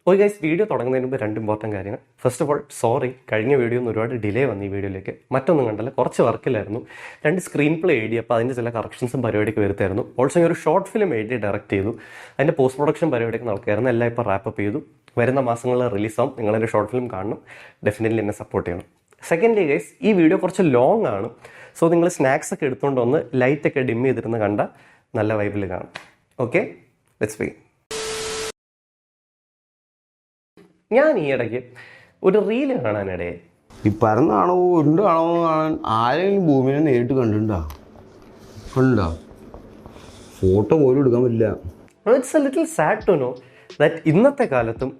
ഒരു guys video തുടങ്ങുന്നതിന് മുമ്പ് രണ്ട് ഇമ്പോർട്ടൻറ്റ് കാര്യങ്ങൾ. ഫസ്റ്റ് ഓഫ് ഓൾ സോറി, കഴിഞ്ഞ വീഡിയോ ഒന്ന് ഒരുപാട് ഡിലേ വന്നു ഈ വീഡിയോയിലേക്ക്. മറ്റൊന്നും കണ്ടല്ല, കുറച്ച് വർക്കിലായിരുന്നു. 2 സ്ക്രീൻ പ്ലേ എഴുതി, അപ്പോൾ അതിൻ്റെ ചില കറക്ഷൻസും പരിപാടിയൊക്കെ വരുത്തായിരുന്നു. ഓൾസോ ഒരു ഷോർട്ട് ഫിലിം എഴുതി ഡയറക്റ്റ് ചെയ്തു. അതിൻ്റെ പോസ്റ്റ് പ്രൊഡക്ഷൻ പരിപാടിയൊക്കെ നടക്കുകയായിരുന്നു. എല്ലാം ഇപ്പോൾ റാപ്പപ്പ് ചെയ്തു. വരുന്ന മാസങ്ങളിൽ റിലീസാവും. നിങ്ങളൊരു ഷോർട്ട് ഫിലിം കാണണം, ഡെഫിനറ്റ്ലി എന്നെ സപ്പോർട്ട് ചെയ്യണം. സെക്കൻഡ്ലി ഗൈസ്, ഈ വീഡിയോ കുറച്ച് ലോങ് ആണ്. സോ നിങ്ങൾ സ്നാക്സ് ഒക്കെ എടുത്തുകൊണ്ട് വന്ന് ലൈറ്റൊക്കെ ഡിം ചെയ്തിരുന്ന് കണ്ട നല്ല വൈബിൽ കാണും. Okay, let's begin. ഞാൻ ഈ ഇടയ്ക്ക് ഒരു റീല് കാണാനിടയായി. ഈ പരന്നാണോ ഉരുണ്ടാണോ കാണാൻ ആരെങ്കിലും ഭൂമിനെ നേരിട്ട് കണ്ടിട്ടുണ്ടോ? ഫോട്ടോ പോലും എടുക്കാൻ പറ്റില്ല. It's a little sad to know that ഇന്നത്തെ കാലത്തും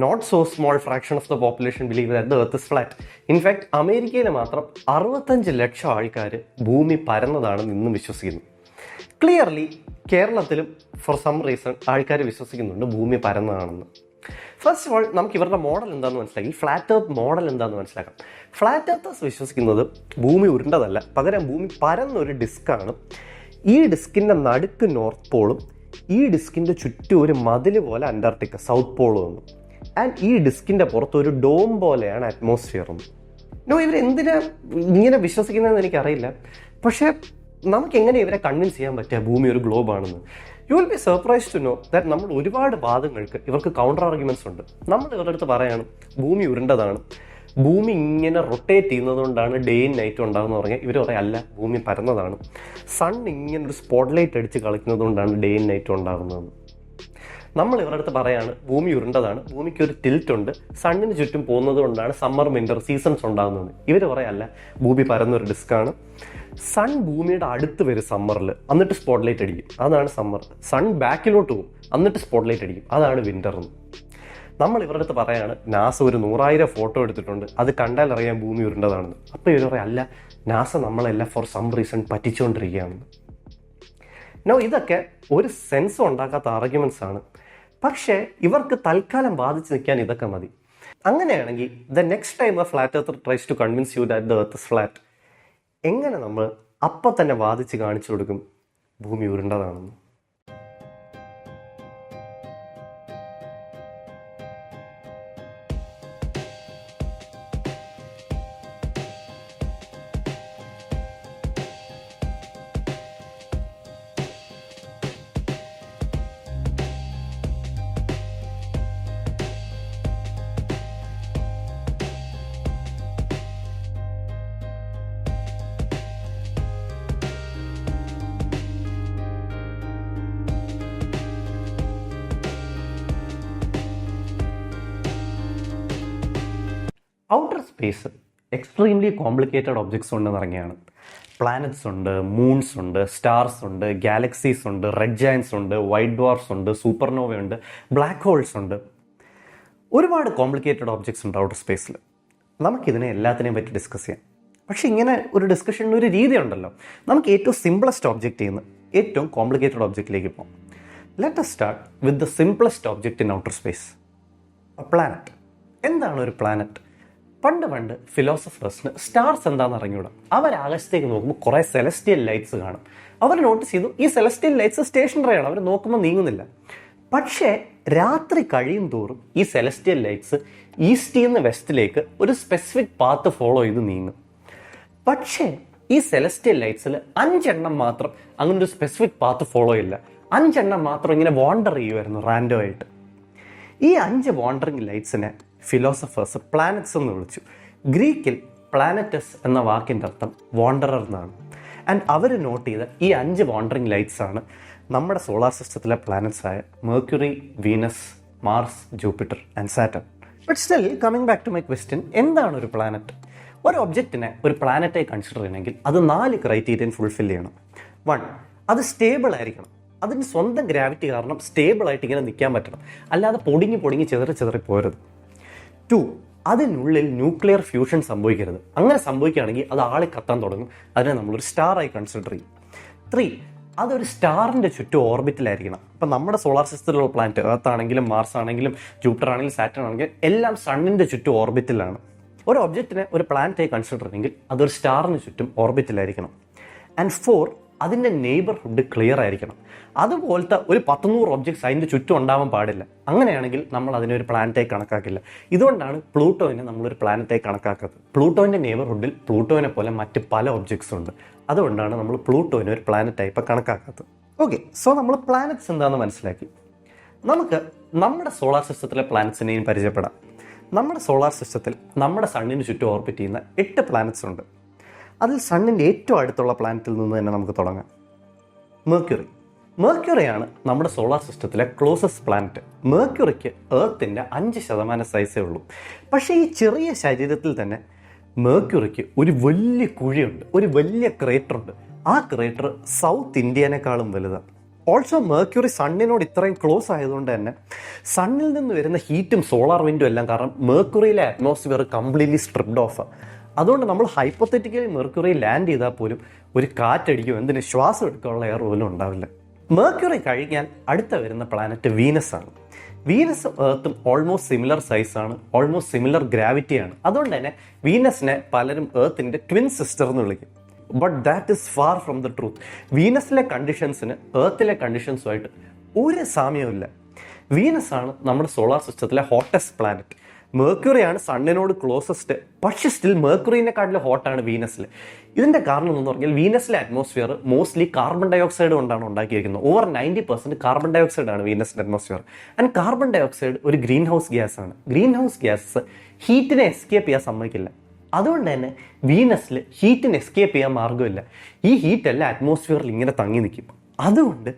not so small fraction of the population believe that the earth is flat. In fact അമേരിക്കയിൽ മാത്രം 65 ലക്ഷം ആൾക്കാർ ഭൂമി പരന്നതാണെന്ന് ഇന്നും വിശ്വസിക്കുന്നു. ക്ലിയർലി കേരളത്തിലും ഫോർ സം റീസൺ ആൾക്കാർ വിശ്വസിക്കുന്നുണ്ട് ഭൂമി പരന്നതാണെന്ന്. ഫസ്റ്റ് ഓഫ് ഓൾ നമുക്ക് ഇവരുടെ മോഡൽ എന്താണെന്ന് മനസ്സിലാക്കി, ഫ്ലാറ്റ് എർത്ത് മോഡൽ എന്താണെന്ന് മനസ്സിലാക്കാം. ഫ്ലാറ്റ് എർത്തേഴ്സ് വിശ്വസിക്കുന്നത് ഭൂമി ഉരുണ്ടതല്ല, പകരം ഭൂമി പരന്നൊരു ഡിസ്ക്കാണ്. ഈ ഡിസ്കിൻ്റെ നടുക്ക് നോർത്ത് പോളും ഈ ഡിസ്കിൻ്റെ ചുറ്റും ഒരു മതിൽ പോലെ അന്റാർട്ടിക്ക സൗത്ത് പോളും വന്നു. ആൻഡ് ഈ ഡിസ്കിൻ്റെ പുറത്ത് ഒരു ഡോം പോലെയാണ് അറ്റ്മോസ്ഫിയർ എന്ന്. ഇവരെന്തിനാ ഇങ്ങനെ വിശ്വസിക്കുന്നതെന്ന് എനിക്കറിയില്ല. പക്ഷേ നമുക്ക് എങ്ങനെ ഇവരെ കൺവിൻസ് ചെയ്യാൻ പറ്റുക ഭൂമി ഒരു ഗ്ലോബ് ആണെന്ന്? You will be surprise to know that നമ്മൾ ഒരുപാട് വാദങ്ങൾക്ക് ഇവർക്ക് കൗണ്ടർ ആർഗ്യുമെന്റ്സ് ഉണ്ട്. നമ്മൾ ഇവരുടെ അടുത്ത് പറയാണ് ഭൂമി ഉരുണ്ടതാണ്, ഭൂമി ഇങ്ങനെ റൊട്ടേറ്റ് ചെയ്യുന്നത് കൊണ്ടാണ് ഡേ ആൻഡ് നൈറ്റ് ഉണ്ടാകുന്ന പറഞ്ഞാൽ ഇവർ പറയാം അല്ല, ഭൂമി പരന്നതാണ്. സൺ ഇങ്ങനെ ഒരു സ്പോട്ട് ലൈറ്റ് അടിച്ച് കളിക്കുന്നത് കൊണ്ടാണ് ഡേ ആൻഡ് നൈറ്റ് ഉണ്ടാകുന്നതെന്ന്. നമ്മൾ ഇവരുടെ അടുത്ത് പറയാണ് ഭൂമി ഉരുണ്ടതാണ്, ഭൂമിക്ക് ഒരു ടിൽറ്റ് ഉണ്ട്, സണ്ണിന് ചുറ്റും പോകുന്നത് കൊണ്ടാണ് സമ്മർ വിന്റർ സീസൺസ് ഉണ്ടാകുന്നത്. ഇവർ പറയല്ല, ഭൂമി പരന്നൊരു ഡിസ്ക്കാണ്. സൺ ഭൂമിയുടെ അടുത്ത് വരും സമ്മറിൽ, എന്നിട്ട് സ്പോട്ട് ലൈറ്റ് അടിക്കും, അതാണ് സമ്മർ. സൺ ബാക്കിലോട്ട് പോകും, എന്നിട്ട് സ്പോട്ട് ലൈറ്റ് അടിക്കും, അതാണ് വിന്റർ എന്ന്. നമ്മൾ ഇവരുടെ അടുത്ത് പറയാണ് നാസ ഒരു 100,000 ഫോട്ടോ എടുത്തിട്ടുണ്ട്, അത് കണ്ടാൽ അറിയാൻ ഭൂമി ഉരുണ്ടതാണെന്ന്. അപ്പോൾ ഇവർ പറയാം അല്ല, നാസ നമ്മളെല്ലാം ഫോർ സം റീസൺ പറ്റിച്ചുകൊണ്ടിരിക്കുകയാണെന്ന്. ഇതൊക്കെ ഒരു സെൻസും ഉണ്ടാക്കാത്ത ആർഗ്യുമെന്റ്സ് ആണ്. പക്ഷേ ഇവർക്ക് തൽക്കാലം ബാധിച്ച് നിൽക്കാൻ ഇതൊക്കെ മതി. അങ്ങനെയാണെങ്കിൽ the next time a flat earther tries to convince you that the earth is flat, എങ്ങനെ നമ്മൾ അപ്പം തന്നെ വാദിച്ച് കാണിച്ചു കൊടുക്കും ഭൂമി ഉരുണ്ടതാണെന്ന്? Outer space extremely complicated objects കൊണ്ട് നിറങ്ങിയാണ്. പ്ലാനറ്റ്സ് ഉണ്ട്, മൂൺസ് ഉണ്ട്, സ്റ്റാർസ് ഉണ്ട്, ഗാലക്സീസ് ഉണ്ട്, റെഡ് ജയൻസ് ഉണ്ട്, വൈറ്റ് ഡ്വാർഫ്സ് ഉണ്ട്, സൂപ്പർനോവ ഉണ്ട്, ബ്ലാക്ക് ഹോൾസ് ഉണ്ട്. ഒരുപാട് കോംപ്ലിക്കേറ്റഡ് ഒബ്ജക്ട്സ് ഉണ്ട് ഔട്ടർ സ്പേസിൽ. നമുക്കിതിനെ എല്ലാത്തിനെയും പറ്റി ഡിസ്കസ് ചെയ്യാം. പക്ഷേ ഇങ്ങനെ ഒരു ഡിസ്കഷനിൽ ഒരു രീതി ഉണ്ടല്ലോ. നമുക്ക് ഏറ്റവും സിംപ്ലസ്റ്റ് ഒബ്ജക്റ്റ് നിന്ന് ഏറ്റവും കോംപ്ലിക്കേറ്റഡ് ഒബ്ജക്റ്റിലേക്ക് പോകാം. Let us start with the simplest object in outer space, A planet. എന്താണ് ഒരു പ്ലാനറ്റ്? പണ്ട് ഫിലോസഫേഴ്സിന് സ്റ്റാർസ് എന്താണെന്ന് അറിഞ്ഞൂടാ. അവർ ആകാശത്തേക്ക് നോക്കുമ്പോൾ കുറേ സെലസ്റ്റിയൽ ലൈറ്റ്സ് കാണും. അവർ നോട്ടീസ് ചെയ്തു ഈ സെലസ്റ്റിയൽ ലൈറ്റ്സ് സ്റ്റേഷനറി ആണ്, അവർ നോക്കുമ്പോൾ നീങ്ങുന്നില്ല. പക്ഷേ രാത്രി കഴിയും തോറും ഈ സെലസ്റ്റിയൽ ലൈറ്റ്സ് ഈസ്റ്റിൽ നിന്ന് വെസ്റ്റിലേക്ക് ഒരു സ്പെസിഫിക് പാത്ത് ഫോളോ ചെയ്ത് നീങ്ങും. പക്ഷേ ഈ സെലസ്റ്റിയൽ ലൈറ്റ്സിൽ 5 എണ്ണം മാത്രം അങ്ങനെ ഒരു സ്പെസിഫിക് പാത്ത് ഫോളോ ചെയ്യില്ല. 5 എണ്ണം മാത്രം ഇങ്ങനെ വാണ്ടർ ചെയ്യുമായിരുന്നു റാൻഡം ആയിട്ട്. ഈ 5 വാണ്ടറിങ് ലൈറ്റ്സിനെ ഫിലോസഫേഴ്സ് പ്ലാനറ്റ്സ് എന്ന് വിളിച്ചു. ഗ്രീക്കിൽ പ്ലാനറ്റസ് എന്ന വാക്കിൻ്റെ അർത്ഥം വാണ്ടറർ എന്നാണ്. ആൻഡ് അവർ നോട്ട് ചെയ്ത ഈ 5 വാണ്ടറിങ് ലൈറ്റ്സ് ആണ് നമ്മുടെ സോളാർ സിസ്റ്റത്തിലെ പ്ലാനറ്റ്സ് ആയ Mercury, Venus, Mars, Jupiter and Saturn. But still coming back to my question, എന്താണ് ഒരു പ്ലാനറ്റ്? ഒരു ഒബ്ജക്റ്റിനെ ഒരു പ്ലാനറ്റായി കൺസിഡർ ചെയ്യണമെങ്കിൽ അത് 4 ക്രൈറ്റീരിയൻ ഫുൾഫിൽ ചെയ്യണം. 1, അത് സ്റ്റേബിൾ ആയിരിക്കണം. അതിന് സ്വന്തം ഗ്രാവിറ്റി കാരണം സ്റ്റേബിളായിട്ട് ഇങ്ങനെ നിൽക്കാൻ പറ്റണം, അല്ലാതെ പൊടിഞ്ഞ് ചിതറി പോരുത്. 2, അതിനുള്ളിൽ ന്യൂക്ലിയർ ഫ്യൂഷൻ സംഭവിക്കരുത്. അങ്ങനെ സംഭവിക്കുകയാണെങ്കിൽ അത് ആളെ കത്താൻ തുടങ്ങും, അതിനെ നമ്മളൊരു സ്റ്റാറായി കൺസിഡർ ചെയ്യും. 3, അതൊരു സ്റ്റാറിൻ്റെ ചുറ്റും ഓർബിറ്റിലായിരിക്കണം. ഇപ്പം നമ്മുടെ സോളാർ സിസ്റ്റത്തിലുള്ള പ്ലാനറ്റ് എർത്ത് ആണെങ്കിലും മാർസ് ആണെങ്കിലും ജൂപ്പിറ്റർ ആണെങ്കിലും സാറ്റർൺ ആണെങ്കിലും എല്ലാം സണ്ണിൻ്റെ ചുറ്റും ഓർബിറ്റിലാണ്. ഒരു ഒബ്ജക്റ്റിനെ ഒരു പ്ലാനറ്റായി കൺസിഡർ ചെയ്യണമെങ്കിൽ അതൊരു സ്റ്റാറിന് ചുറ്റും ഓർബിറ്റിലായിരിക്കണം. ആൻഡ് 4, അതിൻ്റെ നെയ്ബർഹുഡ് ക്ലിയർ ആയിരിക്കണം. അതുപോലത്തെ ഒരു 100 ഒബ്ജക്ട്സ് അതിൻ്റെ ചുറ്റും ഉണ്ടാവാൻ പാടില്ല. അങ്ങനെയാണെങ്കിൽ നമ്മൾ അതിനെ ഒരു പ്ലാനറ്റായി കണക്കാക്കില്ല. ഇതുകൊണ്ടാണ് പ്ലൂട്ടോനെ നമ്മളൊരു പ്ലാനറ്റായി കണക്കാക്കാത്തത്. പ്ലൂട്ടോൻ്റെ നെയ്ബർഹുഡിൽ പ്ലൂട്ടോനെ പോലെ മറ്റ് പല ഒബ്ജക്ട്സ് ഉണ്ട്. അതുകൊണ്ടാണ് നമ്മൾ പ്ലൂട്ടോനെ ഒരു പ്ലാനറ്റായി ഇപ്പോൾ കണക്കാക്കാത്തത്. ഓക്കെ, സോ നമ്മൾ പ്ലാനറ്റ്സ് എന്താണെന്ന് മനസ്സിലാക്കി. നമുക്ക് നമ്മുടെ സോളാർ സിസ്റ്റത്തിലെ പ്ലാനറ്റ്സിനെയും പരിചയപ്പെടാം. നമ്മുടെ സോളാർ സിസ്റ്റത്തിൽ നമ്മുടെ സണ്ണിന് ചുറ്റും ഓർബിറ്റ് ചെയ്യുന്ന 8 പ്ലാനറ്റ്സ് ഉണ്ട്. അതിൽ സണ്ണിൻ്റെ ഏറ്റവും അടുത്തുള്ള പ്ലാനറ്റിൽ നിന്ന് തന്നെ നമുക്ക് തുടങ്ങാം. മെർക്യൂറിയാണ് നമ്മുടെ സോളാർ സിസ്റ്റത്തിലെ ക്ലോസസ്റ്റ് പ്ലാനറ്റ്. മെർക്യൂറിക്ക് എർത്തിൻ്റെ 5% സൈസേ ഉള്ളൂ. പക്ഷേ ഈ ചെറിയ ശരീരത്തിൽ തന്നെ മെർക്യൂറിക്ക് ഒരു വലിയ കുഴിയുണ്ട്, ഒരു വലിയ ക്രേറ്ററുണ്ട്. ആ ക്രേറ്റർ സൗത്ത് ഇന്ത്യനേക്കാളും വലുതാണ്. ഓൾസോ മെർക്യൂറി സണ്ണിനോട് ഇത്രയും ക്ലോസ് ആയതുകൊണ്ട് തന്നെ സണ്ണിൽ നിന്ന് വരുന്ന ഹീറ്റും സോളാർ വിൻഡും എല്ലാം കാരണം മെർക്യൂറിയിലെ അറ്റ്മോസ്ഫിയർ കംപ്ലീറ്റ്ലി സ്ട്രിപ്ഡ് ഓഫ്. അതുകൊണ്ട് നമ്മൾ ഹൈപ്പോത്തറ്റിക്കലി മെർക്യൂറി ലാൻഡ് ചെയ്താൽ പോലും ഒരു കാറ്റടിക്കും, എന്തിന് ശ്വാസം എടുക്കാനുള്ള എയർ പോലും ഉണ്ടാവില്ല. മെർക്യൂറി കഴിഞ്ഞാൽ അടുത്ത വരുന്ന പ്ലാനറ്റ് വീനസ് ആണ്. വീനസും എർത്തും ഓൾമോസ്റ്റ് സിമിലർ സൈസാണ്, ഓൾമോസ്റ്റ് സിമിലർ ഗ്രാവിറ്റിയാണ്. അതുകൊണ്ട് തന്നെ വീനസിനെ പലരും എർത്തിൻ്റെ ട്വിൻ സിസ്റ്റർ എന്ന് വിളിക്കും. But that is far from the truth. വീനസിലെ കണ്ടീഷൻസിന് എർത്തിലെ കണ്ടീഷൻസുമായിട്ട് ഒരു സാമ്യമില്ല. വീനസ് ആണ് നമ്മുടെ സോളാർ സിസ്റ്റത്തിലെ ഹോട്ടസ്റ്റ് പ്ലാനറ്റ്. മെർക്യൂറിയാണ് സണ്ണിനോട് ക്ലോസസ്റ്റ്, പക്ഷേ സ്റ്റിൽ മെർക്യൂറിനെക്കാട്ടിലും ഹോട്ടാണ് വീനസിൽ. ഇതിൻ്റെ കാരണം എന്ന് പറഞ്ഞാൽ വീനസിലെ atmosphere mostly carbon dioxide കൊണ്ടാണ് ഉണ്ടാക്കിയിരിക്കുന്നത്. ഓവർ 90% കാർബൺ ഡൈ ഓക്സൈഡ് ആണ് വീനസിൻ്റെ atmosphere. And carbon dye oxide ഒരു ഗ്രീൻ ഹൗസ് ഗ്യാസ് ആണ്. ഗ്രീൻ ഹൗസ് ഗ്യാസസ് ഹീറ്റിനെ എസ്കേപ്പ് ചെയ്യാൻ സമ്മതിക്കില്ല. അതുകൊണ്ട് തന്നെ വീനസിൽ ഹീറ്റിന് എസ്കേപ്പ് ചെയ്യാൻ മാർഗ്ഗമില്ല. ഈ ഹീറ്റെല്ലാം അറ്റ്മോസ്ഫിയറിൽ ഇങ്ങനെ തങ്ങി നിൽക്കും. അതുകൊണ്ട്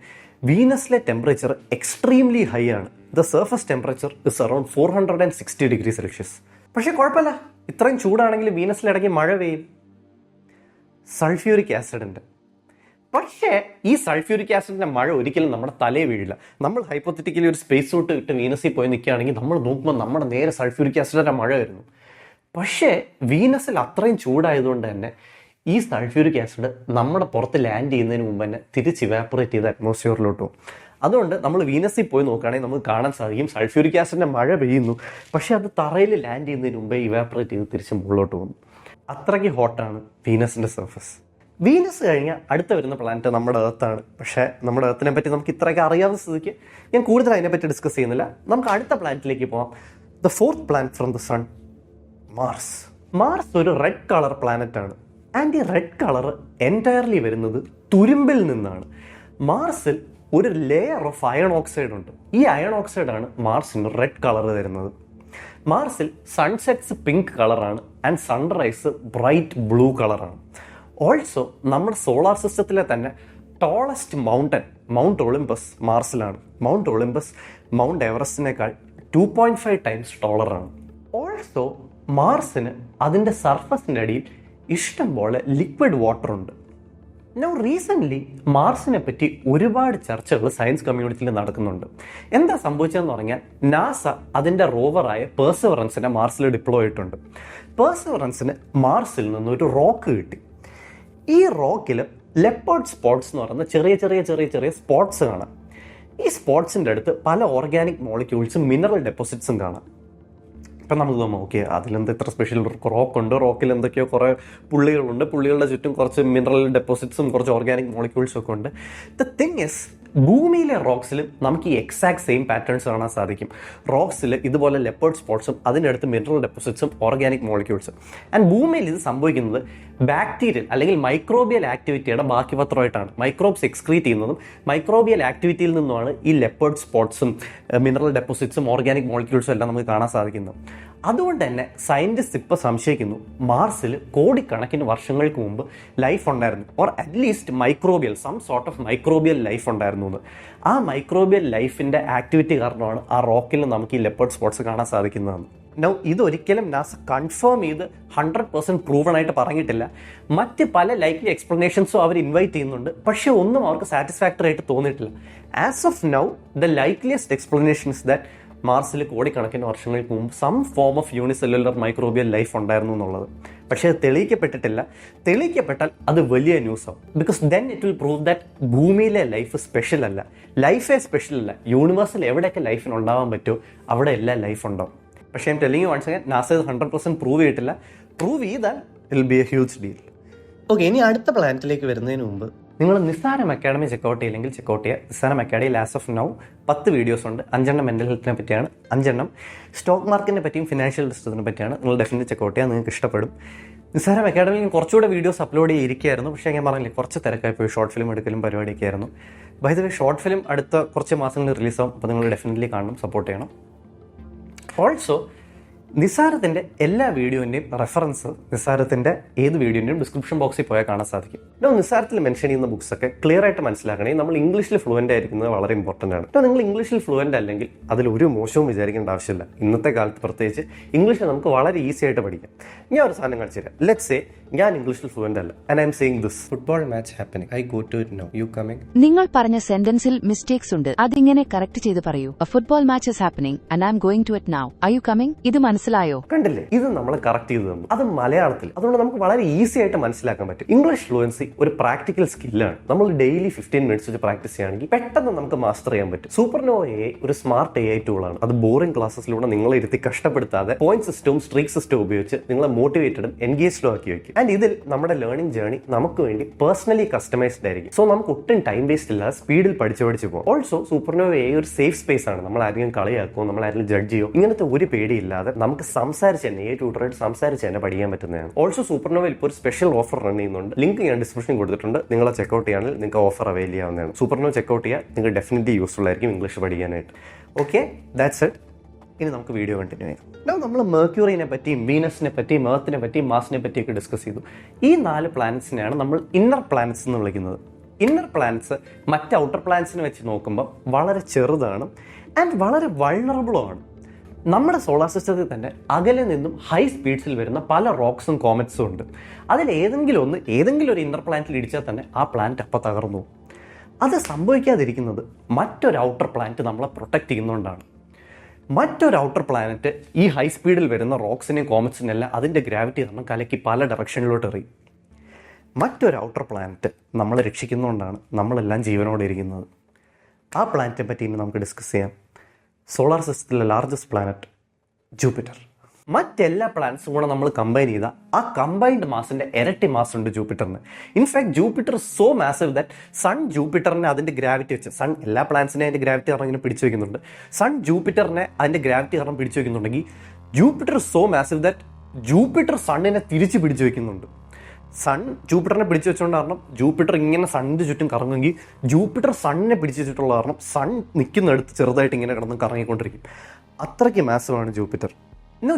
വീനസിലെ ടെമ്പറേച്ചർ എക്സ്ട്രീംലി ഹൈ ആണ്. The surface temperature is around 460 degree Celsius. പക്ഷേ കുഴപ്പമില്ല, ഇത്രയും ചൂടാണെങ്കിൽ വീനസിലിടയ്ക്ക് മഴ പെയ്യും. സൾഫ്യൂരിക് ആസിഡ് ഉണ്ട്. പക്ഷേ ഈ സൾഫ്യൂരിക് ആസിഡിൻ്റെ മഴ ഒരിക്കലും നമ്മുടെ തലയിൽ വീഴില്ല. നമ്മൾ ഹൈപ്പോത്തറ്റിക്കലി ഒരു സ്പേസ് സൂട്ട് ഇട്ട് വീനസിൽ പോയി നിൽക്കുകയാണെങ്കിൽ നമ്മൾ നോക്കുമ്പോൾ നമ്മുടെ നേരെ സൾഫ്യൂരിക് ആസിഡിൻ്റെ മഴ വരുന്നു. പക്ഷേ വീനസിൽ അത്രയും ചൂടായതുകൊണ്ട് തന്നെ ഈ സൾഫ്യൂരിക് ആസിഡ് നമ്മുടെ പുറത്ത് ലാൻഡ് ചെയ്യുന്നതിന് മുമ്പ് തന്നെ തിരിച്ച് ഇവാപ്പറേറ്റ് ചെയ്ത് അറ്റ്മോസ്ഫിയറിലോട്ട് പോകും. അതുകൊണ്ട് നമ്മൾ വീനസിൽ പോയി നോക്കുകയാണെങ്കിൽ നമുക്ക് കാണാൻ സാധിക്കും സൾഫ്യൂരിക് ആസിഡിൻ്റെ മഴ പെയ്യുന്നു, പക്ഷേ അത് തറയിൽ ലാൻഡ് ചെയ്യുന്നതിന് മുമ്പേ ഇവാപ്പറേറ്റ് ചെയ്ത് തിരിച്ച് മുകളിലോട്ട് പോകുന്നു. അത്രയ്ക്ക് ഹോട്ടാണ് വീനസിൻ്റെ സർഫസ്. വീനസ് കഴിഞ്ഞാൽ അടുത്ത വരുന്ന പ്ലാനറ്റ് നമ്മുടെ എർത്താണ്. പക്ഷേ നമ്മുടെ എർത്തിനെ പറ്റി നമുക്ക് ഇത്രയൊക്കെ അറിയാവുന്ന സ്ഥിതിക്ക് ഞാൻ കൂടുതൽ അതിനെപ്പറ്റി ഡിസ്കസ് ചെയ്യുന്നില്ല. നമുക്ക് അടുത്ത പ്ലാനറ്റിലേക്ക് പോകാം. The 4th planet from the sun, Mars. Mars ഒരു റെഡ് കളർ പ്ലാനറ്റ് ആണ്. ആൻഡ് ഈ റെഡ് കളർ എൻറ്റയർലി വരുന്നത് തുരുമ്പിൽ നിന്നാണ്. മാർസിൽ ഒരു ലെയർ ഓഫ് അയൺ ഓക്സൈഡ് ഉണ്ട്. ഈ അയൺ ഓക്സൈഡാണ് മാർസിന് റെഡ് കളർ തരുന്നത്. മാർസിൽ സൺസെറ്റ്സ് പിങ്ക് കളറാണ് ആൻഡ് സൺറൈസ് ബ്രൈറ്റ് ബ്ലൂ കളറാണ്. ഓൾസോ നമ്മുടെ സോളാർ സിസ്റ്റത്തിലെ തന്നെ ടോളസ്റ്റ് മൗണ്ടൻ മൗണ്ട് ഒളിമ്പസ് മാർസിലാണ്. മൗണ്ട് ഒളിമ്പസ് മൗണ്ട് എവറസ്റ്റിനേക്കാൾ 2.5 ടൈംസ് ടോളറാണ്. ഓൾസോ മാർസിന് അതിൻ്റെ സർഫസിൻ്റെ അടിയിൽ ഇഷ്ടം പോലെ ലിക്വിഡ് വാട്ടർ ഉണ്ട്. നൗ റീസെൻ്റ്ലി മാർസിനെ പറ്റി ഒരുപാട് ചർച്ചകൾ സയൻസ് കമ്മ്യൂണിറ്റിയിൽ നടക്കുന്നുണ്ട്. എന്താ സംഭവിച്ചതെന്ന് പറഞ്ഞാൽ നാസ അതിൻ്റെ റോവറായ പെർസെവറൻസിനെ മാർസിൽ ഡിപ്ലോയ് ചെയ്തിട്ടുണ്ട്. പെർസെവറൻസിന് മാർസിൽ നിന്നൊരു റോക്ക് കിട്ടി. ഈ റോക്കിൽ ലെപ്പേർഡ് സ്പോട്ട്സ് എന്ന് പറയുന്ന ചെറിയ ചെറിയ ചെറിയ ചെറിയ സ്പോട്ട്സ് കാണാം. ഈ സ്പോട്ട്സിൻ്റെ അടുത്ത് പല ഓർഗാനിക് മോളിക്യൂൾസും മിനറൽ ഡെപ്പോസിറ്റ്സും കാണാം. ഇപ്പം നമുക്ക് തോന്നും ഓക്കെ അതിലെന്താ ഇത്ര സ്പെഷ്യൽ, റോക്കുണ്ട്, റോക്കിൽ എന്തൊക്കെയോ കുറേ പുള്ളികളുണ്ട്, പുള്ളികളുടെ ചുറ്റും കുറച്ച് മിനറൽ ഡെപ്പോസിറ്റ്സും കുറച്ച് ഓർഗാനിക് മോളിക്യൂൾസും ഒക്കെ ഉണ്ട്. ദ തിങ് ഇസ് ഭൂമിയിലെ റോക്സിലും നമുക്ക് ഈ എക്സാക്ട് സെയിം പാറ്റേൺസ് കാണാൻ സാധിക്കും. റോക്സിൽ ഇതുപോലെ ലെപ്പേർഡ് സ്പോട്ട്സും അതിൻ്റെ അടുത്ത് മിനറൽ ഡെപ്പോസിറ്റ്സും ഓർഗാനിക് മോളിക്യൂൾസും. ആൻഡ് ഭൂമിയിൽ ഇത് സംഭവിക്കുന്നത് ബാക്ടീരിയൽ അല്ലെങ്കിൽ മൈക്രോബിയൽ ആക്ടിവിറ്റിയുടെ ബാക്കി പത്രമായിട്ടാണ്. മൈക്രോബ്സ് എക്സ്ക്രീറ്റ് ചെയ്യുന്നതും മൈക്രോബിയൽ ആക്ടിവിറ്റിയിൽ നിന്നുമാണ് ഈ ലെപ്പേർഡ് സ്പോട്ട്സും മിനറൽ ഡെപ്പോസിറ്റ്സും ഓർഗാനിക് മോളിക്യൂൾസും എല്ലാം നമുക്ക് കാണാൻ സാധിക്കുന്നത്. അതുകൊണ്ട് തന്നെ സയൻറ്റിസ്റ്റ് ഇപ്പോൾ സംശയിക്കുന്നു മാർസിൽ കോടിക്കണക്കിന് വർഷങ്ങൾക്ക് മുമ്പ് ലൈഫ് ഉണ്ടായിരുന്നു, or at least microbial some sort of microbial life ഉണ്ടായിരുന്നു എന്ന്. ആ മൈക്രോബിയൽ ലൈഫിൻ്റെ ആക്ടിവിറ്റി കാരണമാണ് ആ റോക്കിൽ നമുക്ക് ഈ ലെപ്പേർഡ് സ്പോട്ട്സ് കാണാൻ സാധിക്കുന്നതെന്ന്. നൗ ഇതൊരിക്കലും നാസ കൺഫേം ചെയ്ത് 100% പ്രൂവൺ ആയിട്ട് പറഞ്ഞിട്ടില്ല. മറ്റ് പല ലൈക്ലി എക്സ്പ്ലനേഷൻസും അവർ ഇൻവൈറ്റ് ചെയ്യുന്നുണ്ട്, പക്ഷേ ഒന്നും അവർക്ക് സാറ്റിസ്ഫാക്ടറി ആയിട്ട് തോന്നിയിട്ടില്ല. As of now the likeliest explanation is that മാർസിൽ കോടിക്കണക്കിന് വർഷങ്ങൾക്ക് മുമ്പ് some form of unicellular microbial life ഉണ്ടായിരുന്നു എന്നുള്ളത്. പക്ഷേ അത് തെളിയിക്കപ്പെട്ടിട്ടില്ല. തെളിയിക്കപ്പെട്ടാൽ അത് വലിയ ന്യൂസാവും. Because then it will prove that ഭൂമിയിലെ ലൈഫ് സ്പെഷ്യൽ അല്ല, ലൈഫേ സ്പെഷ്യൽ അല്ല. യൂണിവേഴ്സിൽ എവിടെയൊക്കെ ലൈഫിന് ഉണ്ടാവാൻ പറ്റുമോ അവിടെ എല്ലാം ലൈഫ് ഉണ്ടാവും. പക്ഷേ ഞാൻ ടെല്ലിങ് വൺസ് അഗൈൻ നാസ ഇത് 100% പ്രൂവ് ചെയ്തിട്ടില്ല. പ്രൂവ് ചെയ്താൽ it will be A huge deal. Okay, ഇനി അടുത്ത പ്ലാനറ്റിലേക്ക് വരുന്നതിന് മുമ്പ് നിങ്ങൾ നിസ്സാരം അക്കാഡമി ചെക്കൗട്ട് ചെയ്യില്ലെങ്കിൽ ചെക്കൗട്ട് ചെയ്യുക. നിസ്സാരം അക്കാഡമിയിൽ ആസ് ഓഫ് നൗ 10 വീഡിയോസ് ഉണ്ട്. 5 മെൻ്റൽ ഹെൽത്തിനെ പറ്റിയാണ്, 5 സ്റ്റോക്ക് മാർക്കറ്റിനെ പറ്റിയും ഫിനാൻഷ്യൽ സിസ്റ്റത്തിനെ പറ്റിയാണ്. നിങ്ങൾ ഡെഫിനറ്റ്ലി ചെക്കൗട്ട് ചെയ്യുക, നിങ്ങൾക്ക് ഇഷ്ടപ്പെടും. നിസ്സാരം അക്കാഡമിയിൽ ഞാൻ കുറച്ചുകൂടെ വീഡിയോസ് അപ്ലോഡ് ചെയ്തിരിക്കുകയായിരുന്നു, പക്ഷേ ഞാൻ പറഞ്ഞില്ലേ കുറച്ച് തിരക്കായി പോയി. ഷോർട്ട് ഫിലിം എടുക്കലും പരിപാടിയൊക്കെ ആയിരുന്നു. By the way short film അടുത്ത കുറച്ച് മാസങ്ങളിൽ റിലീസാവും, അപ്പോൾ നിങ്ങൾ ഡെഫിനറ്റ്ലി കാണണം, സപ്പോർട്ട് ചെയ്യണം. ഓൾസോ നിസാരത്തിൻ്റെ എല്ലാ വീഡിയോൻ്റെയും റെഫറൻസ് നിസാരത്തിൻ്റെ ഏത് വീഡിയോൻ്റെയും ഡിസ്ക്രിപ്ഷൻ ബോക്സിൽ പോയാൽ കാണാൻ സാധിക്കും. നിസാരത്തിൽ മെൻഷൻ ചെയ്യുന്ന ബുക്സൊക്കെ ക്ലിയർ ആയിട്ട് മനസ്സിലാക്കണേ. നമ്മൾ ഇംഗ്ലീഷിൽ ഫ്ലുവൻ്റ് ആയിരിക്കുന്നത് വളരെ ഇമ്പോർട്ടൻ്റ് ആണ്. അപ്പോൾ നിങ്ങൾ ഇംഗ്ലീഷിൽ ഫ്ലുവൻ്റ് അല്ലെങ്കിൽ അതിലൊരു മോശവും വിചാരിക്കേണ്ട ആവശ്യമില്ല. ഇന്നത്തെ കാലത്ത് പ്രത്യേകിച്ച് ഇംഗ്ലീഷ് നമുക്ക് വളരെ ഈസി ആയിട്ട് പഠിക്കാം. ഞാൻ ഒരു സാധനം കാണിച്ചു തരാം. ലെറ്റ്സ് സേ ഞാൻ ഇംഗ്ലീഷിൽ ഫ്ലുവൻ്റ് അല്ല and I'm saying this football match happening, I go to it now, you coming. നിങ്ങൾ പറഞ്ഞ സെന്റൻസിൽ മിസ്റ്റേക്സ് ഉണ്ട്, അതിങ്ങനെ കറക്റ്റ് ചെയ്ത് പറയൂ. A football match is happening and I'm going to it now, are you coming. ഇത് മനസ്സിലായോ? കണ്ടില്ലേ, ഇത് നമ്മൾ കറക്റ്റ് ചെയ്ത് തന്നു. അത് മലയാളത്തിൽ. അതുകൊണ്ട് നമുക്ക് വളരെ ഈസി ആയിട്ട് മനസ്സിലാക്കാൻ പറ്റും. ഇംഗ്ലീഷ് ഫ്ലുവൻസി ഒരു പ്രാക്ടിക്കൽ സ്കില്ലാണ്. നമ്മൾ ഡെയിലി 15 മിനിറ്റ്സ് വെച്ച് പ്രാക്ടീസ് ചെയ്യുകയാണെങ്കിൽ പെട്ടെന്ന് നമുക്ക് മാസ്റ്റർ ചെയ്യാൻ പറ്റും. സൂപ്പർനോവ AI ഒരു സ്മാർട്ട് AI ടൂളാണ്. അത് ബോറിംഗ് ക്ലാസ്സസിലൂടെ നിങ്ങളെ ഇരുത്തി കഷ്ടപ്പെടുത്താതെ പോയിന്റ് സിസ്റ്റവും സ്ട്രീക്ക് സിസ്റ്റവും ഉപയോഗിച്ച് നിങ്ങളെ മോട്ടിവേറ്റഡും എൻഗേജ്ഡും ആക്കി വയ്ക്കും. ആൻഡ് ഇതിൽ നമ്മുടെ ലേണിംഗ് ജേർണി നമുക്ക് വേണ്ടി പേഴ്സണലി കസ്റ്റമൈസ്ഡ് ആയിരിക്കും. സോ നമുക്ക് ഒട്ടും ടൈം വേസ്റ്റ് ഇല്ലാതെ സ്പീഡിൽ പഠിച്ചു പോകും. ഓൾസോ സൂപ്പർനോവ AI ഒരു സേഫ് സ്പേസ് ആണ്. നമ്മൾ ആരെങ്കിലും കളിയാക്കുമോ, നമ്മൾ ആരെങ്കിലും ജഡ്ജ് ചെയ്യോ, ഇങ്ങനത്തെ ഒരു പേടിയില്ലാതെ നമുക്ക് സംസാരിച്ച് തന്നെ AI ട്യൂട്ടറായിട്ട് സംസാരിച്ച് തന്നെ പഠിക്കാൻ പറ്റുന്നതാണ്. ഓൾസോ സൂപ്പർനോവയിൽ ഇപ്പോൾ ഒരു സ്പെഷ്യൽ ഓഫർ റൺ ചെയ്യുന്നുണ്ട്. ലിങ്ക് ഞാൻ ഡിസ്ക്രിപ്ഷനിൽ കൊടുത്തിട്ടുണ്ട്. നിങ്ങളെ ചെക്കൗട്ട് ചെയ്യുകയാണെങ്കിൽ നിങ്ങൾക്ക് ഓഫർ അവൈൽ ചെയ്യാവുന്നതാണ്. സൂപ്പർനോവ ചെക്കൗട്ട് ചെയ്യുക, നിങ്ങൾക്ക് ഡെഫിനറ്റ്ലി യൂസ്ഫുൾ ആയിരിക്കും ഇംഗ്ലീഷ് പഠിക്കാനായിട്ട്. Okay, that's it. ഇനി നമുക്ക് വീഡിയോ കണ്ടിന്യൂ ചെയ്യാം. നമ്മൾ മെർക്യൂറിനെ പറ്റിയും വീനസിനെ പറ്റിയും എർത്തിനെ പറ്റിയും മാർസിനെ പറ്റിയൊക്കെ ഡിസ്കസ് ചെയ്തു. ഈ 4 പ്ലാനറ്റ്സിനെയാണ് നമ്മൾ ഇന്നർ പ്ലാനറ്റ്സ് എന്ന് വിളിക്കുന്നത്. ഇന്നർ പ്ലാനറ്റ്സ് മറ്റ് ഔട്ടർ പ്ലാനറ്റ്സിനെ വെച്ച് നോക്കുമ്പോൾ വളരെ ചെറുതാണ് ആൻഡ് വളരെ വൾണറബിളും ആണ്. നമ്മുടെ സോളാർ സിസ്റ്റത്തിൽ തന്നെ അകലെ നിന്നും ഹൈ സ്പീഡ്സിൽ വരുന്ന പല റോക്സും കോമറ്റ്സും ഉണ്ട്. അതിൽ ഏതെങ്കിലും ഒരു ഇന്നർ പ്ലാനറ്റിൽ ഇടിച്ചാൽ തന്നെ ആ പ്ലാനറ്റ് അപ്പം തകർന്നു. അത് സംഭവിക്കാതിരിക്കുന്നത് മറ്റൊരു ഔട്ടർ പ്ലാനറ്റ് നമ്മളെ പ്രൊട്ടക്റ്റ് ചെയ്യുന്നതുകൊണ്ടാണ്. മറ്റൊരു ഔട്ടർ പ്ലാനറ്റ് ഈ ഹൈ സ്പീഡിൽ വരുന്ന റോക്സിനെയും കോമറ്റ്സിനെയും എല്ലാം അതിൻ്റെ ഗ്രാവിറ്റി കാരണം കലക്കി പല ഡയറക്ഷനിലോട്ട് എറിയും. മറ്റൊരു ഔട്ടർ പ്ലാനറ്റ് നമ്മളെ രക്ഷിക്കുന്നതുകൊണ്ടാണ് നമ്മളെല്ലാം ജീവനോടെ ഇരിക്കുന്നത്. ആ പ്ലാനറ്റിനെ പറ്റി ഇനി നമുക്ക് ഡിസ്കസ് ചെയ്യാം. സോളാർ സിസ്റ്റത്തിലെ ലാർജസ്റ്റ് പ്ലാനറ്റ് ജൂപ്പിറ്റർ. മറ്റെല്ലാ പ്ലാനറ്റ്സും കൂടെ നമ്മൾ കമ്പൈൻ ചെയ്താൽ ആ കമ്പൈൻഡ് മാസിന്റെ ഇരട്ടി മാസ് ഉണ്ട് ജൂപ്പിറ്ററിന്. In fact Jupiter so massive that sun ജൂപ്പിറ്ററിനെ അതിന്റെ ഗ്രാവിറ്റി വെച്ച്, സൺ എല്ലാ പ്ലാനറ്റ്സിനെ അതിന്റെ ഗ്രാവിറ്റി കാരണം ഇങ്ങനെ പിടിച്ചു വെക്കുന്നുണ്ട്. സൺ ജൂപ്പിറ്ററിനെ അതിന്റെ ഗ്രാവിറ്റി കാരണം പിടിച്ചു വെക്കുന്നുണ്ടെങ്കിൽ Jupiter so massive that Jupiter സണ്ണിനെ തിരിച്ച് പിടിച്ചു വെക്കുന്നുണ്ട്. സൺ ജൂപ്പിറ്ററിനെ പിടിച്ചു വെച്ചുകൊണ്ട് കാരണം ജൂപ്പിറ്റർ ഇങ്ങനെ സണ്ണിന് ചുറ്റും കറങ്ങുമെങ്കിൽ ജൂപ്പിറ്റർ സണ്ണിനെ പിടിച്ചു വെച്ചിട്ടുള്ള കാരണം സൺ നിൽക്കുന്നിടത്ത് ചെറുതായിട്ട് ഇങ്ങനെ കിടന്ന് കറങ്ങിക്കൊണ്ടിരിക്കും. അത്രയ്ക്ക് മാസീവാണ് ജൂപ്പിറ്റർ.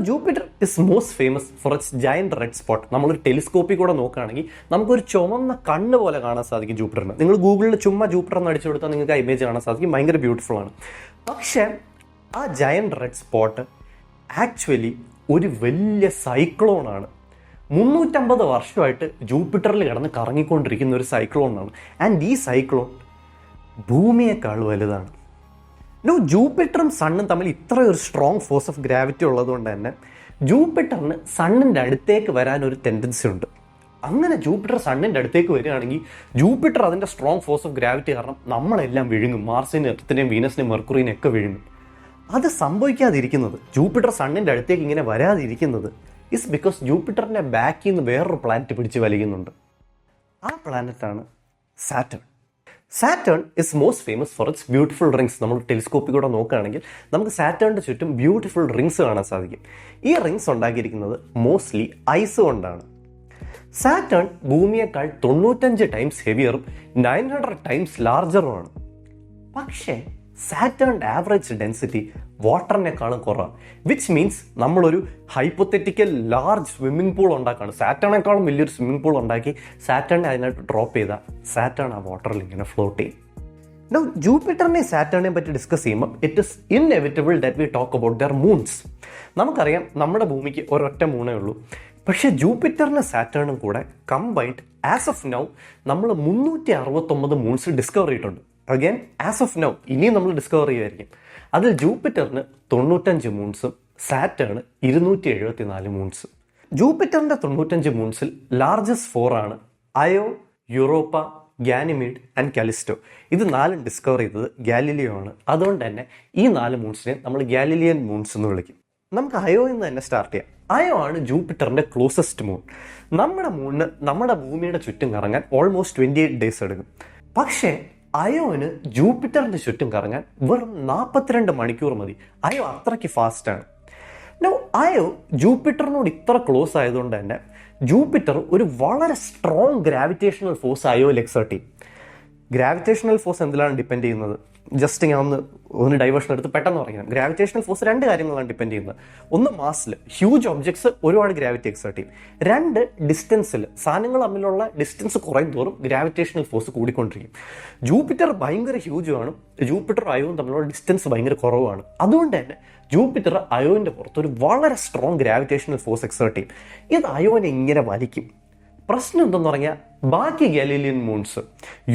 Jupiter is most famous for its giant red spot. നമ്മളൊരു ടെലിസ്കോപ്പിൽ കൂടെ നോക്കുകയാണെങ്കിൽ നമുക്കൊരു ചുവന്ന കണ്ണ് പോലെ കാണാൻ സാധിക്കും ജൂപ്പിറ്ററിന്. നിങ്ങൾ ഗൂഗിളിൽ ചുമ്മാ ജൂപ്പിറ്റർ എന്ന് അടിച്ചു കൊടുത്താൽ നിങ്ങൾക്ക് ആ ഇമേജ് കാണാൻ സാധിക്കും. ഭയങ്കര ബ്യൂട്ടിഫുൾ ആണ്. പക്ഷേ ആ ജയന്റ് റെഡ് സ്പോട്ട് ആക്ച്വലി ഒരു വലിയ സൈക്ലോണാണ്. 350 വർഷമായിട്ട് ജൂപ്പിറ്ററിൽ കിടന്ന് കറങ്ങിക്കൊണ്ടിരിക്കുന്ന ഒരു സൈക്ലോണാണ്. ആൻഡ് ഈ സൈക്ലോൺ ഭൂമിയേക്കാൾ വലുതാണ്. ജൂപ്പിറ്ററും സണ്ണും തമ്മിൽ ഇത്രയൊരു സ്ട്രോങ് ഫോഴ്സ് ഓഫ് ഗ്രാവിറ്റി ഉള്ളതുകൊണ്ട് തന്നെ ജൂപ്പിറ്ററിന് സണ്ണിൻ്റെ അടുത്തേക്ക് വരാനൊരു ടെൻഡൻസി ഉണ്ട്. അങ്ങനെ ജൂപ്പിറ്റർ സണ്ണിൻ്റെ അടുത്തേക്ക് വരികയാണെങ്കിൽ ജൂപ്പിറ്റർ അതിൻ്റെ സ്ട്രോങ് ഫോഴ്സ് ഓഫ് ഗ്രാവിറ്റി കാരണം നമ്മളെല്ലാം വിഴുങ്ങും. മാർസിനെയും എർത്തിനെയും വീനസിനെയും മെർക്കുറിനെയും ഒക്കെ വിഴുങ്ങും. അത് സംഭവിക്കാതിരിക്കുന്നത്, ജൂപ്പിറ്റർ സണ്ണിൻ്റെ അടുത്തേക്ക് ഇങ്ങനെ വരാതിരിക്കുന്നത് ഇസ് ബിക്കോസ് ജൂപ്പിറ്ററിൻ്റെ ബാക്കിൽ നിന്ന് വേറൊരു പ്ലാനറ്റ് പിടിച്ച് വലിക്കുന്നുണ്ട്. ആ പ്ലാനറ്റാണ് Saturn. Saturn is most famous for its beautiful rings. നമ്മൾ ടെലിസ്കോപ്പിൽ കൂടെ നോക്കുകയാണെങ്കിൽ നമുക്ക് സാറ്റേണിൻ്റെ ചുറ്റും ബ്യൂട്ടിഫുൾ റിങ്സ് കാണാൻ സാധിക്കും. ഈ റിങ്സ് ഉണ്ടാക്കിയിരിക്കുന്നത് മോസ്റ്റ്ലി ഐസ് കൊണ്ടാണ്. സാറ്റേൺ ഭൂമിയേക്കാൾ 95 ടൈംസ് ഹെവിയറും 900 ടൈംസ് ലാർജറുമാണ്. പക്ഷേ സാറ്റേണിൻ്റെ ആവറേജ് ഡെൻസിറ്റി വാട്ടറിനേക്കാളും കുറവാണ്. വിച്ച് മീൻസ് നമ്മളൊരു ഹൈപ്പോത്തറ്റിക്കൽ ലാർജ് സ്വിമ്മിംഗ് പൂൾ ഉണ്ടാക്കുകയാണ്. സാറ്റേണിനേക്കാളും വലിയൊരു സ്വിമ്മിംഗ് പൂൾ ഉണ്ടാക്കി സാറ്റേണിനെ അതിനായിട്ട് ഡ്രോപ്പ് ചെയ്താൽ സാറ്റേൺ ആ വാട്ടറിൽ ഇങ്ങനെ ഫ്ലോട്ട് ചെയ്യും. ജൂപ്പിറ്ററിനെയും സാറ്റേണിനെയും പറ്റി ഡിസ്കസ് ചെയ്യുമ്പോൾ it is inevitable that we talk about their moons. നമുക്കറിയാം നമ്മുടെ ഭൂമിക്ക് ഒരൊറ്റ മൂണേ ഉള്ളൂ. പക്ഷേ ജൂപ്പിറ്ററിനും സാറ്റേണും കൂടെ കമ്പൈൻഡ് ആസ് ഓഫ് നൗ നമ്മൾ 369 മൂൺസ് ഡിസ്കവർ ചെയ്തിട്ടുണ്ട്. അഗൈൻ ആസ് ഓഫ് നൗ ഇനിയും നമ്മൾ ഡിസ്കവർ ചെയ്യുമായിരിക്കും. അതിൽ ജൂപ്പിറ്ററിന് 95 മൂൺസും സാറ്റേണ് 274 മൂൺസും. ജൂപ്പിറ്ററിൻ്റെ 95 മൂൺസിൽ ലാർജസ്റ്റ് 4 ആണ് അയോ, യൂറോപ്പ, ഗാനിമീഡ് ആൻഡ് കാലിസ്റ്റോ. ഇത് 4 ഡിസ്കവർ ചെയ്തത് ഗാലിലിയോ ആണ്. അതുകൊണ്ട് തന്നെ ഈ 4 മൂൺസിനെ നമ്മൾ ഗാലിലിയൻ മൂൺസ് എന്ന് വിളിക്കും. നമുക്ക് അയോയിൽ നിന്ന് തന്നെ സ്റ്റാർട്ട് ചെയ്യാം. അയോ ആണ് ജൂപ്പിറ്ററിന്റെ ക്ലോസസ്റ്റ് മൂൺ. നമ്മുടെ മൂണിന് നമ്മുടെ ഭൂമിയുടെ ചുറ്റും കറങ്ങാൻ ഓൾമോസ്റ്റ് 28 ഡേയ്സ് എടുക്കും. പക്ഷേ അയോന് ജൂപ്പിറ്ററിന്റെ ചുറ്റും കറങ്ങാൻ വെറും 42 മണിക്കൂർ മതി. അയോ അത്രയ്ക്ക് ഫാസ്റ്റാണ്. അയോ ജൂപ്പിറ്ററിനോട് ഇത്ര ക്ലോസ് ആയതുകൊണ്ട് തന്നെ ജൂപ്പിറ്റർ ഒരു വളരെ സ്ട്രോങ് ഗ്രാവിറ്റേഷണൽ ഫോഴ്സ് അയോയിൽ എക്സേർട്ട് ചെയ്യും. ഗ്രാവിറ്റേഷണൽ ഫോഴ്സ് എന്തിലാണ് ഡിപ്പെൻഡ് ചെയ്യുന്നത്? ജസ്റ്റ് ഞാൻ ഒന്ന് ഡൈവേർഷൻ എടുത്ത് പെട്ടെന്ന് പറയാം. ഗ്രാവിറ്റേഷണൽ ഫോഴ്സ് 2 കാര്യങ്ങളാണ് ഡിപ്പെൻഡ് ചെയ്യുന്നത്. ഒന്ന്, മാസിൽ ഹ്യൂജ് ഒബ്ജക്ട്സ് ഒരുപാട് ഗ്രാവിറ്റി എക്സേർട്ട് ചെയ്യും. 2, ഡിസ്റ്റൻസിൽ സാധനങ്ങൾ തമ്മിലുള്ള ഡിസ്റ്റൻസ് കുറയും തോറും ഗ്രാവിറ്റേഷണൽ ഫോഴ്സ് കൂടിക്കൊണ്ടിരിക്കും. ജൂപ്പിറ്റർ ഭയങ്കര ഹ്യൂജുമാണ്, ജൂപ്പിറ്റർ അയോയും തമ്മിലുള്ള ഡിസ്റ്റൻസ് ഭയങ്കര കുറവാണ്. അതുകൊണ്ട് തന്നെ ജൂപ്പിറ്റർ അയോന്റെ പുറത്ത് ഒരു വളരെ സ്ട്രോങ് ഗ്രാവിറ്റേഷണൽ ഫോഴ്സ് എക്സേർട്ട് ചെയ്യും. ഇത് അയോനെ ഇങ്ങനെ വലിക്കും. പ്രശ്നം എന്തെന്ന് പറഞ്ഞാൽ ബാക്കി ഗാലീലിയൻ മൂൺസ്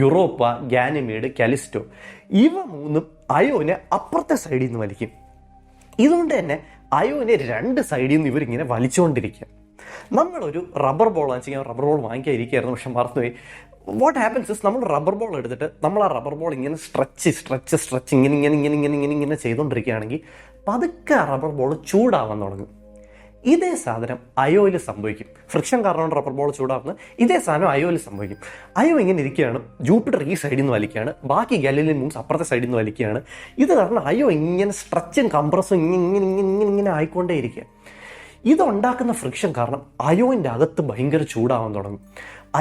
യൂറോപ്പ, ഗാനിമീഡ്, കാലിസ്റ്റോ ഇവ മൂന്നും അയോനെ അപ്പുറത്തെ സൈഡിൽ നിന്ന് വലിക്കും. ഇതുകൊണ്ട് തന്നെ അയോനെ 2 സൈഡിൽ നിന്ന് ഇവരിങ്ങനെ വലിച്ചുകൊണ്ടിരിക്കുക. നമ്മളൊരു റബ്ബർ ബോൾ വാങ്ങിച്ചാൽ റബ്ബർ ബോൾ വാങ്ങിക്കാതിരിക്കുകയായിരുന്നു, പക്ഷെ മറന്നുപോയി. വാട്ട് ഹാപ്പൻസ് ഇസ് നമ്മൾ റബ്ബർ ബോൾ എടുത്തിട്ട് നമ്മൾ ആ റബ്ബർ ബോൾ ഇങ്ങനെ സ്ട്രെച്ച് ഇങ്ങനെ ചെയ്തുകൊണ്ടിരിക്കുകയാണെങ്കിൽ പതുക്കെ ആ റബ്ബർ ബോൾ ചൂടാവാൻ തുടങ്ങും. ഇതേ സാധനം അയോയിൽ സംഭവിക്കും. ഫ്രിക്ഷൻ കാരണമാണ് റബ്ബർ ബോൾ ചൂടാവുന്നത്. ഇതേ സാധനം അയോയിൽ സംഭവിക്കും. അയോ ഇങ്ങനെ ഇരിക്കുകയാണ്, ജൂപ്പിറ്റർ ഈ സൈഡിൽ നിന്ന് വലിക്കുകയാണ്, ബാക്കി ഗാലീലിയൻ മൂൺസ് അപ്പുറത്തെ സൈഡിൽ നിന്ന് വലിക്കുകയാണ്. ഇത് കാരണം അയോ ഇങ്ങനെ സ്ട്രെച്ചും കംപ്രസും ഇങ്ങനെ ആയിക്കൊണ്ടേ ഇരിക്കുക. ഇതുണ്ടാക്കുന്ന ഫ്രിക്ഷൻ കാരണം അയോൻ്റെ അകത്ത് ഭയങ്കര ചൂടാവാൻ തുടങ്ങും.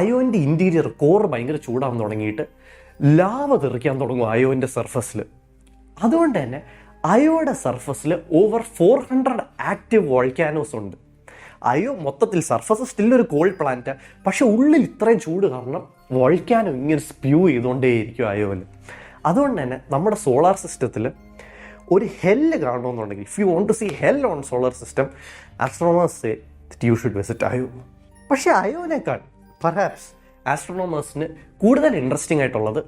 അയോൻ്റെ ഇൻറ്റീരിയർ കോർ ഭയങ്കര ചൂടാവാൻ തുടങ്ങിയിട്ട് ലാവ തെറിക്കാൻ തുടങ്ങും അയോൻ്റെ സർഫസിൽ. അതുകൊണ്ട് തന്നെ അയോയുടെ സർഫസിൽ ഓവർ 400 ആക്റ്റീവ് വോൾക്കാനോസ് ഉണ്ട്. അയോ മൊത്തത്തിൽ സർഫസ് സ്റ്റിൽ ഒരു കോൾഡ് പ്ലാനറ്റ്, പക്ഷെ ഉള്ളിൽ ഇത്രയും ചൂട് കാരണം വോൾക്കാനോ ഇങ്ങനെ സ്പ്യൂ ചെയ്തുകൊണ്ടേയിരിക്കും അയോയിൽ. അതുകൊണ്ട് തന്നെ നമ്മുടെ സോളാർ സിസ്റ്റത്തിൽ ഒരു ഹെല്ല് കാണണമെന്നുണ്ടെങ്കിൽ, if you want to see hell on solar system, astronomers say that you should visit Io. പക്ഷേ അയോനേക്കാൾ പെർഹാപ്സ് ആസ്ട്രോണമേഴ്സിന് കൂടുതൽ ഇൻട്രസ്റ്റിംഗ് ആയിട്ടുള്ളത്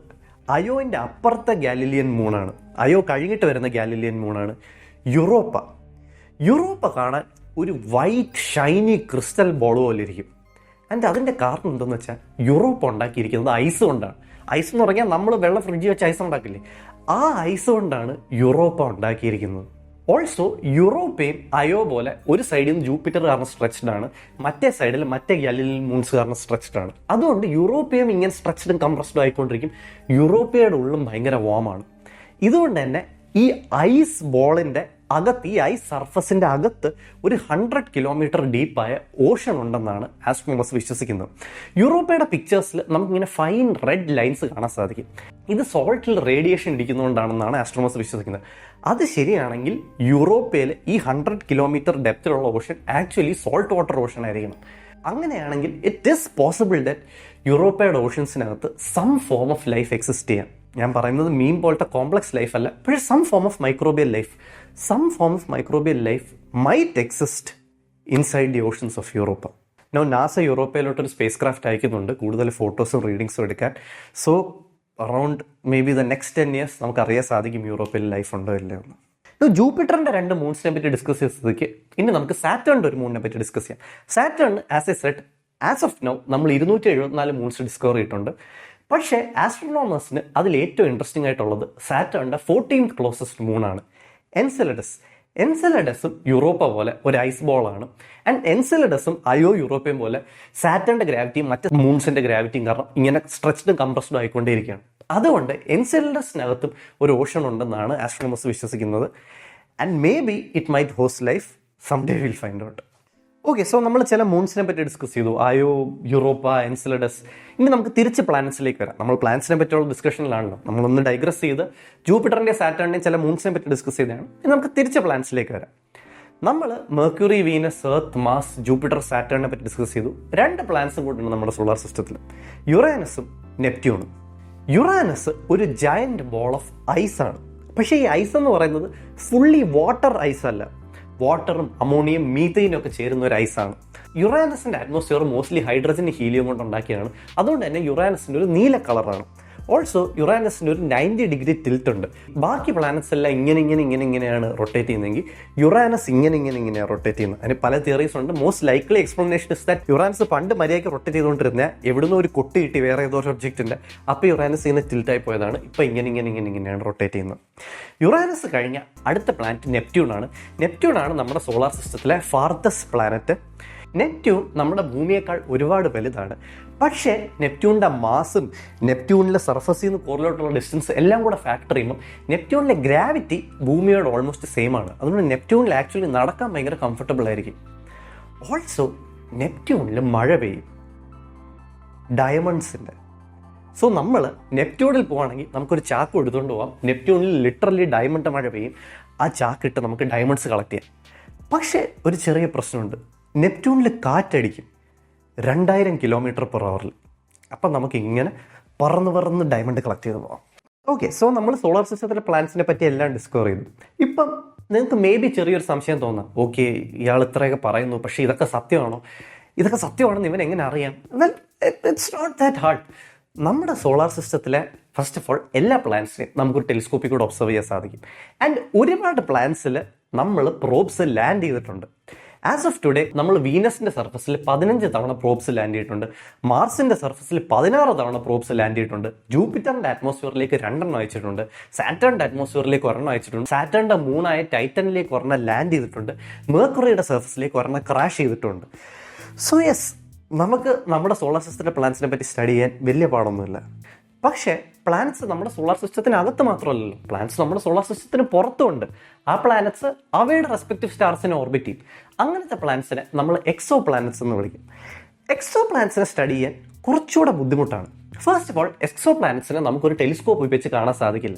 അയോൻ്റെ അപ്പുറത്തെ ഗാലീലിയൻ മൂണാണ്. അയോ കഴിഞ്ഞിട്ട് വരുന്ന ഗാലീലിയൻ മൂണാണ് യൂറോപ്പ. യൂറോപ്പ കാണാൻ ഒരു വൈറ്റ് ഷൈനി ക്രിസ്റ്റൽ ബോൾ പോലെ ഇരിക്കും. ആൻഡ് അതിൻ്റെ കാരണം എന്തെന്ന് വെച്ചാൽ യൂറോപ്പ ഉണ്ടാക്കിയിരിക്കുന്നത് ഐസ് കൊണ്ടാണ്. ഐസ് എന്ന് പറഞ്ഞാൽ നമ്മൾ വെള്ളം ഫ്രിഡ്ജിൽ വെച്ച് ഐസ് ഉണ്ടാക്കില്ലേ, ആ ഐസ് കൊണ്ടാണ് യൂറോപ്പ ഉണ്ടാക്കിയിരിക്കുന്നത്. ഓൾസോ യൂറോപ്പയും അയോ പോലെ ഒരു സൈഡിൽ നിന്ന് ജൂപ്പിറ്റർ കാരണം സ്ട്രെച്ച്ഡ് ആണ്, മറ്റേ സൈഡിൽ മറ്റേ ഗാലീലിയൻ മൂൺസ് കാരണം സ്ട്രെച്ച്ഡ് ആണ്. അതുകൊണ്ട് യൂറോപ്പയും ഇങ്ങനെ സ്ട്രെച്ച്ഡും കംപ്രസ്ഡും ആയിക്കൊണ്ടിരിക്കും. യൂറോപ്പയുടെ ഉള്ളും ഭയങ്കര വാമാണ്. ഇതുകൊണ്ട് തന്നെ ഈ ഐസ് ബോളിൻ്റെ അകത്ത്, ഈ ഐസ് സർഫസിൻ്റെ അകത്ത് ഒരു 100 കിലോമീറ്റർ ഡീപ്പായ ഓഷൻ ഉണ്ടെന്നാണ് ആസ്ട്രോണമേഴ്സ് വിശ്വസിക്കുന്നത്. യൂറോപ്പയുടെ പിക്ചേഴ്സിൽ നമുക്കിങ്ങനെ ഫൈൻ റെഡ് ലൈൻസ് കാണാൻ സാധിക്കും. ഇത് സോൾട്ടിൽ റേഡിയേഷൻ ഇരിക്കുന്നതുകൊണ്ടാണെന്നാണ് ആസ്ട്രോണമേഴ്സ് വിശ്വസിക്കുന്നത്. അത് ശരിയാണെങ്കിൽ യൂറോപ്പയിൽ ഈ 100 കിലോമീറ്റർ ഡെപ്തിലുള്ള ocean actually salt water ocean ആയിരിക്കണം. അങ്ങനെയാണെങ്കിൽ ഇറ്റ് ഈസ് പോസിബിൾ ദാറ്റ് യൂറോപ്പയുടെ ഓഷൻസിനകത്ത് some form of life exist ചെയ്യാം. ഞാൻ പറയുന്നത് മീൻ പോലത്തെ കോംപ്ലക്സ് ലൈഫ് അല്ല, പക്ഷേ some form of microbial life might exist inside the oceans of Europa. NASA യൂറോപ്പയിലോട്ടൊരു സ്പേസ് ക്രാഫ്റ്റ് അയക്കുന്നുണ്ട് കൂടുതൽ ഫോട്ടോസും റീഡിങ്സും എടുക്കാൻ. So around maybe the next 10 years നമുക്കറിയാൻ സാധിക്കും യൂറോപ്പിൽ ലൈഫ് ഉണ്ടോ ഇല്ലയോ എന്ന്. ജൂപ്പിറ്ററിന്റെ 2 മൂൺസിനെ പറ്റി ഡിസ്കസ് ചെയ്തതിലേക്ക് ഇനി നമുക്ക് സാറ്റേണിന്റെ ഒരു മൂണിനെ പറ്റി ഡിസ്കസ് ചെയ്യാം. Saturn as A set as of now നമ്മൾ 274 മൂൺസ് ഡിസ്കവർ ചെയ്തിട്ടുണ്ട്. പക്ഷേ ആസ്ട്രോണോമേഴ്സിന് അതിൽ ഏറ്റവും ഇൻട്രസ്റ്റിംഗ് ആയിട്ടുള്ളത് സാറ്റേണിന്റെ 14th ക്ലോസസ്റ്റ് മൂണാണ് എൻസെലഡസ്. എൻസെലഡസും യൂറോപ്പ പോലെ ഒരു ഐസ് ബോളാണ്. ആൻഡ് എൻസെലഡസും അയോ യൂറോപ്പയും പോലെ സാറ്റേണിന്റെ ഗ്രാവിറ്റിയും മറ്റ് മൂൺസിന്റെ ഗ്രാവിറ്റിയും കാരണം ഇങ്ങനെ സ്ട്രെച്ച്ഡും കംപ്രസ്ഡും ആയിക്കൊണ്ടേയിരിക്കുകയാണ്. അതുകൊണ്ട് എൻസെലഡസിനകത്തും ഒരു ഓഷൻ ഉണ്ടെന്നാണ് ആസ്ട്രോണമേഴ്സ് വിശ്വസിക്കുന്നത്. And maybe it might host life, some day will find out. Okay, so നമ്മൾ ചില മൂൺസിനെ പറ്റി ഡിസ്കസ് ചെയ്തു, അയോ, യൂറോപ്പ, എൻസെലഡസ്. ഇനി നമുക്ക് തിരിച്ച് പ്ലാനറ്റ്സിലേക്ക് വരാം. നമ്മൾ പ്ലാനറ്റ്സിനെ പറ്റിയുള്ള ഡിസ്കഷനിലാണല്ലോ, നമ്മളൊന്ന് ഡൈഗ്രസ് ചെയ്ത് ജൂപ്പിറ്ററിൻ്റെ സാറ്റേണിൻ്റെയും ചില മൂൺസിനെ പറ്റി ഡിസ്കസ് ചെയ്തതാണ്. ഇനി നമുക്ക് തിരിച്ച് പ്ലാനറ്റ്സിലേക്ക് വരാം. നമ്മൾ Mercury, Venus, Earth, Mars, Jupiter, സാറ്റേണിനെ പറ്റി ഡിസ്കസ് ചെയ്തു. 2 പ്ലാനറ്റ്സും കൂടിയുണ്ട് നമ്മുടെ സോളാർ സിസ്റ്റത്തിൽ, യുറാനസും നെപ്റ്റ്യൂണും. യുറാനസ് ഒരു ജയന്റ് ബോൾ ഓഫ് ഐസ് ആണ്. പക്ഷേ ഈ ഐസ് എന്ന് പറയുന്നത് ഫുള്ളി വാട്ടർ ഐസ് അല്ല, വാട്ടറും അമോണിയം, മീഥൈനും ഒക്കെ ചേരുന്ന ഒരു ഐസാണ്. യുറാനസിൻ്റെ അറ്റ്മോസ്ഫിയർ മോസ്റ്റ്ലി ഹൈഡ്രജൻ, ഹീലിയം കൊണ്ട് ഉണ്ടാക്കിയതാണ്. അതുകൊണ്ട് തന്നെ യുറാനസിൻ്റെ ഒരു നീല കളറാണ്. ഓൾസോ യുറാനസിന് ഒരു 90 ഡിഗ്രി ടിൽറ്റ് ഉണ്ട്. ബാക്കി പ്ലാനറ്റ്സ് എല്ലാം ഇങ്ങനെയാണ് റൊട്ടേറ്റ് ചെയ്യുന്നതെങ്കിൽ യുറാനസ് ഇങ്ങനെയാണ് റൊട്ടേറ്റ് ചെയ്യുന്നത്. അതിന് പല തിയറീസ് ഉണ്ട്. Most likely explanation is that Uranus പണ്ട് മര്യാദയ്ക്ക് റൊട്ടേറ്റ് ചെയ്തുകൊണ്ടിരുന്ന എവിടുന്ന് ഒരു കൊട്ടി കിട്ടി വേറെ ഏതോ ഒരു ഒബ്ജക്റ്റിൻ്റെ, അപ്പോൾ യുറാനസ് ഇങ്ങനെ ടിൽറ്റായി പോയതാണ്. ഇപ്പോൾ ഇങ്ങനെയാണ് റൊട്ടേറ്റ് ചെയ്യുന്നത്. യുറാനസ് കഴിഞ്ഞ അടുത്ത പ്ലാനറ്റ് നെപ്റ്റ്യൂൺ ആണ് നമ്മുടെ സോളാർ സിസ്റ്റത്തിലെ ഫാർദസ്റ്റ് പ്ലാനറ്റ്. നെപ്റ്റ്യൂൺ നമ്മുടെ ഭൂമിയേക്കാൾ ഒരുപാട് വലുതാണ്. പക്ഷേ നെപ്റ്റ്യൂണിൻ്റെ മാസും നെപ്റ്റ്യൂണിലെ സർഫസിൽ നിന്ന് കോറിലോട്ടുള്ള ഡിസ്റ്റൻസ് എല്ലാം കൂടെ ഫാക്ടർ ചെയ്യുമ്പോൾ നെപ്റ്റ്യൂണിലെ ഗ്രാവിറ്റി ഭൂമിയോട് ഓൾമോസ്റ്റ് സെയിം ആണ്. അതുകൊണ്ട് നെപ്റ്റ്യൂണിൽ ആക്ച്വലി നടക്കാൻ ഭയങ്കര കംഫർട്ടബിൾ ആയിരിക്കും. ഓൾസോ നെപ്റ്റ്യൂണിൽ മഴ പെയ്യും, ഡയമണ്ട്സിൻ്റെ. സോ നമ്മൾ നെപ്റ്റ്യൂണിൽ പോവുകയാണെങ്കിൽ നമുക്കൊരു ചാക്ക് എടുത്തുകൊണ്ട് പോകാം. നെപ്റ്റ്യൂണിൽ ലിറ്ററലി ഡയമണ്ട് മഴ പെയ്യും. ആ ചാക്കിട്ട് നമുക്ക് ഡയമണ്ട്സ് കളക്ട് ചെയ്യാം. പക്ഷേ ഒരു ചെറിയ പ്രശ്നമുണ്ട്. നെപ്റ്റ്യൂണിൽ കാറ്റടിക്കും 2000 km/h. അപ്പം നമുക്ക് ഇങ്ങനെ പറന്ന് ഡയമണ്ട് കളക്ട് ചെയ്ത് പോകാം. ഓക്കെ, സോ നമ്മൾ സോളാർ സിസ്റ്റത്തിലെ പ്ലാനറ്റ്സിനെ പറ്റി എല്ലാം ഡിസ്കവർ ചെയ്തു. ഇപ്പം നിങ്ങൾക്ക് മേ ബി ചെറിയൊരു സംശയം തോന്നാം, ഓക്കെ ഇയാൾ ഇത്രയൊക്കെ പറയുന്നു, പക്ഷേ ഇതൊക്കെ സത്യമാണെന്ന് ഇവൻ എങ്ങനെ അറിയാം? Well, it's not that hard. നമ്മുടെ സോളാർ സിസ്റ്റത്തിലെ ഫസ്റ്റ് ഓഫ് ഓൾ എല്ലാ പ്ലാനറ്റ്സിനെയും നമുക്കൊരു ടെലിസ്കോപ്പിൽ കൂടെ ഒബ്സർവ് ചെയ്യാൻ സാധിക്കും. ആൻഡ് ഒരുപാട് പ്ലാനറ്റ്സിൽ നമ്മൾ പ്രോബ്സ് ലാൻഡ് ചെയ്തിട്ടുണ്ട്. ആസ് ഓഫ് ടുഡേ നമ്മൾ വീനസിന്റെ സർഫസിൽ 15 തവണ പ്രോബ്സ് ലാൻഡ് ചെയ്തിട്ടുണ്ട്. മാർസിന്റെ സർഫസിൽ 16 തവണ പ്രോബ്സ് ലാൻഡ് ചെയ്തിട്ടുണ്ട്. ജൂപ്പിറ്ററിന്റെ അറ്റ്മോസ്ഫിയറിലേക്ക് 2 അയച്ചിട്ടുണ്ട്. സാറ്റേണിന്റെ അറ്റ്മോസ്ഫിയറിലേക്ക് 1 അയച്ചിട്ടുണ്ട്. സാറ്റേണിന്റെ മൂണായ ടൈറ്റനിലേക്ക് 1 ലാൻഡ് ചെയ്തിട്ടുണ്ട്. മെർക്കുറിയുടെ സർഫസിലേക്ക് 1 ക്രാഷ് ചെയ്തിട്ടുണ്ട്. സോ യെസ്, നമുക്ക് നമ്മുടെ സോളാർ സിസ്റ്റത്തിലെ പ്ലാനറ്റ്സിനെ പറ്റി സ്റ്റഡി ചെയ്യാൻ വലിയ പാടൊന്നുമില്ല. പക്ഷേ പ്ലാനറ്റ്സ് നമ്മുടെ സോളാർ സിസ്റ്റത്തിനകത്ത് മാത്രമല്ലല്ലോ, പ്ലാനറ്റ്സ് നമ്മുടെ സോളാർ സിസ്റ്റത്തിന് പുറത്തുമുണ്ട്. ആ പ്ലാനറ്റ്സ് അവയുടെ റെസ്പെക്റ്റീവ് സ്റ്റാർസിനെ ഓർബിറ്റ് ചെയ്യും. അങ്ങനത്തെ പ്ലാനറ്റ്സിനെ നമ്മൾ എക്സോ പ്ലാനറ്റ്സ് എന്ന് വിളിക്കും. എക്സോ പ്ലാനറ്റ്സിനെ സ്റ്റഡി ചെയ്യാൻ കുറച്ചുകൂടെ ബുദ്ധിമുട്ടാണ്. ഫസ്റ്റ് ഓഫ് ഓൾ, എക്സോ പ്ലാനറ്റ്സിനെ നമുക്കൊരു ടെലിസ്കോപ്പ് വെച്ച് കാണാൻ സാധിക്കില്ല.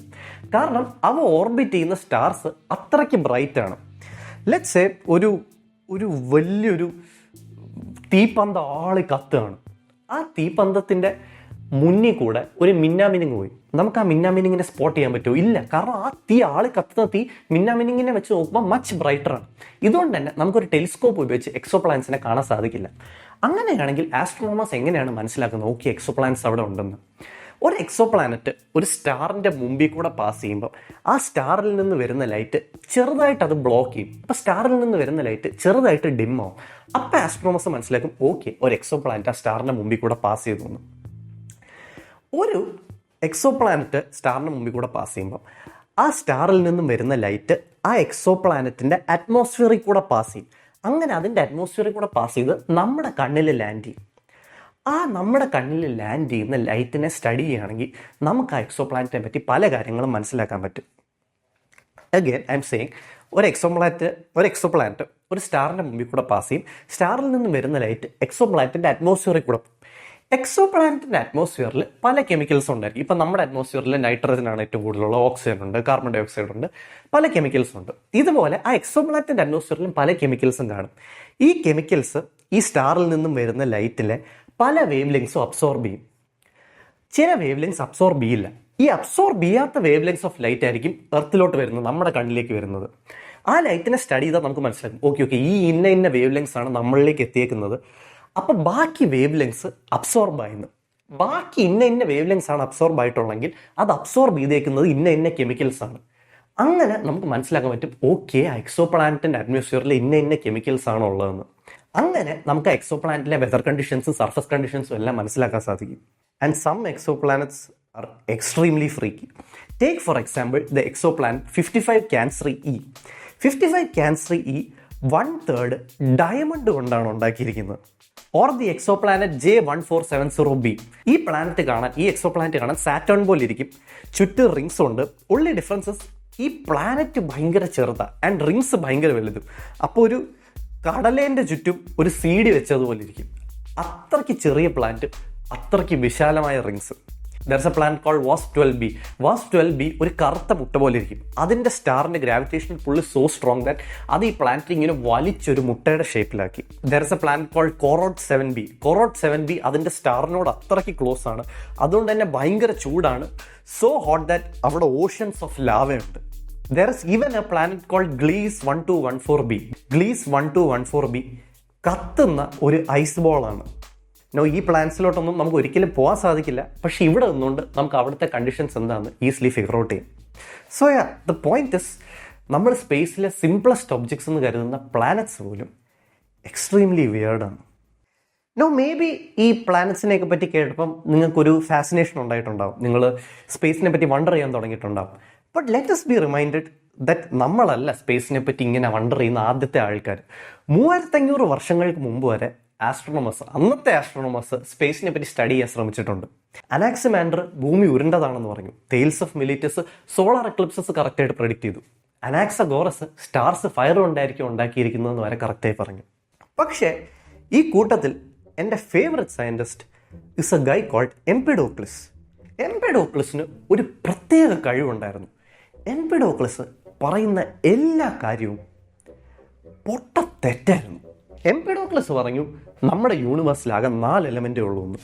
കാരണം അവ ഓർബിറ്റ് ചെയ്യുന്ന സ്റ്റാർസ് അത്രയ്ക്ക് ബ്രൈറ്റ് ആണ്. ലെറ്റ്സ് സേ ഒരു വലിയൊരു തീപ്പന്തം ആളി കത്തുകയാണ്. ആ തീപ്പന്തത്തിൻ്റെ മുന്നിൽ കൂടെ ഒരു മിന്നാമിനിങ് പോയി. നമുക്ക് ആ മിന്നാമിനിങ്ങിനെ സ്പോട്ട് ചെയ്യാൻ പറ്റുമോ? ഇല്ല. കാരണം ആ ആളി കത്തുന്ന തീ മിന്നാമിനിങ്ങിനെ വെച്ച് നോക്കുമ്പോൾ മച്ച് ബ്രൈറ്ററാണ്. ഇതുകൊണ്ട് തന്നെ നമുക്കൊരു ടെലിസ്കോപ്പ് ഉപയോഗിച്ച് എക്സോ പ്ലാനറ്റ്സിനെ കാണാൻ സാധിക്കില്ല. അങ്ങനെയാണെങ്കിൽ ആസ്ട്രോണമേഴ്സ് എങ്ങനെയാണ് മനസ്സിലാക്കുന്നത് ഓക്കെ എക്സോ പ്ലാനറ്റ്സ് അവിടെ ഉണ്ടെന്ന്? ഒരു എക്സോ പ്ലാനറ്റ് ഒരു സ്റ്റാറിൻ്റെ മുമ്പിൽ കൂടെ പാസ് ചെയ്യുമ്പോൾ ആ സ്റ്റാറിൽ നിന്ന് വരുന്ന ലൈറ്റ് ചെറുതായിട്ട് അത് ബ്ലോക്ക് ചെയ്യും. അപ്പോൾ സ്റ്റാറിൽ നിന്ന് വരുന്ന ലൈറ്റ് ചെറുതായിട്ട് ഡിം ആവും. അപ്പോൾ ആസ്ട്രോണമേഴ്സ് മനസ്സിലാക്കും ഓക്കെ ഒരു എക്സോ പ്ലാനറ്റ് ആ സ്റ്റാറിൻ്റെ മുമ്പിൽ കൂടെ പാസ് ചെയ്തു എന്ന്. ഒരു എക്സോ പ്ലാനറ്റ് സ്റ്റാറിന് മുമ്പിൽ കൂടെ പാസ് ചെയ്യുമ്പോൾ ആ സ്റ്റാറിൽ നിന്നും വരുന്ന ലൈറ്റ് ആ എക്സോ പ്ലാനറ്റിൻ്റെ അറ്റ്മോസ്ഫിയറിൽ കൂടെ പാസ് ചെയ്യും. അങ്ങനെ അതിൻ്റെ അറ്റ്മോസ്ഫിയറിൽ കൂടെ പാസ് ചെയ്ത് നമ്മുടെ കണ്ണിൽ ലാൻഡ് ചെയ്യും. ആ നമ്മുടെ കണ്ണിൽ ലാൻഡ് ചെയ്യുന്ന ലൈറ്റിനെ സ്റ്റഡി ചെയ്യുകയാണെങ്കിൽ നമുക്ക് ആ എക്സോ പ്ലാനറ്റിനെ പറ്റി പല കാര്യങ്ങളും മനസ്സിലാക്കാൻ പറ്റും. അഗെയിൻ ഐ എം സെയിങ്, ഒരു എക്സോ പ്ലാനറ്റ് ഒരു സ്റ്റാറിൻ്റെ മുമ്പിൽ കൂടെ പാസ് ചെയ്യും. സ്റ്റാറിൽ നിന്ന് വരുന്ന ലൈറ്റ് എക്സോ പ്ലാനറ്റിൻ്റെ അറ്റ്മോസ്ഫിയറിൽ കൂടെ. എക്സോ പ്ലാനറ്റിൻ്റെ അറ്റ്മോസ്ഫിയറിൽ പല കെമിക്കൽസ് ഉണ്ടായിരിക്കും. ഇപ്പം നമ്മുടെ അറ്റ്മോസ്ഫിയറിൽ നൈട്രജനാണ് ഏറ്റവും കൂടുതലുള്ള, ഓക്സിജൻ ഉണ്ട്, കാർബൺ ഡൈ ഓക്സൈഡ് ഉണ്ട്, പല കെമിക്കൽസ് ഉണ്ട്. ഇതുപോലെ ആ എക്സോ പ്ലാനറ്റിൻ്റെ അറ്റ്മോസ്ഫിയറിലും പല കെമിക്കൽസും കാണും. ഈ കെമിക്കൽസ് ഈ സ്റ്റാറിൽ നിന്നും വരുന്ന ലൈറ്റിലെ പല വേവ് ലെങ്സും അബ്സോർബ് ചെയ്യും. ചില വേവ് ലെങ്സ് അബ്സോർബ് ചെയ്യില്ല. ഈ അബ്സോർബ് ചെയ്യാത്ത വേവ് ലെങ്സ് ഓഫ് ലൈറ്റ് ആയിരിക്കും എർത്തിലോട്ട് വരുന്നത്, നമ്മുടെ കണ്ണിലേക്ക് വരുന്നത്. ആ ലൈറ്റിനെ സ്റ്റഡി ചെയ്താൽ നമുക്ക് മനസ്സിലാക്കും ഓക്കെ ഈ ഇന്ന വേവ് ലെങ്സ് ആണ് നമ്മളിലേക്ക് എത്തിയേക്കുന്നത്. അപ്പോൾ ബാക്കി വേവ് ലെങ്സ് അബ്സോർബ് ആയിരുന്നു. ബാക്കി ഇന്ന വേവ് ലെങ്സ് ആണ് അബ്സോർബ് ആയിട്ടുള്ളെങ്കിൽ അത് അബ്സോർബ് ചെയ്തേക്കുന്നത് ഇന്ന കെമിക്കൽസ് ആണ്. അങ്ങനെ നമുക്ക് മനസ്സിലാക്കാൻ പറ്റും ഓക്കെ ആ എക്സോ പ്ലാനറ്റിൻ്റെ അറ്റ്മോസ്ഫിയറിൽ ഇന്ന കെമിക്കൽസ് ആണ് ഉള്ളതെന്ന്. അങ്ങനെ നമുക്ക് എക്സോ പ്ലാനറ്റിലെ വെതർ കണ്ടീഷൻസും സർഫസ് കണ്ടീഷൻസും എല്ലാം മനസ്സിലാക്കാൻ സാധിക്കും. And some exoplanets are extremely freaky. Take for example the exoplanet 55 Cancri E. 55 Cancri E 1/3 diamond കൊണ്ടാണ് ഉണ്ടാക്കിയിരിക്കുന്നത്. Or the exoplanet J1470b. ഈ എക്സോ പ്ലാനറ്റ് കാണാൻ സാറ്റേൺ പോലെ ഇരിക്കും. ചുറ്റും റിങ്സ് ഉണ്ട്. ഉള്ളി ഡിഫറൻസസ് ഈ പ്ലാനറ്റ് ഭയങ്കര ചെറുതാണ് ആൻഡ് റിങ്സ് ഭയങ്കര വലുതും. അപ്പോൾ ഒരു കടലേൻ്റെ ചുറ്റും ഒരു സീഡി വെച്ചതുപോലെ ഇരിക്കും. അത്രയ്ക്ക് ചെറിയ പ്ലാനറ്റ്, അത്രയ്ക്ക് വിശാലമായ rings. There is a planet called WASP-12b. WASP-12b ഒരു കറുത്ത മുട്ട പോലെ ഇരിക്കും. അതിൻ്റെ സ്റ്റാറിൻ്റെ ഗ്രാവിറ്റേഷൻ പുള്ളി സോ സ്ട്രോങ് ദാറ്റ് അത് ഈ പ്ലാനറ്റ് ഇങ്ങനെ വലിച്ചൊരു മുട്ടയുടെ ഷേപ്പിലാക്കി. There is a planet called CoRoT-7b. CoRoT-7b അതിൻ്റെ സ്റ്റാറിനോട് അത്രയ്ക്ക് ക്ലോസ് ആണ്. അതുകൊണ്ട് തന്നെ ഭയങ്കര ചൂടാണ്. സോ ഹോട്ട് ദാറ്റ് അവിടെ ഓഷ്യൻസ് ഓഫ് ലാവയുണ്ട്. There is even a planet called Gliese 1214b. Gliese 1214b കത്തുന്ന ഒരു ഐസ് ബോളാണ്. ഈ പ്ലാൻസിലോട്ടൊന്നും നമുക്ക് ഒരിക്കലും പോകാൻ സാധിക്കില്ല. പക്ഷെ ഇവിടെ നിന്നുകൊണ്ട് നമുക്ക് അവിടുത്തെ കണ്ടീഷൻസ് എന്താണെന്ന് ഈസിലി ഫിഗർ ഔട്ട് ചെയ്യും. സോ ദ പോയിന്റ് ഇസ്, നമ്മൾ സ്പേസിലെ സിംപ്ലസ്റ്റ് ഒബ്ജക്ട്സ് എന്ന് കരുതുന്ന പ്ലാനറ്റ്സ് പോലും എക്സ്ട്രീംലി വിയേർഡാണ്. മേ ബി ഈ പ്ലാനറ്റ്സിനെയൊക്കെ പറ്റി കേട്ടപ്പം നിങ്ങൾക്കൊരു ഫാസിനേഷൻ ഉണ്ടായിട്ടുണ്ടാവും, നിങ്ങൾ സ്പേസിനെ പറ്റി വണ്ടർ ചെയ്യാൻ തുടങ്ങിയിട്ടുണ്ടാവും. But let us be reminded that നമ്മളല്ല സ്പേസിനെ പറ്റി ഇങ്ങനെ വണ്ടർ ചെയ്യുന്ന ആദ്യത്തെ ആൾക്കാർ. 3500 വർഷങ്ങൾക്ക് മുമ്പ് വരെ അന്നത്തെ ആസ്ട്രോണമേഴ്സ് സ്പേസിനെ പറ്റി സ്റ്റഡി ചെയ്യാൻ ശ്രമിച്ചിട്ടുണ്ട്. അനാക്സിമാൻഡർ ഭൂമി ഉരുണ്ടതാണെന്ന് പറഞ്ഞു. തെയിൽസ് ഓഫ് മിലിറ്റസ് സോളാർ എക്ലിപ്സസ് കറക്റ്റായിട്ട് പ്രെഡിക്റ്റ് ചെയ്തു. അനാക്സഗോറസ് സ്റ്റാർസ് ഫയർ കൊണ്ടായിരിക്കും ഉണ്ടാക്കിയിരിക്കുന്നതെന്ന് വരെ കറക്റ്റായി പറഞ്ഞു. പക്ഷേ ഈ കൂട്ടത്തിൽ എൻ്റെ favourite scientist is a guy called Empedocles. എംപിഡോക്ലിസിന് ഒരു പ്രത്യേക കഴിവുണ്ടായിരുന്നു. എംപിഡോക്ലിസ് പറയുന്ന എല്ലാ കാര്യവും പൊട്ട തെറ്റായിരുന്നു. എംപിഡോക്ലിസ് പറഞ്ഞു, നമ്മുടെ യൂണിവേഴ്സിലാകെ 4 എലമെൻറ്റേ ഉള്ളൂ എന്ന്.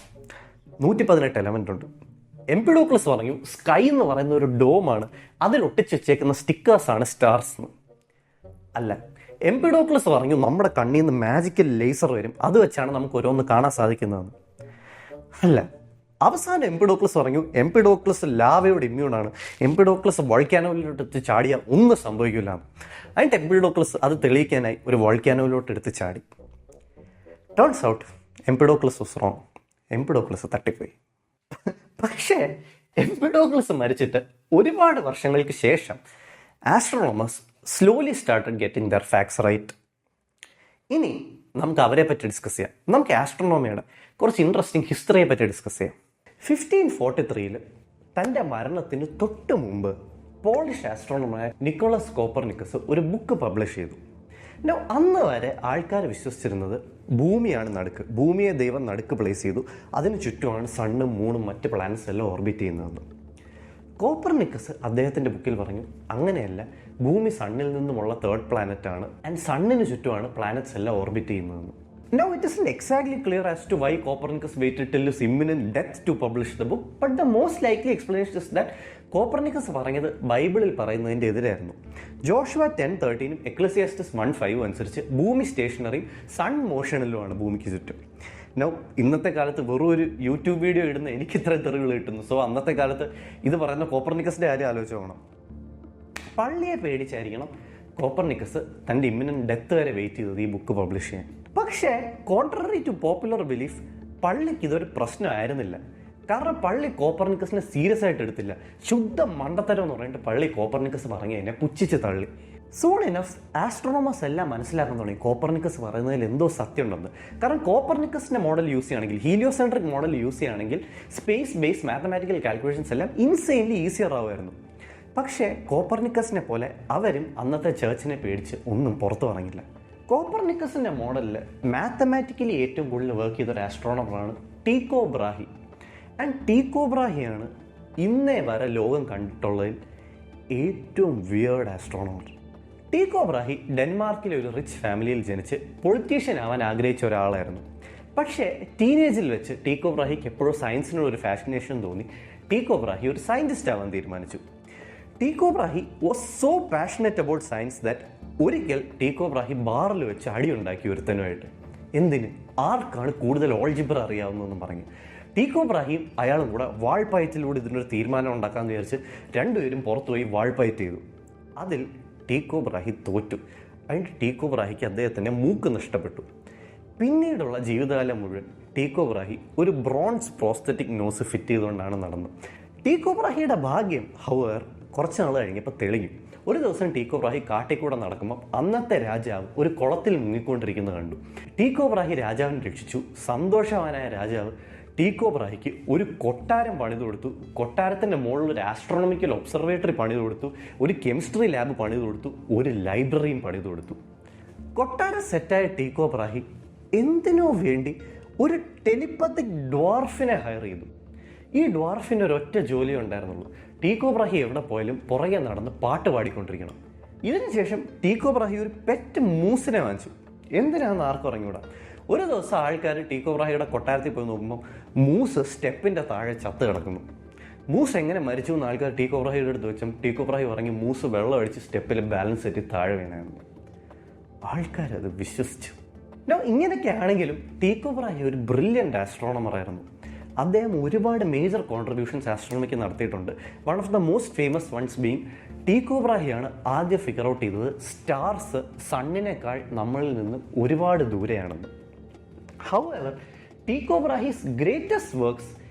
118 എലമെൻ്റ് ഉണ്ട്. എംപിഡോക്ലിസ് പറഞ്ഞു, സ്കൈ എന്ന് പറയുന്ന ഒരു ഡോമാണ്, അതിൽ ഒട്ടിച്ച് വെച്ചേക്കുന്ന സ്റ്റിക്കേഴ്സാണ് സ്റ്റാർസ് എന്ന്. അല്ല, എംപിഡോക്ലിസ് പറഞ്ഞു നമ്മുടെ കണ്ണിൽ നിന്ന് മാജിക്കൽ ലേസർ വരും, അത് വെച്ചാണ് നമുക്ക് ഓരോന്ന് കാണാൻ സാധിക്കുന്നതെന്ന്. അല്ല, അവസാനം എംപിഡോക്ലിസ് പറഞ്ഞു എംപിഡോക്ലിസ് ലാവയോട് ഇമ്മ്യൂണാണ്, എംപിഡോക്ലിസ് വോൾക്കാനോയിലോട്ട് എടുത്ത് ചാടിയാൽ ഒന്നും സംഭവിക്കില്ല. അതിൻ്റെ എംപിഡോക്ലിസ് അത് തെളിയിക്കാനായി ഒരു വോൾക്കാനോയിലോട്ട് എടുത്ത് ചാടി. Turns out Empedocles was wrong. Empedocles തട്ടിപ്പോയി. പക്ഷേ എംപിഡോക്ലിസ് മരിച്ചിട്ട് ഒരുപാട് വർഷങ്ങൾക്ക് ശേഷം astronomers slowly started getting their facts right. ഇനി നമുക്ക് അവരെ പറ്റി ഡിസ്കസ് ചെയ്യാം. നമുക്ക് ആസ്ട്രോണോമിയുടെ കുറച്ച് ഇൻട്രസ്റ്റിംഗ് ഹിസ്റ്ററിയെ പറ്റി ഡിസ്കസ് ചെയ്യാം. 1543 തൻ്റെ മരണത്തിന് തൊട്ട് മുമ്പ് പോളിഷ് ആസ്ട്രോണമറായ നിക്കോളസ് കോപ്പർനിക്കസ് ഒരു ബുക്ക് പബ്ലിഷ് ചെയ്തു. അന്ന് വരെ ആൾക്കാർ വിശ്വസിച്ചിരുന്നത് ഭൂമിയാണ് നടുക്ക്, ഭൂമിയെ ദൈവം നടുക്ക് പ്ലേസ് ചെയ്തു, അതിന് ചുറ്റുമാണ് സണ്ണും മൂണും മറ്റ് പ്ലാനറ്റ്സ് എല്ലാം ഓർബിറ്റ് ചെയ്യുന്നതെന്ന്. കോപ്പർനിക്കസ് അദ്ദേഹത്തിൻ്റെ ബുക്കിൽ പറഞ്ഞു, അങ്ങനെയല്ല, ഭൂമി സണ്ണിൽ നിന്നുമുള്ള തേർഡ് പ്ലാനറ്റ് ആണ് ആൻഡ് സണ്ണിന് ചുറ്റുമാണ് പ്ലാനറ്റ്സ് എല്ലാം ഓർബിറ്റ് ചെയ്യുന്നതെന്ന്. Now it isn't exactly clear as to why Copernicus waited till his imminent death to publish the book, but the most likely explanation is that Copernicus പറഞ്ഞത് ബൈബിളിൽ പറയുന്നതിൻ്റെ എതിരായിരുന്നു. Joshua 10:13 എക്ലസിയാസ്റ്റസ് 1:5 അനുസരിച്ച് ഭൂമി സ്റ്റേഷനറിയും sun മോഷനിലുമാണ് ഭൂമിക്ക് ചുറ്റും. ഇന്നത്തെ കാലത്ത് വെറും ഒരു യൂട്യൂബ് വീഡിയോ ഇടുന്ന എനിക്ക് ഇത്ര തെറികൾ കിട്ടുന്നു. സോ അന്നത്തെ കാലത്ത് ഇത് പറയുന്ന കോപ്പർനിക്കസിൻ്റെ കാര്യം ആലോചിച്ച് പോകണം. പള്ളിയെ പേടിച്ചായിരിക്കണം കോപ്പർനിക്കസ് തൻ്റെ ഇമ്മിനന്റ് ഡെത്ത് വരെ വെയിറ്റ് ചെയ്തത് ഈ ബുക്ക് പബ്ലിഷ് ചെയ്യാൻ. പക്ഷേ കോൺട്രറി ടു പോപ്പുലർ ബിലീഫ്, പള്ളിക്ക് ഇതൊരു പ്രശ്നമായിരുന്നില്ല. കാരണം പള്ളി കോപ്പർനിക്കസിനെ സീരിയസ് ആയിട്ട് എടുത്തില്ല. ശുദ്ധ മണ്ടത്തരം എന്ന് പറഞ്ഞിട്ട് പള്ളി കോപ്പർനിക്കസ് പറഞ്ഞു കഴിഞ്ഞാൽ പുച്ഛിച്ച് തള്ളി. സൂൺ ഇനഫ് ആസ്ട്രോണമേഴ്സ് എല്ലാം മനസ്സിലാക്കാൻ തുടങ്ങി കോപ്പർനിക്കസ് പറയുന്നതിൽ എന്തോ സത്യം ഉണ്ടെന്ന്. കാരണം കോപ്പർനിക്കസിൻ്റെ മോഡൽ യൂസ് ചെയ്യുകയാണെങ്കിൽ, ഹീലിയോസെൻട്രിക് മോഡൽ യൂസ് ചെയ്യുകയാണെങ്കിൽ സ്പേസ് ബേസ് മാത്തമാറ്റിക്കൽ കാൽക്കുലേഷൻസ് എല്ലാം ഇൻസെയിൻലി ഈസിയർ ആവുമായിരുന്നു. പക്ഷേ കോപ്പർനിക്കസിനെ പോലെ അവരും അന്നത്തെ ചേർച്ചിനെ പേടിച്ച് ഒന്നും പുറത്തു പറഞ്ഞില്ല. കോപ്പർനിക്കസിൻ്റെ മോഡലിൽ മാത്തമാറ്റിക്കലി ഏറ്റവും കൂടുതൽ വർക്ക് ചെയ്തൊരു ആസ്ട്രോണമറാണ് ടീക്കോ ബ്രാഹി. ആൻഡ് ടീക്കോ ബ്രാഹിയാണ് ഇന്നേ വരെ ലോകം കണ്ടിട്ടുള്ളതിൽ ഏറ്റവും വിയേർഡ് ആസ്ട്രോണമർ. ടീക്കോ ബ്രാഹി ഡെൻമാർക്കിലെ ഒരു റിച്ച് ഫാമിലിയിൽ ജനിച്ച് പൊളിറ്റീഷ്യൻ ആവാൻ ആഗ്രഹിച്ച ഒരാളായിരുന്നു. പക്ഷേ ടീനേജിൽ വെച്ച് ടീക്കോ ബ്രാഹിക്ക് എപ്പോഴും സയൻസിനോട് ഒരു ഫാസിനേഷൻ തോന്നി. ടീക്കോ ബ്രാഹി ഒരു സയൻറ്റിസ്റ്റ് ആവാൻ തീരുമാനിച്ചു. Tycho Brahe was so passionate about science that ഒരിക്കൽ ടീക്കോ ബ്രാഹി ബാറിൽ വെച്ച് അടിയുണ്ടാക്കി ഒരുത്തനുമായിട്ട്. എന്തിന്? ആർക്കാണ് കൂടുതൽ ഓൾജിബ്ര അറിയാവുന്നതെന്ന് പറഞ്ഞു. ടീക്കോ ബ്രാഹിയും അയാളും കൂടെ വാൾപ്പയറ്റിലൂടെ ഇതിനൊരു തീരുമാനം ഉണ്ടാക്കാമെന്ന് വിചാരിച്ച് രണ്ടുപേരും പുറത്തുപോയി വാൾപ്പയറ്റ് ചെയ്തു. അതിൽ ടീക്കോ ബ്രാഹി തോറ്റു. അതിൻ്റെ ടീക്കോ ബ്രാഹിക്ക് അദ്ദേഹത്തിൻ്റെ മൂക്ക് നഷ്ടപ്പെട്ടു. പിന്നീടുള്ള ജീവിതകാലം മുഴുവൻ ടീക്കോ ബ്രാഹി ഒരു ബ്രോൺസ് പ്രോസ്തറ്റിക് നോസ് ഫിറ്റ് ചെയ്തുകൊണ്ടാണ് നടന്നത്. ടീക്കോ ബ്രാഹിയുടെ ഭാഗ്യം ഹൗവർ കുറച്ച് നാൾ കഴിഞ്ഞപ്പോൾ തെളിഞ്ഞു. ഒരു ദിവസം ടീക്കോ ബ്രാഹി കാട്ടിക്കൂടെ നടക്കുമ്പോൾ അന്നത്തെ രാജാവ് ഒരു കുളത്തിൽ മുങ്ങിക്കൊണ്ടിരിക്കുന്നത് കണ്ടു. ടീക്കോ ബ്രാഹി രാജാവിനെ രക്ഷിച്ചു. സന്തോഷവാനായ രാജാവ് ടീക്കോ ബ്രാഹിക്ക് ഒരു കൊട്ടാരം പണിതു കൊടുത്തു. കൊട്ടാരത്തിൻ്റെ മുകളിൽ ഒരു ആസ്ട്രോണമിക്കൽ ഒബ്സർവേറ്ററി പണിതു കൊടുത്തു, ഒരു കെമിസ്ട്രി ലാബ് പണിതു കൊടുത്തു, ഒരു ലൈബ്രറിയും പണിതു കൊടുത്തു. കൊട്ടാരം സെറ്റായ ടീക്കോ ബ്രാഹി എന്തിനോ വേണ്ടി ഒരു ടെലിപ്പത്തിക് ഡ്വാർഫിനെ ഹയർ ചെയ്തു. ഈ ഡ്വാർഫിന് ഒരൊറ്റ ജോലിയേ ഉണ്ടായിരുന്നുള്ളൂ, ടീക്കോ ബ്രാഹി എവിടെ പോയാലും പുറകെ നടന്ന് പാട്ട് പാടിക്കൊണ്ടിരിക്കണം. ഇതിനുശേഷം ടീക്കോ ബ്രാഹി ഒരു പെറ്റ് മൂസിനെ വാങ്ങിച്ചു. എന്തിനാണെന്ന് ആർക്കും അറിഞ്ഞൂടാ. ഒരു ദിവസം ആൾക്കാർ ടീക്കോ ബ്രാഹിയുടെ കൊട്ടാരത്തിൽ പോയി നോക്കുമ്പോൾ മൂസ് സ്റ്റെപ്പിൻ്റെ താഴെ ചത്ത് കിടക്കുന്നു. മൂസ് എങ്ങനെ മരിച്ചു എന്ന് ആൾക്കാർ ടീക്കോ ബ്രാഹിയുടെ അടുത്ത് വെച്ചും ടീക്കോ ബ്രാഹി പറഞ്ഞു മൂസ് വെള്ളം അടിച്ച് സ്റ്റെപ്പിൽ ബാലൻസ് തെറ്റി താഴെ വീണായിരുന്നു. ആൾക്കാരത് വിശ്വസിച്ചു. ഇങ്ങനെയൊക്കെ ആണെങ്കിലും ടീക്കോ ബ്രാഹെ ഒരു ബ്രില്യൻ്റ് ആസ്ട്രോണമർ ആയിരുന്നു. അദ്ദേഹം ഒരുപാട് മേജർ കോൺട്രിബ്യൂഷൻസ് ആസ്ട്രോണമിക്ക് നടത്തിയിട്ടുണ്ട്. One of the most famous ones being Tycho ബ്രാഹെയാണ് ആദ്യം ഫിഗർ ഔട്ട് ചെയ്തത് സ്റ്റാർസ് സണ്ണിനേക്കാൾ നമ്മളിൽ നിന്ന് ഒരുപാട് ദൂരെയാണെന്ന്. However, Tycho Brahe's greatest works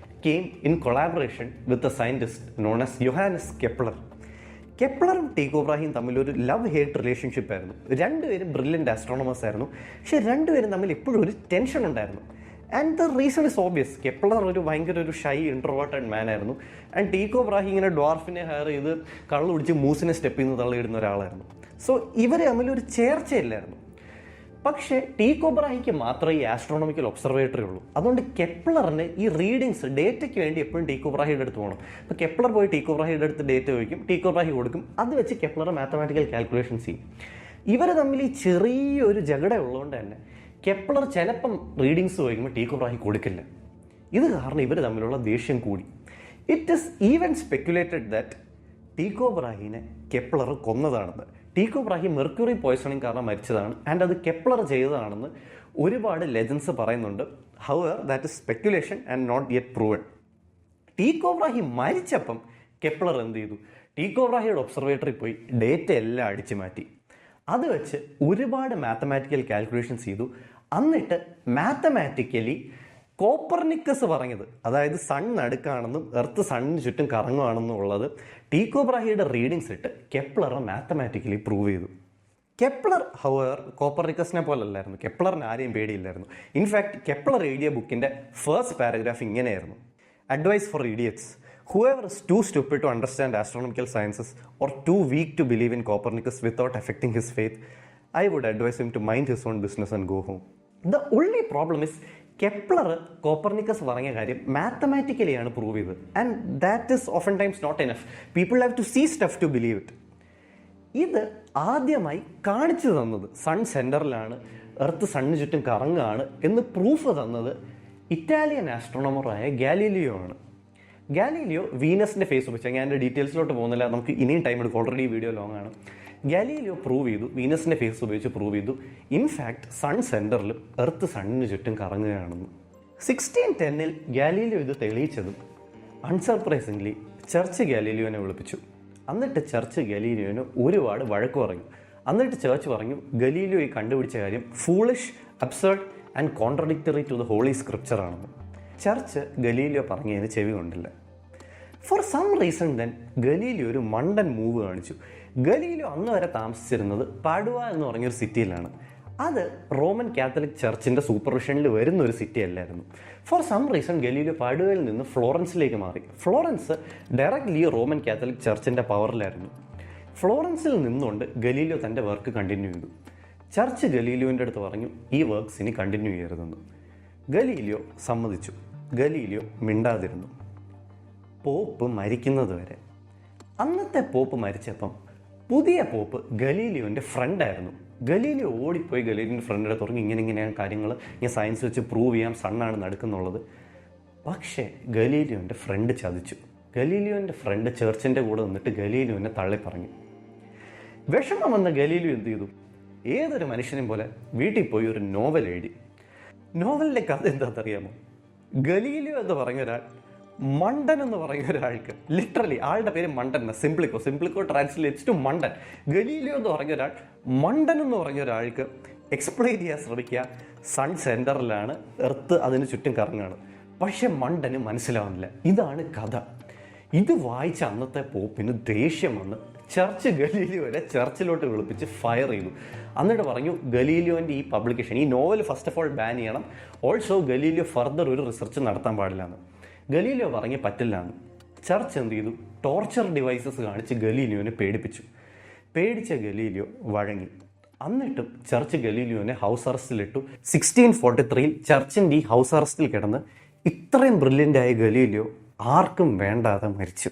came in collaboration with a scientist known as Johannes Kepler. കെപ്ലറും ടീക്കോ ബ്രാഹിയും തമ്മിൽ ഒരു ലവ് ഹേറ്റ് റിലേഷൻഷിപ്പ് ആയിരുന്നു. രണ്ടുപേരും ബ്രില്യൻ്റ് ആസ്ട്രോണമേഴ്സ് ആയിരുന്നു. പക്ഷേ രണ്ടുപേരും തമ്മിൽ എപ്പോഴും ഒരു ടെൻഷൻ ഉണ്ടായിരുന്നു. And the reason is obvious. Kepler ഭയങ്കര ഒരു ഷൈ ഇൻട്രോവേർട്ടഡ് മാൻ ആയിരുന്നു. ആൻഡ് ടീക്കോ ബ്രാഹി ഇങ്ങനെ ഡ്വാർഫിനെ ഹയർ ചെയ്ത് കള്ളു പിടിച്ച് മൂസിനെ സ്റ്റെപ്പ് ചെയ്യുന്ന തള്ളിയിടുന്ന ഒരാളായിരുന്നു. സോ ഇവർ തമ്മിൽ ഒരു ചേർച്ചയില്ലായിരുന്നു. പക്ഷേ ടീക്കോ ബ്രാഹിക്ക് മാത്രമേ ഈ ആസ്ട്രോണമിക്കൽ ഒബ്സർവേറ്ററി ഉള്ളൂ. അതുകൊണ്ട് കെപ്ലറിന് ഈ റീഡിങ്സ് ഡേറ്റയ്ക്ക് വേണ്ടി എപ്പോഴും ടീക്കോ ബ്രാഹിയുടെ അടുത്ത് പോകണം. അപ്പോൾ കെപ്ലർ പോയി ടീക്കോ ബ്രാഹിയുടെ അടുത്ത് ഡേറ്റ ചോദിക്കും, ടീക്കോ ബ്രാഹി കൊടുക്കും. അത് വെച്ച് കെപ്ലർ മാത്തമാറ്റിക്കൽ കാൽക്കുലേഷൻസ് ചെയ്യും. ഇവർ തമ്മിൽ ഈ ചെറിയൊരു ജഗട ഉള്ളതുകൊണ്ട് തന്നെ കെപ്ലർ ചിലപ്പം റീഡിങ്സ് ചോദിക്കുമ്പോൾ ടീക്കോ ബ്രാഹി കൊടുക്കില്ല. ഇത് കാരണം ഇവർ തമ്മിലുള്ള ദേഷ്യം കൂടി. It is even speculated that Tycho ബ്രാഹിനെ കെപ്ലർ കൊന്നതാണെന്ന്. ടീക്കോ ബ്രാഹി മെർക്യൂറി പോയ്സണിങ് കാരണം മരിച്ചതാണ്. ആൻഡ് അത് കെപ്ലർ ചെയ്തതാണെന്ന് ഒരുപാട് ലെജൻസ് പറയുന്നുണ്ട്. However that is speculation and not yet proven. Tycho Brahe മരിച്ചപ്പം കെപ്ലർ എന്ത് ചെയ്തു? ടീക്കോ ബ്രാഹിയുടെ ഒബ്സർവേറ്ററി പോയി ഡേറ്റ എല്ലാം അടിച്ചു മാറ്റി. അത് വെച്ച് ഒരുപാട് മാത്തമാറ്റിക്കൽ കാൽക്കുലേഷൻസ് ചെയ്തു. എന്നിട്ട് മാത്തമാറ്റിക്കലി കോപ്പർനിക്കസ് പറഞ്ഞത്, അതായത് സൺ നടുക്കാണെന്നും എർത്ത് സണ്ണിന് ചുറ്റും കറങ്ങുകയാണെന്നും ഉള്ളത് ടീക്കോ ബ്രാഹിയുടെ റീഡിങ്സ് ഇട്ട് കെപ്ലർ മാത്തമാറ്റിക്കലി പ്രൂവ് ചെയ്തു. കെപ്ലർ ഹൗവർ കോപ്പർനിക്കസിനെ പോലല്ലായിരുന്നു. കെപ്ലറിന് ആരെയും പേടിയില്ലായിരുന്നു. ഇൻഫാക്ട് കെപ്ലർ എഴുതിയ ബുക്കിൻ്റെ ഫസ്റ്റ് പാരഗ്രാഫ് ഇങ്ങനെയായിരുന്നു: advice for idiots, whoever is too stupid to understand astronomical sciences or too weak to believe in Copernicus without affecting his faith, I would advise him to mind his own business and go home. The only problem is Kepler Copernicus പറഞ്ഞ കാര്യം മാത്തമാറ്റിക്കലിയാണ് prove ചെയ്തത്. And that is often times not enough. People have to see stuff to believe it. ഇത് ആദ്യമായി കാണിച്ചു തന്നത് sun സെൻറ്ററിലാണ്, earth സണ്ണിന് ചുറ്റും കറങ്ങുകയാണ് എന്ന് പ്രൂഫ് തന്നത് ഇറ്റാലിയൻ ആസ്ട്രോണമറായ ഗാലീലിയോ ആണ്. ഗാലീലിയോ വീനസിൻ്റെ ഫേസ് വെച്ചാൽ ഞാൻ എൻ്റെ ഡീറ്റെയിൽസിലോട്ട് പോകുന്നില്ല, നമുക്ക് ഇനിയും ടൈം എടുക്കും, ഓൾറെഡി വീഡിയോ ലോങ് ആണ്. ഗാലീലിയോ പ്രൂവ് ചെയ്തു, വീനസിൻ്റെ ഫേസ് ഉപയോഗിച്ച് പ്രൂവ് ചെയ്തു, ഇൻഫാക്ട് സൺ സെൻറ്ററിലും എർത്ത് സണ്ണിന് ചുറ്റും കറങ്ങുകയാണെന്ന്. 1610 ഗാലീലിയോ ഇത് തെളിയിച്ചതും അൺസർപ്രൈസിംഗ്ലി ചർച്ച് ഗാലീലിയോനെ വിളിപ്പിച്ചു. എന്നിട്ട് ചർച്ച് ഗലീലിയോന് ഒരുപാട് വഴക്ക് പറഞ്ഞു. എന്നിട്ട് ചർച്ച് പറഞ്ഞു ഗലീലിയോ ഈ കണ്ടുപിടിച്ച കാര്യം foolish, absurd and contradictory to the holy scripture ആണെന്ന്. ചർച്ച് ഗലീലിയോ പറഞ്ഞതിന് ചെവി കൊണ്ടില്ല. For some reason then Galileo ഒരു മണ്ടൻ മൂവ് കാണിച്ചു. ഗലീലിയോ അന്ന് വരെ താമസിച്ചിരുന്നത് പാഡുവ എന്ന് പറഞ്ഞൊരു സിറ്റിയിലാണ്. അത് റോമൻ കാത്തലിക് ചർച്ചിൻ്റെ സൂപ്പർവിഷനിൽ വരുന്ന ഒരു സിറ്റി അല്ലായിരുന്നു. ഫോർ സം റീസൺ ഗലീലിയോ പാഡുവയിൽ നിന്ന് ഫ്ലോറൻസിലേക്ക് മാറി. ഫ്ലോറൻസ് ഡയറക്റ്റ്ലി റോമൻ കാത്തലിക് ചർച്ചിൻ്റെ പവറിലായിരുന്നു. ഫ്ലോറൻസിൽ നിന്നുകൊണ്ട് ഗലീലിയോ തൻ്റെ വർക്ക് കണ്ടിന്യൂ ചെയ്തു. ചർച്ച് ഗലീലിയോൻ്റെ അടുത്ത് പറഞ്ഞു ഈ വർക്ക്സ് ഇനി കണ്ടിന്യൂ ചെയ്യരുതെന്ന്. ഗലീലിയോ സമ്മതിച്ചു. ഗലീലിയോ മിണ്ടാതിരുന്നു പോപ്പ് മരിക്കുന്നത് വരെ. അന്നത്തെ പോപ്പ് മരിച്ചപ്പം പുതിയ പോപ്പ് ഗലീലിയോൻ്റെ ഫ്രണ്ടായിരുന്നു. ഗലീലിയോ ഓടിപ്പോയി ഗലീലിയോൻ്റെ ഫ്രണ്ടിൻ്റെ തുടങ്ങി ഇങ്ങനെയാണ് കാര്യങ്ങൾ, ഞാൻ സയൻസ് വെച്ച് പ്രൂവ് ചെയ്യാം സണ്ണാണ് നടക്കുന്നുള്ളത്. പക്ഷേ ഗലീലിയോൻ്റെ ഫ്രണ്ട് ചതിച്ചു. ഗലീലിയോൻ്റെ ഫ്രണ്ട് ചർച്ചിൻ്റെ കൂടെ നിന്നിട്ട് ഗലീലിയോനെ തള്ളി പറഞ്ഞു. വിഷമം വന്ന ഗലീലിയോ എന്ത് ചെയ്തു? ഏതൊരു മനുഷ്യനെയും പോലെ വീട്ടിൽ പോയി ഒരു നോവൽ എഴുതി. നോവലിൻ്റെ കഥ എന്താണെന്നറിയാമോ? ഗലീലിയോ എന്ന് പറഞ്ഞ ഒരാൾ മണ്ടൻ എന്ന് പറയുന്ന ഒരാൾക്ക്, ലിറ്ററലി ആളുടെ പേര് മണ്ടൻ, സിംപ്ലിക്കോ ട്രാൻസ്ലേറ്റ്സ് ടു മണ്ടൻ. ഗലീലിയോ എന്ന് പറഞ്ഞ ഒരാൾ മണ്ടൻ എന്ന് പറഞ്ഞ ഒരാൾക്ക് എക്സ്പ്ലെയിൻ ചെയ്യാൻ ശ്രമിക്കുക സൺ സെൻറ്ററിലാണ്, എർത്ത് അതിന് ചുറ്റും കറങ്ങാണ്. പക്ഷെ മണ്ടന് മനസ്സിലാവുന്നില്ല. ഇതാണ് കഥ. ഇത് വായിച്ച അന്നത്തെ പോപ്പിന് ദേഷ്യം വന്ന് ചർച്ച് ഗലീലിയോനെ ചർച്ചിലോട്ട് വിളിപ്പിച്ച് ഫയർ ചെയ്തു. എന്നിട്ട് പറഞ്ഞു ഗലീലിയോൻ്റെ ഈ പബ്ലിക്കേഷൻ, ഈ novel first of all ban ചെയ്യണം. ഓൾസോ ഗലീലിയോ ഫർദർ ഒരു റിസർച്ച് നടത്താൻ പാടില്ലാന്ന്. ഗലീലിയോ പറഞ്ഞ് പറ്റില്ല എന്ന്. ചർച്ച് എന്ത് ചെയ്തു? ടോർച്ചർ ഡിവൈസസ് കാണിച്ച് ഗലീലിയോനെ പേടിപ്പിച്ചു. പേടിച്ച ഗലീലിയോ വഴങ്ങി. എന്നിട്ടും ചർച്ച് ഗലീലിയോനെ ഹൗസ് അറസ്റ്റിലിട്ടു. 1643 ചർച്ചിൻ്റെ ഈ ഹൗസ് അറസ്റ്റിൽ കിടന്ന് ഇത്രയും ബ്രില്യൻ്റായ ഗലീലിയോ ആർക്കും വേണ്ടാതെ മരിച്ചു.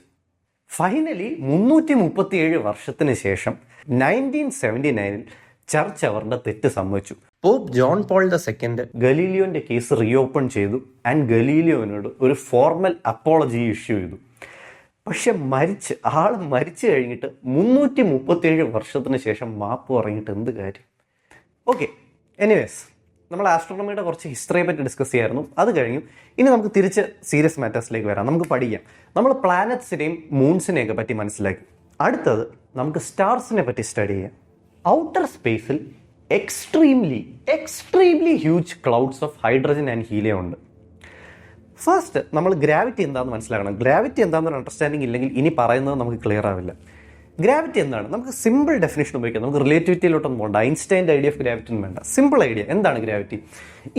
ഫൈനലി 337 വർഷത്തിന് ശേഷം 1979 ചർച്ച് അവരുടെ തെറ്റ് സമ്മതിച്ചു. പോപ്പ് ജോൺ പോൾ II ഗലീലിയോന്റെ കേസ് റീഓപ്പൺ ചെയ്തു ആൻഡ് ഗലീലിയോനോട് ഒരു ഫോർമൽ അപ്പോളജി ഇഷ്യൂ ചെയ്തു. പക്ഷെ ആൾ മരിച്ചു കഴിഞ്ഞിട്ട് 337 വർഷത്തിന് ശേഷം മാപ്പ് പറഞ്ഞിട്ട് എന്ത് കാര്യം? ഓക്കെ, എനിവേസ് നമ്മൾ ആസ്ട്രോണമിയുടെ കുറച്ച് ഹിസ്റ്ററിയെ പറ്റി ഡിസ്കസ് ചെയ്യായിരുന്നു, അത് കഴിഞ്ഞു. ഇനി നമുക്ക് തിരിച്ച് സീരിയസ് മാറ്റേഴ്സിലേക്ക് വരാം. നമുക്ക് പഠിക്കാം. നമ്മൾ പ്ലാനറ്റ്സിനെയും മൂൺസിനെയൊക്കെ പറ്റി മനസ്സിലാക്കി. അടുത്തത് നമുക്ക് സ്റ്റാർസിനെ പറ്റി സ്റ്റഡി ചെയ്യാം. ഔട്ടർ സ്പേസിൽ extremely huge clouds of hydrogen and helium ഉണ്ട്. ഫസ്റ്റ് നമ്മൾ ഗ്രാവിറ്റി എന്താണെന്ന് മനസ്സിലാക്കണം. ഗ്രാവിറ്റി എന്താണെന്നൊരു അണ്ടർസ്റ്റാൻഡിങ് ഇല്ലെങ്കിൽ ഇനി പറയുന്നത് നമുക്ക് ക്ലിയർ ആവില്ല. ഗ്രാവിറ്റി എന്താണ്? നമുക്ക് സിമ്പിൾ ഡെഫിനേഷൻ ഉപയോഗിക്കാം. നമുക്ക് റിലേറ്റിവിറ്റിയിലോട്ടൊന്നും പോകണ്ട, ഐൻസ്റ്റൈൻ്റെ ഐഡിയ ഓഫ് ഗ്രാവിറ്റി ഒന്നും വേണ്ട. Simple idea. എന്താണ് ഗ്രാവിറ്റി?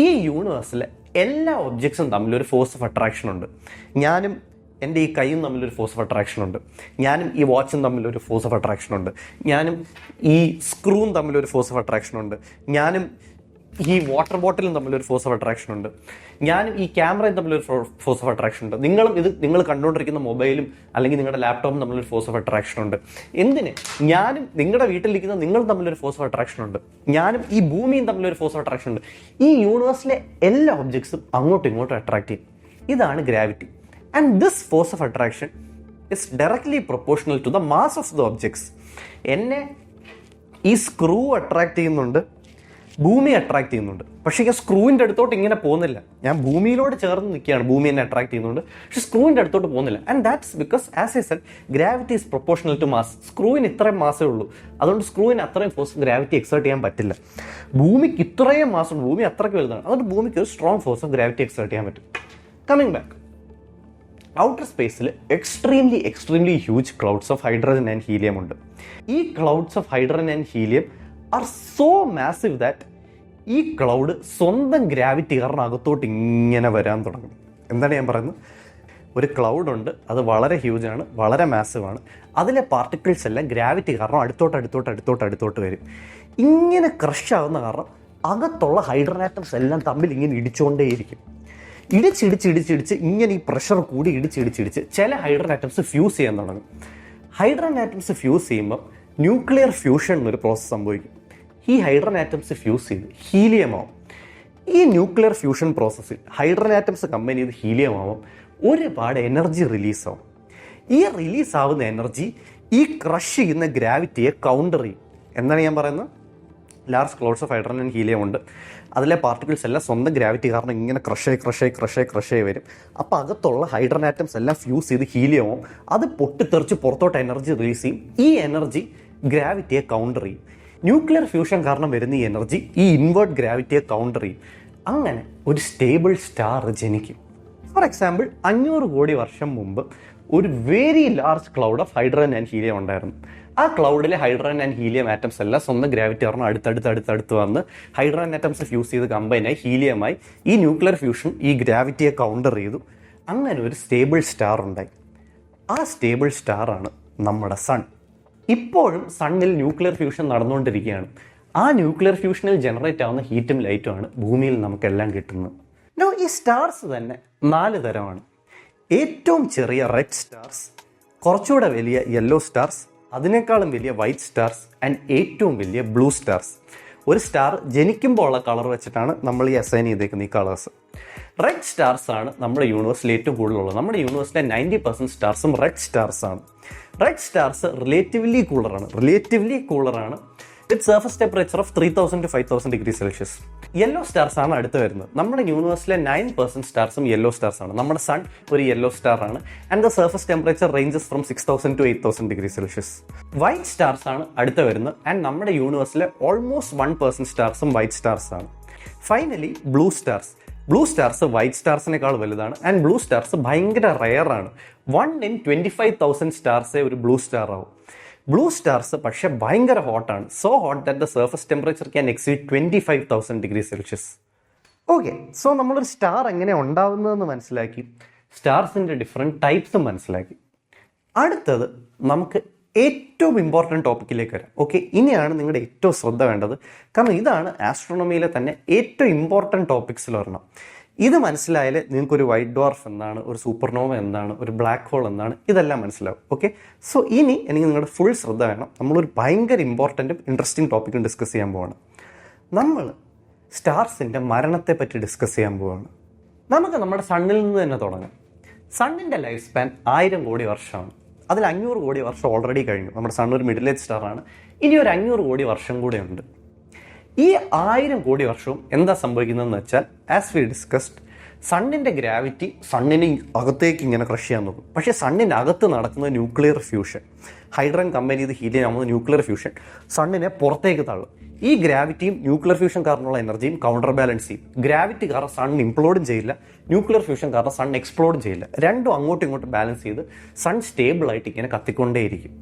ഈ യൂണിവേഴ്സിലെ എല്ലാ ഒബ്ജക്ട്സും തമ്മിലൊരു ഫോഴ്സ് ഓഫ് അട്രാക്ഷൻ ഉണ്ട്. ഞാനും എൻ്റെ ഈ കൈയും തമ്മിലൊരു ഫോഴ്സ് ഓഫ് അട്രാക്ഷൻ ഉണ്ട്. ഞാനും ഈ വാച്ചും തമ്മിലൊരു ഫോഴ്സ് ഓഫ് അട്രാക്ഷൻ ഉണ്ട്. ഞാനും ഈ സ്ക്രൂവും തമ്മിലൊരു ഫോഴ്സ് ഓഫ് അട്രാക്ഷൻ ഉണ്ട്. ഞാനും ഈ വാട്ടർ ബോട്ടിലും തമ്മിലൊരു ഫോഴ്സ് ഓഫ് അട്രാക്ഷൻ ഉണ്ട്. ഞാനും ഈ ക്യാമറയും തമ്മിലൊരു ഫോഴ്സ് ഓഫ് അട്രാക്ഷൻ ഉണ്ട്. നിങ്ങൾ കണ്ടുകൊണ്ടിരിക്കുന്ന മൊബൈലും അല്ലെങ്കിൽ നിങ്ങളുടെ ലാപ്ടോപ്പും തമ്മിലൊരു ഫോഴ്സ് ഓഫ് അട്രാക്ഷൻ ഉണ്ട്. എന്തിന്? ഞാനും നിങ്ങളുടെ വീട്ടിലിരിക്കുന്ന നിങ്ങളും തമ്മിലൊരു ഫോഴ്സ് ഓഫ് അട്രാക്ഷൻ ഉണ്ട്. ഞാനും ഈ ഭൂമിയും തമ്മിലൊരു ഫോഴ്സ് ഓഫ് അട്രാക്ഷൻ ഉണ്ട്. ഈ യൂണിവേഴ്സിലെ എല്ലാ ഒബ്ജക്ട്സും അങ്ങോട്ടും ഇങ്ങോട്ടും അട്രാക്ട് ചെയ്യും. ഇതാണ് gravity. And this force of attraction is directly proportional to the mass of the objects. എന്നെ ഈ സ്ക്രൂ അട്രാക്ട് ചെയ്യുന്നുണ്ട്, ഭൂമി അട്രാക്ട് ചെയ്യുന്നുണ്ട്. പക്ഷേ ഈ സ്ക്രൂവിൻ്റെ അടുത്തോട്ട് ഇങ്ങനെ പോകുന്നില്ല. ഞാൻ ഭൂമിയിലോട് ചേർന്ന് നിൽക്കുകയാണ്, ഭൂമി എന്നെ അട്രാക്ട് ചെയ്യുന്നുണ്ട്, പക്ഷേ സ്ക്രൂവിൻ്റെ അടുത്തോട്ട് പോകുന്നില്ല. And that's because as A said gravity is proportional to mass. സ്ക്രൂവിന് ഇത്രയും മാസേ ഉള്ളൂ, അതുകൊണ്ട് സ്ക്രൂവിന് അത്രയും ഫോഴ്സ് ഗ്രാവിറ്റി എക്സേർട്ട് ചെയ്യാൻ പറ്റില്ല. ഭൂമിക്ക് ഇത്രയും മാസം, ഭൂമി അത്രയ്ക്ക് വലുതാണ്, അതുകൊണ്ട് ഭൂമിക്ക് ഒരു strong force of gravity exert ചെയ്യാൻ പറ്റും. കമ്മിങ് ബാക്ക്, ഔട്ടർ സ്പേസിൽ extremely huge clouds of hydrogen and helium ഉണ്ട്. ഈ clouds of hydrogen and helium are so massive that ഈ ക്ലൗഡ് സ്വന്തം ഗ്രാവിറ്റി കാരണം അകത്തോട്ട് ഇങ്ങനെ വരാൻ തുടങ്ങും. എന്താണ് ഞാൻ പറയുന്നത്? ഒരു ക്ലൗഡ് ഉണ്ട്, അത് വളരെ ഹ്യൂജാണ്, വളരെ മാസീവാണ്. അതിലെ പാർട്ടിക്കിൾസ് എല്ലാം ഗ്രാവിറ്റി കാരണം അടുത്തോട്ട് വരും. ഇങ്ങനെ ക്രഷ് ആകുന്ന കാരണം അകത്തുള്ള ഹൈഡ്രജൻ ആറ്റംസ് എല്ലാം തമ്മിൽ ഇങ്ങനെ ഇടിച്ചുകൊണ്ടേയിരിക്കും. ഇടിച്ചിടിച്ച് ഇങ്ങനെ ഈ പ്രഷർ കൂടി ഇടിച്ചിടിച്ച് ചില ഹൈഡ്രജൻ ആറ്റംസ് ഫ്യൂസ് ചെയ്യാൻ തുടങ്ങും. ഹൈഡ്രജൻ ആറ്റംസ് ഫ്യൂസ് ചെയ്യുമ്പോൾ ന്യൂക്ലിയർ ഫ്യൂഷൻ എന്നൊരു പ്രോസസ്സ് സംഭവിക്കും. ഈ ഹൈഡ്രജൻ ആറ്റംസ് ഫ്യൂസ് ചെയ്ത് ഹീലിയം ആവും. ഈ ന്യൂക്ലിയർ ഫ്യൂഷൻ പ്രോസസ്സിൽ ഹൈഡ്രജൻ ആറ്റംസ് കമ്പൈൻ ചെയ്ത് ഹീലിയം ആവും. ഒരുപാട് എനർജി റിലീസാവും. ഈ റിലീസ് ആവുന്ന എനർജി ഈ ക്രഷ് ചെയ്യുന്ന ഗ്രാവിറ്റിയെ കൗണ്ടർ ചെയ്യും. എന്താണ് ഞാൻ പറയുന്നത്? Large clouds of hydrogen and helium ഉണ്ട്. അതിലെ പാർട്ടിക്കിൾസ് എല്ലാം സ്വന്തം ഗ്രാവിറ്റി കാരണം ഇങ്ങനെ ക്രഷായി വരും. അപ്പോൾ അകത്തുള്ള ഹൈഡ്രജൻ ആറ്റംസ് എല്ലാം ഫ്യൂസ് ചെയ്ത് ഹീലിയമാവും. അത് പൊട്ടിത്തെറിച്ച് പുറത്തോട്ട് എനർജി റിലീസ് ചെയ്യും. ഈ എനർജി ഗ്രാവിറ്റിയെ കൗണ്ടർ ചെയ്യും. ന്യൂക്ലിയർ ഫ്യൂഷൻ കാരണം വരുന്ന ഈ എനർജി ഈ ഇൻവേർട്ട് ഗ്രാവിറ്റിയെ കൗണ്ടർ ചെയ്യും. അങ്ങനെ ഒരു സ്റ്റേബിൾ സ്റ്റാർ ജനിക്കും. ഫോർ എക്സാമ്പിൾ, 500 കോടി വർഷം മുമ്പ് ഒരു very large cloud of hydrogen and helium ഉണ്ടായിരുന്നു. ആ ക്ലൗഡിലെ ഹൈഡ്രജൻ ആൻഡ് ഹീലിയം ആറ്റംസ് എല്ലാം സ്വന്തം ഗ്രാവിറ്റി കാരണം അടുത്തടുത്ത് വന്ന് ഹൈഡ്രജൻ ആറ്റംസ് ഫ്യൂസ് ചെയ്ത് കമ്പൈനായി ഹീലിയമായി. ഈ ന്യൂക്ലിയർ ഫ്യൂഷൻ ഈ ഗ്രാവിറ്റിയെ കൗണ്ടർ ചെയ്തു. അങ്ങനെ ഒരു സ്റ്റേബിൾ സ്റ്റാർ ഉണ്ടായി. ആ സ്റ്റേബിൾ സ്റ്റാറാണ് നമ്മുടെ സൺ. ഇപ്പോഴും സണ്ണിൽ ന്യൂക്ലിയർ ഫ്യൂഷൻ നടന്നുകൊണ്ടിരിക്കുകയാണ്. ആ ന്യൂക്ലിയർ ഫ്യൂഷനിൽ ജനറേറ്റ് ആവുന്ന ഹീറ്റും ലൈറ്റുമാണ് ഭൂമിയിൽ നമുക്കെല്ലാം കിട്ടുന്നത്. ഈ സ്റ്റാർസ് തന്നെ 4 തരമാണ്. ഏറ്റവും ചെറിയ റെഡ് സ്റ്റാർസ്, കുറച്ചുകൂടെ വലിയ യെല്ലോ സ്റ്റാർസ്, അതിനേക്കാളും വലിയ വൈറ്റ് സ്റ്റാർസ് ആൻഡ് ഏറ്റവും വലിയ ബ്ലൂ സ്റ്റാർസ്. ഒരു സ്റ്റാർ ജനിക്കുമ്പോൾ ഉള്ള കളർ വെച്ചിട്ടാണ് നമ്മൾ ഈ അസൈൻ ചെയ്തേക്കുന്ന ഈ കളേഴ്സ്. റെഡ് സ്റ്റാർസ് ആണ് നമ്മുടെ യൂണിവേഴ്സിൽ ഏറ്റവും കൂടുതലുള്ളത്. നമ്മുടെ യൂണിവേഴ്സിലെ 90% സ്റ്റാർസും റെഡ് സ്റ്റാർസ് ആണ്. റെഡ് സ്റ്റാർസ് റിലേറ്റീവ്ലി കൂളറാണ് with surface temperature of 3000 to 5000 degrees Celsius. Yellow stars ആണ് അടുത്ത് വരുന്നത്. നമ്മുടെ യൂണിവേഴ്സിലെ 9% സ്റ്റാർസും യെല്ലോ സ്റ്റാർസ് ആണ്. നമ്മുടെ സൺ ഒരു യെല്ലോ സ്റ്റാർ ആണ്. And the surface temperature ranges from 6000 to 8000 degrees Celsius. White stars ആണ് അടുത്ത് വരുന്നത്. ആൻഡ് നമ്മുടെ യൂണിവേഴ്സിലെ ഓൾമോസ്റ്റ് 1% സ്റ്റാർസും വൈറ്റ് സ്റ്റാർസ് ആണ്. ഫൈനലി ബ്ലൂ സ്റ്റാർസ് വൈറ്റ് സ്റ്റാർസിനേക്കാൾ വലുതാണ്. ആൻഡ് ബ്ലൂ സ്റ്റാർസ് ഭയങ്കര റെയർ ആണ്. 1 in 25,000 സ്റ്റാർസേ ഒരു ബ്ലൂ സ്റ്റാർ ആവും. ബ്ലൂ സ്റ്റാർസ് പക്ഷെ ഭയങ്കര ഹോട്ടാണ്. So hot that the surface temperature can exceed 25,000 degrees Celsius. Okay, so നമ്മളൊരു സ്റ്റാർ എങ്ങനെ ഉണ്ടാവുന്നതെന്ന് മനസ്സിലാക്കി, സ്റ്റാർസിൻ്റെ ഡിഫറെൻറ്റ് ടൈപ്സും മനസ്സിലാക്കി. അടുത്തത് നമുക്ക് ഏറ്റവും ഇമ്പോർട്ടൻറ്റ് ടോപ്പിക്കിലേക്ക് വരാം. ഓക്കെ, ഇനിയാണ് നിങ്ങളുടെ ഏറ്റവും ശ്രദ്ധ വേണ്ടത്. കാരണം ഇതാണ് ആസ്ട്രോണമിയിലെ തന്നെ ഏറ്റവും ഇമ്പോർട്ടൻറ്റ് ടോപ്പിക്സിൽ ഒരെണ്ണം. ഇത് മനസ്സിലായാൽ നിങ്ങൾക്കൊരു വൈറ്റ് ഡ്വാർഫ് എന്താണ്, ഒരു സൂപ്പർനോവ എന്താണ്, ഒരു ബ്ലാക്ക് ഹോൾ എന്താണ്, ഇതെല്ലാം മനസ്സിലാവും. ഓക്കെ, സോ ഇനി എനിക്ക് നിങ്ങളുടെ ഫുൾ ശ്രദ്ധ വേണം. നമ്മളൊരു ഭയങ്കര ഇമ്പോർട്ടൻറ്റും ഇൻട്രസ്റ്റിംഗ് ടോപ്പിക്കും ഡിസ്കസ് ചെയ്യാൻ പോവാണ്. നമ്മൾ സ്റ്റാർസിൻ്റെ മരണത്തെ പറ്റി ഡിസ്കസ് ചെയ്യാൻ പോവാണ്. നമുക്ക് നമ്മുടെ സണ്ണിൽ നിന്ന് തന്നെ തുടങ്ങാം. സണ്ണിൻ്റെ ലൈഫ് സ്പാൻ 1000 കോടി വർഷമാണ്. അതിൽ 500 കോടി വർഷം ഓൾറെഡി കഴിഞ്ഞു. നമ്മുടെ സൺ ഒരു മിഡിൽ ഏജ് സ്റ്റാറാണ്. ഇനി ഒരു 500 കോടി വർഷം കൂടെ ഉണ്ട്. ഈ 1000 കോടി വർഷവും എന്താ സംഭവിക്കുന്നതെന്ന് വെച്ചാൽ, ആസ് വി ഡിസ്കസ്ഡ്, സണ്ണിൻ്റെ ഗ്രാവിറ്റി സണ്ണിനെ അകത്തേക്ക് ഇങ്ങനെ ക്രഷ് ചെയ്യാൻ നോക്കും. പക്ഷേ സണ്ണിൻ്റെ അകത്ത് നടക്കുന്ന ന്യൂക്ലിയർ ഫ്യൂഷൻ, ഹൈഡ്രജൻ കമ്പനി ചെയ്ത് ഹീലിയം ആവുന്ന ന്യൂക്ലിയർ ഫ്യൂഷൻ സണ്ണിനെ പുറത്തേക്ക് തള്ളും. ഈ ഗ്രാവിറ്റിയും ന്യൂക്ലിയർ ഫ്യൂഷൻ കാരണമുള്ള എനർജിയും കൗണ്ടർ ബാലൻസ് ചെയ്യും. ഗ്രാവിറ്റി കാരണം സൺ ഇംപ്ലോഡും ചെയ്യില്ല, ന്യൂക്ലിയർ ഫ്യൂഷൻ കാരണം സൺ എക്സ്പ്ലോഡും ചെയ്യില്ല. രണ്ടും അങ്ങോട്ടും ഇങ്ങോട്ടും ബാലൻസ് ചെയ്ത് സൺ സ്റ്റേബിളായിട്ട് ഇങ്ങനെ കത്തിക്കൊണ്ടേയിരിക്കും.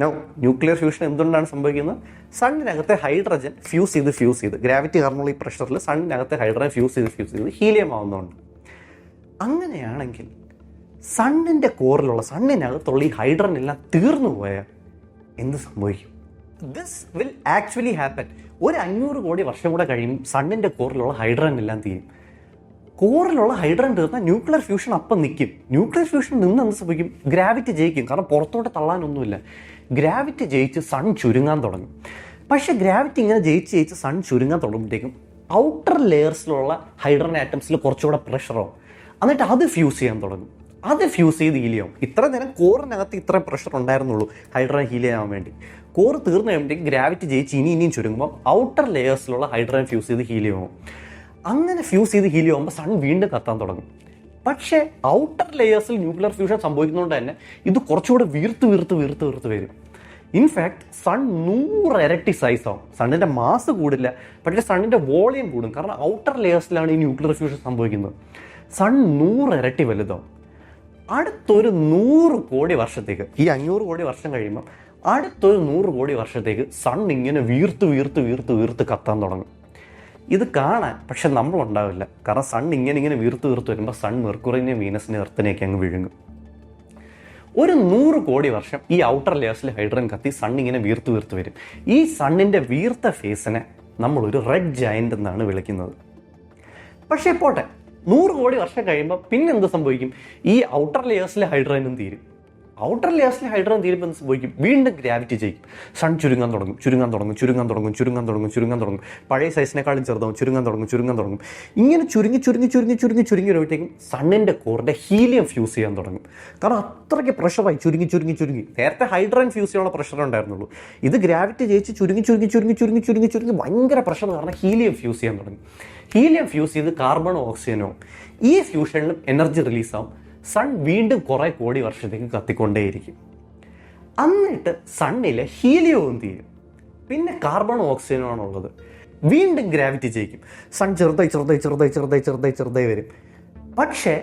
നൗ ന്യൂക്ലിയർ ഫ്യൂഷൻ എന്തുകൊണ്ടാണ് സംഭവിക്കുന്നത്? സണ്ണിനകത്തെ ഹൈഡ്രജൻ ഫ്യൂസ് ചെയ്ത് ഗ്രാവിറ്റി കാരണമുള്ള ഈ പ്രഷറിൽ സണ്ണിനകത്തെ ഹൈഡ്രജൻ ഫ്യൂസ് ചെയ്ത് ഹീലിയം ആവുന്നുണ്ട്. അങ്ങനെയാണെങ്കിൽ സണ്ണിൻ്റെ കോറിലുള്ള സണ്ണിനകത്തുള്ള ഈ ഹൈഡ്രജൻ എല്ലാം തീർന്നു പോയാൽ എന്ത് സംഭവിക്കും? This will actually happen. ഒരു 500 കോടി വർഷം കൂടെ കഴിയും സണ്ണിൻ്റെ കോറിലുള്ള ഹൈഡ്രജൻ എല്ലാം തീരും. കോറിലുള്ള ഹൈഡ്രജൻ തീർന്നാൽ ന്യൂക്ലിയർ ഫ്യൂഷൻ അപ്പം നിൽക്കും. ന്യൂക്ലിയർ ഫ്യൂഷൻ നിന്ന് എന്ത് സംഭവിക്കും? ഗ്രാവിറ്റി ജയിക്കും. കാരണം പുറത്തോട്ട് തള്ളാനൊന്നുമില്ല. ഗ്രാവിറ്റി ജയിച്ച് സൺ ചുരുങ്ങാൻ തുടങ്ങും. പക്ഷേ ഗ്രാവിറ്റി ഇങ്ങനെ ജയിച്ച് സൺ ചുരുങ്ങാൻ തുടങ്ങുമ്പോഴത്തേക്കും ഔട്ടർ ലെയേഴ്സിലുള്ള ഹൈഡ്രജൻ ആറ്റംസിൽ കുറച്ചുകൂടെ പ്രഷറാവും. എന്നിട്ട് അത് ഫ്യൂസ് ചെയ്യാൻ തുടങ്ങും. അത് ഫ്യൂസ് ചെയ്ത് ഹീലിയം. ഇത്ര നേരം കോറിനകത്ത് ഇത്ര പ്രഷർ ഉണ്ടായിരുന്നുള്ളൂ ഹൈഡ്രജൻ ഹീലിയം ആവാൻ വേണ്ടി. കോർ തീർന്നു കഴിയുമ്പോഴത്തേക്കും ഗ്രാവിറ്റി ജയിച്ച് ഇനിയും ചുരുങ്ങുമ്പോൾ ഔട്ടർ ലെയേഴ്സിലുള്ള ഹൈഡ്രജൻ ഫ്യൂസ് ചെയ്ത് ഹീലിയം ആവും. അങ്ങനെ ഫ്യൂസ് ചെയ്ത് ഹീലിയം ആകുമ്പോൾ സൺ വീണ്ടും കത്താൻ തുടങ്ങും. പക്ഷേ ഔട്ടർ ലെയേഴ്സിൽ ന്യൂക്ലിയർ ഫ്യൂഷൻ സംഭവിക്കുന്നതുകൊണ്ട് തന്നെ ഇത് കുറച്ചുകൂടെ വീർത്ത് വരും. ഇൻഫാക്ട് സൺ 100 ഇരട്ടി സൈസ് ആവും. സണ്ണിൻ്റെ മാസ് കൂടില്ല, പക്ഷേ സണ്ണിൻ്റെ വോളിയം കൂടും. കാരണം ഔട്ടർ ലെയേഴ്സിലാണ് ഈ ന്യൂക്ലിയർ ഫ്യൂഷൻ സംഭവിക്കുന്നത്. സൺ 100 ഇരട്ടി വലുതാവും. അടുത്തൊരു 100 കോടി വർഷത്തേക്ക്, ഈ 500 കോടി വർഷം കഴിയുമ്പോൾ അടുത്തൊരു 100 കോടി വർഷത്തേക്ക് സൺ ഇങ്ങനെ വീർത്ത് കത്താൻ തുടങ്ങും. ഇത് കാണാൻ പക്ഷെ നമ്മളുണ്ടാവില്ല. കാരണം സൺ ഇങ്ങനെ വീർത്ത് വരുമ്പോൾ സൺ മെർക്കുറിനെയും വീനസിനെയും എർത്തിനെയൊക്കെ അങ്ങ് വിഴുങ്ങും. ഒരു 100 കോടി വർഷം ഈ ഔട്ടർ ലെയേഴ്സിൽ ഹൈഡ്രജൻ കത്തി സൺ ഇങ്ങനെ വീർത്ത് വരും. ഈ സണ്ണിൻ്റെ വീർത്ത ഫേസിനെ നമ്മളൊരു റെഡ് ജയൻ്റ് എന്നാണ് വിളിക്കുന്നത്. പക്ഷേ പോട്ടെ, 100 കോടി വർഷം കഴിയുമ്പോൾ പിന്നെ എന്ത് സംഭവിക്കും? ഈ ഔട്ടർ ലെയേഴ്സിലെ ഹൈഡ്രജനും തീരും. ഔട്ടർ ലെയേഴ്സിലെ ഹൈഡ്രജൻ തീരുമ്പോൾ എന്ത് സംഭവിക്കും? വീണ്ടും ഗ്രാവിറ്റി ജയിക്കും. സൺ ചുരുങ്ങാൻ തുടങ്ങും. പഴയ സൈസിനെക്കാളും ചെറുതാവും. ചുരുങ്ങാൻ തുടങ്ങും. ഇങ്ങനെ ചുരുങ്ങി വരുമ്പോഴത്തേക്കും സണ്ണിൻ്റെ കോറിൻ്റെ ഹീലിയം ഫ്യൂസ് ചെയ്യാൻ തുടങ്ങും. കാരണം അത്രയ്ക്ക് പ്രഷറായി ചുരുങ്ങി. നേരത്തെ ഹൈഡ്രജൻ ഫ്യൂസ് ചെയ്യാനുള്ള പ്രഷർ ഉണ്ടായിരുന്നുള്ളൂ. ഇത് ഗ്രാവിറ്റി ജയിച്ച് ചുരുങ്ങി ഭയങ്കര പ്രഷർ കാരണം ഹീലിയം ഫ്യൂസ് ചെയ്യാൻ തുടങ്ങി. ഹീലിയം ഫ്യൂസ് ചെയ്ത് കാർബണോ ഓക്സിജനോ ഈ ഫ്യൂഷനിലും എനർജി റിലീസാവും. സൺ വീണ്ടും കുറേ കോടി വർഷത്തേക്ക് കത്തിക്കൊണ്ടേയിരിക്കും. എന്നിട്ട് സണ്ണിലെ ഹീലിയവും തീരും. പിന്നെ കാർബണും ഓക്സിജനും ആണുള്ളത്. വീണ്ടും ഗ്രാവിറ്റി ജയിക്കും. സൺ ചെറുതായി വരും. പക്ഷേ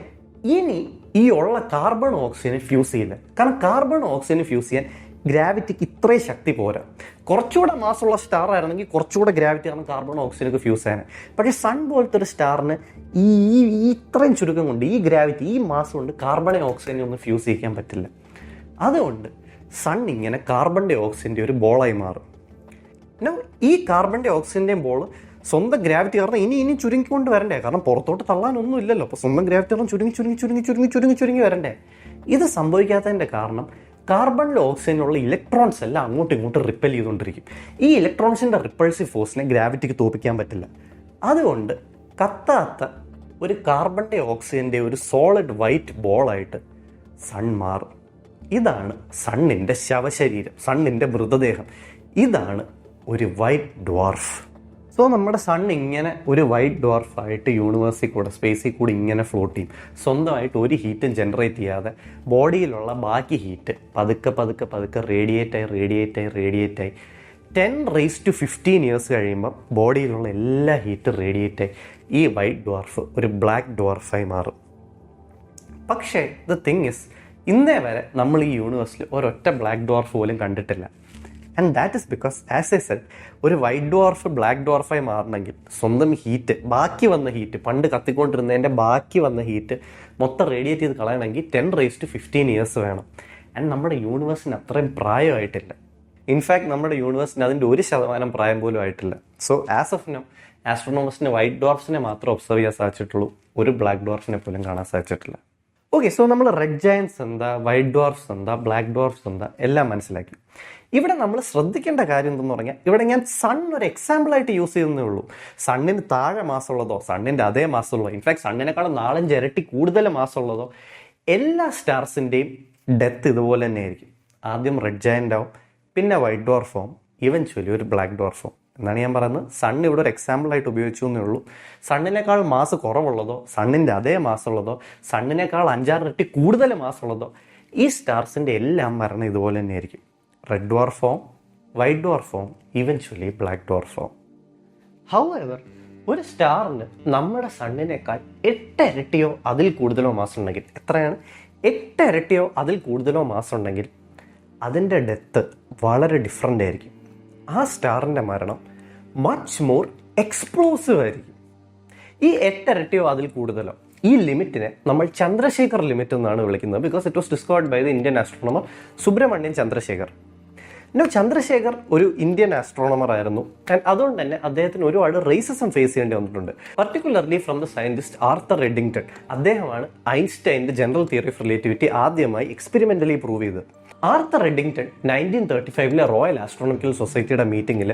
ഇനി ഈ ഉള്ള കാർബൺ ഓക്സിജനെ ഫ്യൂസ് ചെയ്യില്ല. കാരണം കാർബൺ ഓക്സിജനെ ഫ്യൂസ് ചെയ്യാൻ ഗ്രാവിറ്റിക്ക് ഇത്രയും ശക്തി പോരാ. കുറച്ചുകൂടെ മാസമുള്ള സ്റ്റാർ ആയിരുന്നെങ്കിൽ കുറച്ചുകൂടെ ഗ്രാവിറ്റി ആണ് കാർബൺ ഓക്സിജനൊക്കെ ഫ്യൂസ് ചെയ്യാൻ. പക്ഷേ സൺ പോലത്തെ ഒരു സ്റ്റാറിന് ഈ ഇത്രയും ചുരുക്കം കൊണ്ട്, ഈ ഗ്രാവിറ്റി, ഈ മാസം കൊണ്ട് കാർബണെ ഓക്സിജനെ ഒന്നും ഫ്യൂസ് ചെയ്യിക്കാൻ പറ്റില്ല. അതുകൊണ്ട് സൺ ഇങ്ങനെ കാർബണിൻ്റെ ഓക്സിജൻ്റെ ഒരു ബോളായി മാറും. ഈ കാർബണിൻ്റെ ഓക്സിജൻ്റെയും ബോൾ സ്വന്തം ഗ്രാവിറ്റി കാരണം ഇനി ചുരുങ്ങിക്കൊണ്ട് വരണ്ടേ. കാരണം പുറത്തോട്ട് തള്ളാനൊന്നും ഇല്ലല്ലോ. അപ്പോൾ സ്വന്തം ഗ്രാവിറ്റി കാരണം ചുരുങ്ങി വരണ്ടേ. ഇത് സംഭവിക്കാത്തതിൻ്റെ കാരണം കാർബണിലെ ഓക്സിജനുള്ള ഇലക്ട്രോൺസ് എല്ലാം അങ്ങോട്ടും ഇങ്ങോട്ടും റിപ്പൽ ചെയ്തുകൊണ്ടിരിക്കും. ഈ ഇലക്ട്രോൺസിൻ്റെ റിപ്പൾസീവ് ഫോഴ്സിനെ ഗ്രാവിറ്റിക്ക് തോൽപ്പിക്കാൻ പറ്റില്ല. അതുകൊണ്ട് കത്താത്ത ഒരു കാർബണിൻ്റെ ഓക്സിജൻ്റെ ഒരു സോളിഡ് വൈറ്റ് ബോളായിട്ട് സൺ മാറും. ഇതാണ് സണ്ണിൻ്റെ ശവശരീരം, സണ്ണിൻ്റെ മൃതദേഹം. ഇതാണ് ഒരു വൈറ്റ് ഡ്വാർഫ്. സോ നമ്മുടെ സൺ ഇങ്ങനെ ഒരു വൈറ്റ് ഡ്വാർഫായിട്ട് യൂണിവേഴ്സിൽ കൂടെ, സ്പേസിൽ കൂടെ ഇങ്ങനെ ഫ്ലോട്ട് ചെയ്യും. സ്വന്തമായിട്ട് ഒരു ഹീറ്റും ജനറേറ്റ് ചെയ്യാതെ ബോഡിയിലുള്ള ബാക്കി ഹീറ്റ് പതുക്കെ റേഡിയേറ്റായി 10⁻15 ഇയേഴ്സ് കഴിയുമ്പോൾ ബോഡിയിലുള്ള എല്ലാ ഹീറ്റും റേഡിയേറ്റായി ഈ വൈറ്റ് ഡ്വാർഫ് ഒരു ബ്ലാക്ക് ഡ്വാർഫായി മാറും. പക്ഷേ ദ തിങ് ഇസ്, ഇന്നേ വരെ നമ്മൾ ഈ യൂണിവേഴ്സിൽ ഒരൊറ്റ ബ്ലാക്ക് ഡ്വാർഫ് പോലും കണ്ടിട്ടില്ല. And that is because, as A said, ഒരു വൈറ്റ് ഡ്വാർഫ് ബ്ലാക്ക് ഡ്വാർഫായി മാറണമെങ്കിൽ സ്വന്തം ഹീറ്റ്, ബാക്കി വന്ന ഹീറ്റ്, പണ്ട് കത്തിക്കൊണ്ടിരുന്നതിൻ്റെ ബാക്കി വന്ന ഹീറ്റ് മൊത്തം റേഡിയേറ്റ് ചെയ്ത് കളയണമെങ്കിൽ 10⁻15 ഇയേഴ്സ് വേണം. ആൻഡ് നമ്മുടെ യൂണിവേഴ്സിന് അത്രയും പ്രായമായിട്ടില്ല. ഇൻഫാക്ട് നമ്മുടെ യൂണിവേഴ്സിന് അതിൻ്റെ 1% പ്രായം പോലും ആയിട്ടില്ല. സോ ആസ് ഓഫ് നൗ ആസ്ട്രോണോമേഴ്സിന് വൈറ്റ് ഡ്വാർഫ്സിനെ മാത്രം ഒബ്സർവ് ചെയ്യാൻ സാധിച്ചിട്ടുള്ളൂ, ഒരു ബ്ലാക്ക് ഡ്വാർഫിനെ പോലും കാണാൻ സാധിച്ചിട്ടില്ല. ഓക്കെ, സോ നമ്മൾ റെഡ് ജയൻസ് എന്താ, വൈറ്റ് ഡ്വാർഫ്സ് എന്താ, ബ്ലാക്ക് ഡ്വാർഫ്സ് എന്താ എല്ലാം മനസ്സിലാക്കി. ഇവിടെ നമ്മൾ ശ്രദ്ധിക്കേണ്ട കാര്യം എന്തെന്ന് പറഞ്ഞാൽ, ഇവിടെ ഞാൻ സൺ ഒരു എക്സാമ്പിളായിട്ട് യൂസ് ചെയ്യുന്നേ ഉള്ളൂ. സണ്ണിന് താഴെ മാസമുള്ളതോ സണ്ണിൻ്റെ അതേ മാസമുള്ളതോ, ഇൻഫാക്ട് സണ്ണിനേക്കാളും 4-5 ഇരട്ടി കൂടുതൽ മാസമുള്ളതോ എല്ലാ സ്റ്റാർസിൻ്റെയും ഡെത്ത് ഇതുപോലെ തന്നെ ആയിരിക്കും. ആദ്യം റെഡ് ജയൻ്റ് ആവും, പിന്നെ വൈറ്റ് ഡ്വാർഫ് ആവും, ഇവൻച്വലി ഒരു ബ്ലാക്ക് ഡ്വാർഫ് ആവും. എന്നാണ് ഞാൻ പറയുന്നത്. സൺ ഇവിടെ ഒരു എക്സാമ്പിളായിട്ട് ഉപയോഗിച്ചു എന്നേ ഉള്ളൂ. സണ്ണിനേക്കാൾ മാസ് കുറവുള്ളതോ സണ്ണിൻ്റെ അതേ മാസമുള്ളതോ സണ്ണിനേക്കാൾ 5-6 ഇരട്ടി കൂടുതൽ മാസമുള്ളതോ ഈ സ്റ്റാർസിൻ്റെ എല്ലാം മരണം ഇതുപോലെ തന്നെയായിരിക്കും. Red dwarf form, white dwarf form, eventually black dwarf form. However ഒരു സ്റ്റാറിന് നമ്മുടെ സണ്ണിനേക്കാൾ 8 ഇരട്ടിയോ അതിൽ കൂടുതലോ മാസം ഉണ്ടെങ്കിൽ, എത്രയാണ്? 8 ഇരട്ടിയോ അതിൽ കൂടുതലോ മാസം ഉണ്ടെങ്കിൽ അതിൻ്റെ ഡെത്ത് വളരെ ഡിഫറൻ്റ് ആയിരിക്കും. ആ സ്റ്റാറിൻ്റെ മരണം മച്ച് മോർ എക്സ്പ്ലോസീവ് ആയിരിക്കും. ഈ 8 ഇരട്ടിയോ അതിൽ കൂടുതലോ ഈ ലിമിറ്റിനെ നമ്മൾ ചന്ദ്രശേഖർ ലിമിറ്റ് എന്നാണ് വിളിക്കുന്നത്. Because it was discovered by the Indian astronomer Subrahmanyan Chandrasekhar. Chandrasekhar ഒരു ഇന്ത്യൻ ആസ്ട്രോണമർ ആയിരുന്നു. ആൻഡ് അതുകൊണ്ട് തന്നെ അദ്ദേഹത്തിന് ഒരുപാട് റേസിസം ഫേസ് ചെയ്യേണ്ടി വന്നിട്ടുണ്ട്. Particularly from the scientist Arthur Eddington. അദ്ദേഹമാണ് ഐൻസ്റ്റൈൻ്റെ ജനറൽ തിയറി ഓഫ് റിലേറ്റിവിറ്റി ആദ്യമായി എക്സ്പെരിമെന്റലി പ്രൂവ് ചെയ്തത്. ആർത്തർ എഡിങ്ടൺ 1935 റോയൽ ആസ്ട്രോണമിക്കൽ സൊസൈറ്റിയുടെ മീറ്റിംഗിൽ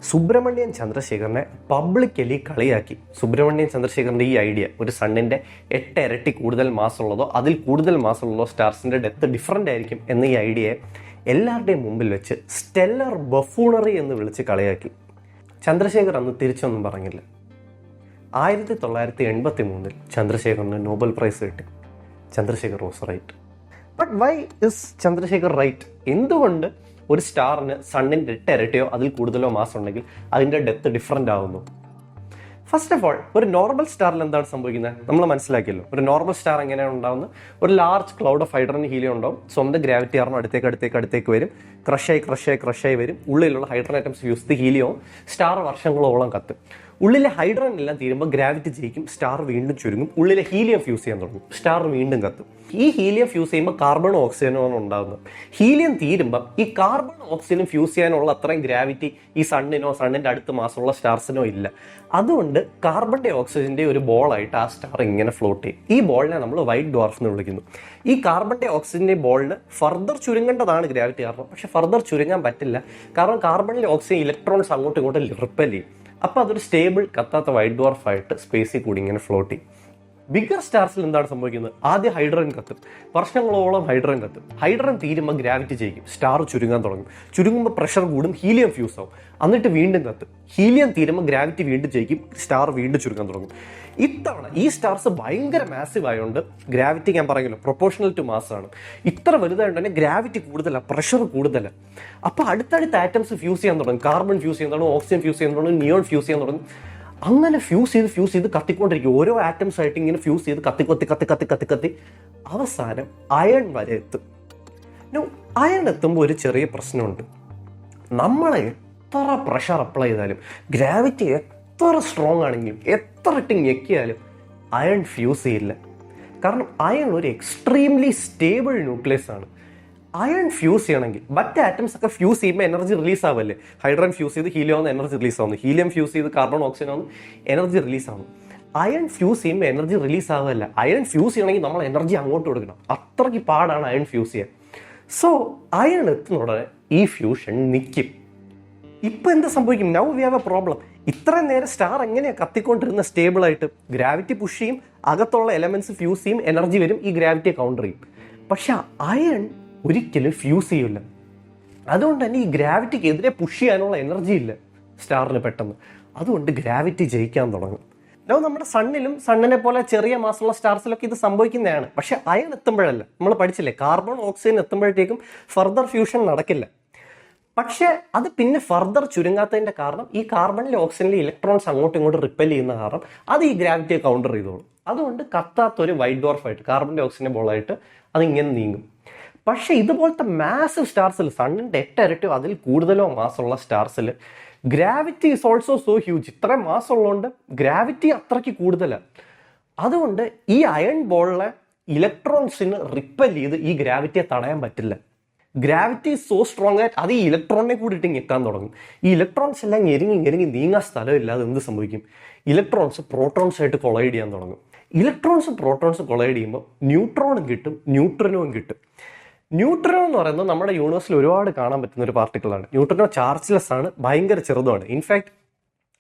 സുബ്രഹ്മണ്യൻ ചന്ദ്രശേഖറിനെ പബ്ലിക്കലി കളിയാക്കി. സുബ്രഹ്മണ്യൻ ചന്ദ്രശേഖറിൻ്റെ ഈ ഐഡിയ, ഒരു സണ്ണിൻ്റെ 8 ഇരട്ടി കൂടുതൽ മാസമുള്ളതോ അതിൽ കൂടുതൽ മാസമുള്ളതോ സ്റ്റാർസിൻ്റെ ഡെത്ത് ഡിഫറൻ്റ് ആയിരിക്കും എന്ന ഈ ഐഡിയയെ എല്ലാവരുടെയും മുമ്പിൽ വെച്ച് സ്റ്റെല്ലർ ബഫൂണറി എന്ന് വിളിച്ച് കളിയാക്കി. ചന്ദ്രശേഖർ അന്ന് തിരിച്ചൊന്നും പറഞ്ഞില്ല. 1983 ചന്ദ്രശേഖറിന് നോബൽ പ്രൈസ് കിട്ടി. Chandrasekhar was right. But why is Chandrasekhar right? എന്തുകൊണ്ട് ഒരു സ്റ്റാറിന് സണ്ണിൻ്റെ 8 ഇരട്ടിയോ അതിൽ കൂടുതലോ മാസം ഉണ്ടെങ്കിൽ അതിൻ്റെ ഡെത്ത് ഡിഫറൻ്റ് ആവുന്നു? ഫസ്റ്റ് ഓഫ് ഓൾ, ഒരു നോർമൽ സ്റ്റാറിൽ എന്താണ് സംഭവിക്കുന്നത് നമ്മൾ മനസ്സിലാക്കിയല്ലോ. ഒരു നോർമൽ സ്റ്റാർ എങ്ങനെയാണ് ഉണ്ടാകുന്നത്? ഒരു large cloud of hydrogen helium ഉണ്ടാവും. സ്വന്തം ഗ്രാവിറ്റി കാരണം അടുത്തേക്ക് വരും. ക്രഷായി വരും. ഉള്ളിലുള്ള ഹൈഡ്രജൻ ഐറ്റംസ് ഫ്യൂസ് ചെയ്ത് ഹീലിയവും സ്റ്റാർ വർഷങ്ങളോളം കത്തും. ഉള്ളിലെ ഹൈഡ്രജൻ എല്ലാം തീരുമ്പോൾ ഗ്രാവിറ്റി ജയിക്കും, സ്റ്റാർ വീണ്ടും ചുരുങ്ങും. ഉള്ളിലെ ഹീലിയം ഫ്യൂസ് ചെയ്യാൻ തുടങ്ങും, സ്റ്റാർ വീണ്ടും കത്തും. ഈ ഹീലിയം ഫ്യൂസ് ചെയ്യുമ്പോൾ കാർബണും ഓക്സിജനും ആണ് ഉണ്ടാകുന്നത്. ഹീലിയം തീരുമ്പം ഈ കാർബൺ ഓക്സിജനും ഫ്യൂസ് ചെയ്യാനുള്ള അത്രയും ഗ്രാവിറ്റി ഈ സണ്ണിനോ സണ്ണിൻ്റെ അടുത്ത മാസമുള്ള സ്റ്റാർസിനോ ഇല്ല. അതുകൊണ്ട് കാർബണിൻ്റെ ഓക്സിജൻ്റെ ഒരു ബോളായിട്ട് ആ സ്റ്റാർ ഇങ്ങനെ ഫ്ലോട്ട് ചെയ്യും. ഈ ബോളിനെ നമ്മൾ വൈറ്റ് ഡ്വാർഫ് എന്ന് വിളിക്കുന്നു. ഈ കാർബണിൻ്റെ ഓക്സിജൻ്റെ ബോളിന് ഫർദർ ചുരുങ്ങേണ്ടതാണ് ഗ്രാവിറ്റി കാരണം. പക്ഷെ ഫർദർ ചുരുങ്ങാൻ പറ്റില്ല. കാരണം കാർബണിലെ ഓക്സിജൻ ഇലക്ട്രോൺസ് അങ്ങോട്ടും ഇങ്ങോട്ടും റിപ്പൽ ചെയ്യും. അപ്പോൾ അതൊരു സ്റ്റേബിൾ കത്താത്ത വൈറ്റ് ഡ്വാർഫായിട്ട് സ്പേസിൽ കൂടി ഇങ്ങനെ ഫ്ലോട്ട് ചെയ്യും. ബിഗർ സ്റ്റാർസിൽ എന്താണ് സംഭവിക്കുന്നത്? ആദ്യം ഹൈഡ്രജൻ കത്തും, വർഷങ്ങളോളം ഹൈഡ്രജൻ കത്തും. ഹൈഡ്രജൻ തീരുമ്പോൾ ഗ്രാവിറ്റി ജയിക്കും, സ്റ്റാർ ചുരുങ്ങാൻ തുടങ്ങും. ചുരുങ്ങുമ്പോൾ പ്രഷർ കൂടും, ഹീലിയം ഫ്യൂസ് ആവും. എന്നിട്ട് വീണ്ടും കത്തും. ഹീലിയം തീരുമ്പോൾ ഗ്രാവിറ്റി വീണ്ടും ജയിക്കും, സ്റ്റാർ വീണ്ടും ചുരുങ്ങാൻ തുടങ്ങും. ഇത്തവണ ഈ സ്റ്റാർസ് ഭയങ്കര മാസീവ് ആയതുകൊണ്ട് ഗ്രാവിറ്റി ഞാൻ പറയുമല്ലോ പ്രൊപ്പോർഷണൽ ടു മാസ് ആണ്. ഇത്ര വലുതായതുകൊണ്ട് തന്നെ ഗ്രാവിറ്റി കൂടുതലാണ്, പ്രഷർ കൂടുതലാണ്. അപ്പോൾ അടുത്തടുത്ത ആറ്റംസ് ഫ്യൂസ് ചെയ്യാൻ തുടങ്ങും. കാർബൺ ഫ്യൂസ് ചെയ്യാൻ തുടങ്ങും, ഓക്സിജൻ ഫ്യൂസ് ചെയ്യാൻ തുടങ്ങും, നിയോൺ ഫ്യൂസ് ചെയ്യാൻ തുടങ്ങും. അങ്ങനെ ഫ്യൂസ് ചെയ്ത് കത്തിക്കൊണ്ടിരിക്കും. ഓരോ ആറ്റംസ് ആയിട്ട് ഇങ്ങനെ ഫ്യൂസ് ചെയ്ത് കത്തി അവസാനം അയൺ വരെ എത്തും. അയൺ എത്തുമ്പോൾ ഒരു ചെറിയ പ്രശ്നമുണ്ട്. നമ്മളെ എത്ര പ്രഷർ അപ്ലൈ ചെയ്താലും, ഗ്രാവിറ്റി എത്ര സ്ട്രോങ് ആണെങ്കിലും, എത്ര ഇട്ട് ഞെക്കിയാലും അയൺ ഫ്യൂസ് ചെയ്യില്ല. കാരണം അയൺ ഒരു എക്സ്ട്രീംലി സ്റ്റേബിൾ ന്യൂക്ലിയസ് ആണ്. അയൺ ഫ്യൂസ് ചെയ്യണമെങ്കിൽ മറ്റ് ആറ്റംസ് ഒക്കെ ഫ്യൂസ് ചെയ്യുമ്പോൾ എനർജി റിലീസ് ആവല്ലേ. ഹൈഡ്രജൻ ഫ്യൂസ് ചെയ്ത് ഹീലിയം ആവുന്ന എനർജി റിലീസ് ആവുന്നു, ഹീലിയം ഫ്യൂസ് ചെയ്ത് കാർബൺ ഓക്സിജൻ ആവുന്നു, എനർജി റിലീസ് ആവുന്നു. അയൺ ഫ്യൂസ് ചെയ്യുമ്പോൾ എനർജി റിലീസ് ആവുകയല്ല. അയൺ ഫ്യൂസ് ചെയ്യണമെങ്കിൽ നമ്മൾ എനർജി അങ്ങോട്ട് കൊടുക്കണം. അത്രയ്ക്ക് പാടാണ് അയൺ ഫ്യൂസ് ചെയ്യാൻ. സോ അയൺ എത്തുന്ന ഉടനെ ഈ ഫ്യൂഷൻ നിൽക്കും. ഇപ്പം എന്താ സംഭവിക്കും? Now we have A problem. ഇത്രയും നേരം സ്റ്റാർ എങ്ങനെയാണ് കത്തിക്കൊണ്ടിരുന്ന സ്റ്റേബിളായിട്ട്? ഗ്രാവിറ്റി പുഷ് ചെയ്യും, അകത്തുള്ള എലമെന്റ്സ് ഫ്യൂസ് ചെയ്യും, എനർജി വരും, ഈ ഗ്രാവിറ്റിയെ കൗണ്ടർ ചെയ്യും. പക്ഷെ അയൺ ഒരിക്കലും ഫ്യൂസ് ചെയ്യില്ല. അതുകൊണ്ട് തന്നെ ഈ ഗ്രാവിറ്റിക്ക് എതിരെ പുഷ് ചെയ്യാനുള്ള എനർജി ഇല്ല സ്റ്റാറിന് പെട്ടെന്ന്. അതുകൊണ്ട് ഗ്രാവിറ്റി ജയിക്കാൻ തുടങ്ങും. നമ്മുടെ സണ്ണിലും സണ്ണിനെ പോലെ ചെറിയ മാസമുള്ള സ്റ്റാർസിലൊക്കെ ഇത് സംഭവിക്കുന്നതാണ്. പക്ഷെ അയൺ എത്തുമ്പോഴല്ല. നമ്മൾ പഠിച്ചില്ലേ, കാർബൺ ഓക്സിജൻ എത്തുമ്പോഴത്തേക്കും ഫർദർ ഫ്യൂഷൻ നടക്കില്ല. പക്ഷെ അത് പിന്നെ ഫർദർ ചുരുങ്ങാത്തതിന്റെ കാരണം ഈ കാർബണിലെ ഓക്സിജനിലെ ഇലക്ട്രോൺസ് അങ്ങോട്ടും ഇങ്ങോട്ടും റിപ്പൽ ചെയ്യുന്ന കാരണം അത് ഈ ഗ്രാവിറ്റിയെ കൗണ്ടർ ചെയ്തോളും. അതുകൊണ്ട് കത്താത്തൊരു വൈറ്റ് ഡ്വാർഫായിട്ട് കാർബണിന്റെ ഓക്സിജന്റെ ബോളായിട്ട് അതിങ്ങനെ നീങ്ങും. പക്ഷെ ഇതുപോലത്തെ മാസീവ് സ്റ്റാർസിൽ, സണ്ണിൻ്റെ 8 ഇരട്ടിയോ അതിൽ കൂടുതലോ മാസമുള്ള സ്റ്റാർസിൽ gravity is also so huge. ഇത്രയും മാസമുള്ളതുകൊണ്ട് ഗ്രാവിറ്റി അത്രയ്ക്ക് കൂടുതലാണ്. അതുകൊണ്ട് ഈ അയൺ ബോളിലെ ഇലക്ട്രോൺസിന് റിപ്പൽ ചെയ്ത് ഈ ഗ്രാവിറ്റിയെ തടയാൻ പറ്റില്ല. ഗ്രാവിറ്റി സോ സ്ട്രോങ് ആയിട്ട് അത് ഈ ഇലക്ട്രോണിനെ കൂടി ഇട്ട് ഞെക്കാൻ തുടങ്ങും. ഈ ഇലക്ട്രോൺസ് എല്ലാം ഞെരുങ്ങി നീങ്ങാൻ സ്ഥലമില്ലാതെ എന്ത് സംഭവിക്കും? ഇലക്ട്രോൺസ് പ്രോട്ടോൺസ് ആയിട്ട് കൊളൈഡ് ചെയ്യാൻ തുടങ്ങും. പ്രോട്ടോൺസ് കൊളൈഡ് ചെയ്യുമ്പോൾ ന്യൂട്രോണും കിട്ടും, ന്യൂട്രിനോയും കിട്ടും. ന്യൂട്രിനോ എന്ന് പറയുന്നത് നമ്മുടെ യൂണിവേഴ്സിൽ ഒരുപാട് കാണാൻ പറ്റുന്ന ഒരു പാർട്ടിക്കിളാണ്. ന്യൂട്രിനോ ചാർജ്ലെസ് ആണ്, ഭയങ്കര ചെറുതാണ്. ഇൻഫാക്ട്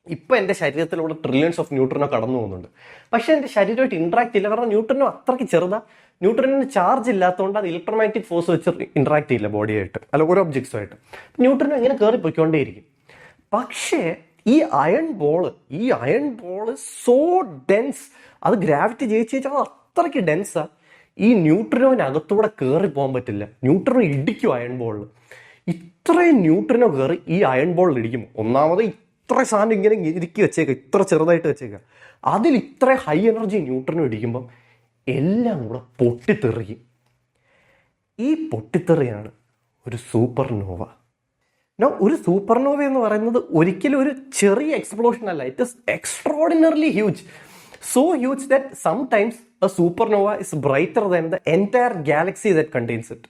ഇപ്പം എൻ്റെ ശരീരത്തിലൂടെ ട്രില്യൺസ് ഓഫ് ന്യൂട്രിനോ കടന്നു പോകുന്നുണ്ട്. പക്ഷേ എൻ്റെ ശരീരമായിട്ട് ഇൻട്രാക്ട് ചെയ്യില്ല. കാരണം ന്യൂട്രിനോ അത്രയ്ക്ക് ചെറുതാണ്. ന്യൂട്രിനോന് ചാർജ് ഇല്ലാത്തതുകൊണ്ട് അത് ഇലക്ട്രോമാഗ്നറ്റിക് ഫോഴ്സ് വെച്ച് ഇൻട്രാക്ട് ചെയ്യില്ല ബോഡിയായിട്ട്, അല്ല ഓരോ ഒബ്ജക്ട്സുമായിട്ട്. ന്യൂട്രിനോ ഇങ്ങനെ കയറി പോയിക്കൊണ്ടേയിരിക്കും. പക്ഷേ ഈ അയൺ ബോൾ സോ ഡെൻസ്, അത് ഗ്രാവിറ്റി ജയിച്ച് അത് അത്രയ്ക്ക് ഡെൻസാ. ഈ ന്യൂട്രിനോവിനകത്തൂടെ കയറി പോകാൻ പറ്റില്ല. ന്യൂട്രിനോ ഇടിക്കും അയൺ ബോളിൽ. ഇത്രയും ന്യൂട്രിനോ കയറി ഈ അയൺ ബോളിൽ ഇടിക്കും. ഒന്നാമത് ഇത്ര സാധനം ഇങ്ങനെ ഇരിക്കി വെച്ചേക്കുക, ഇത്ര ചെറുതായിട്ട് വെച്ചേക്കുക. അതിൽ ഇത്ര ഹൈ എനർജി ന്യൂട്രിനോ ഇടിക്കുമ്പം എല്ലാം കൂടെ പൊട്ടിത്തെറിയും. ഈ പൊട്ടിത്തെറിയാണ് ഒരു സൂപ്പർനോവ. ഒരു സൂപ്പർനോവ എന്ന് പറയുന്നത് ഒരിക്കലും ഒരു ചെറിയ എക്സ്പ്ലോഷൻ അല്ല. It is extraordinarily huge. So huge that sometimes a supernova is brighter than the entire galaxy that contains it.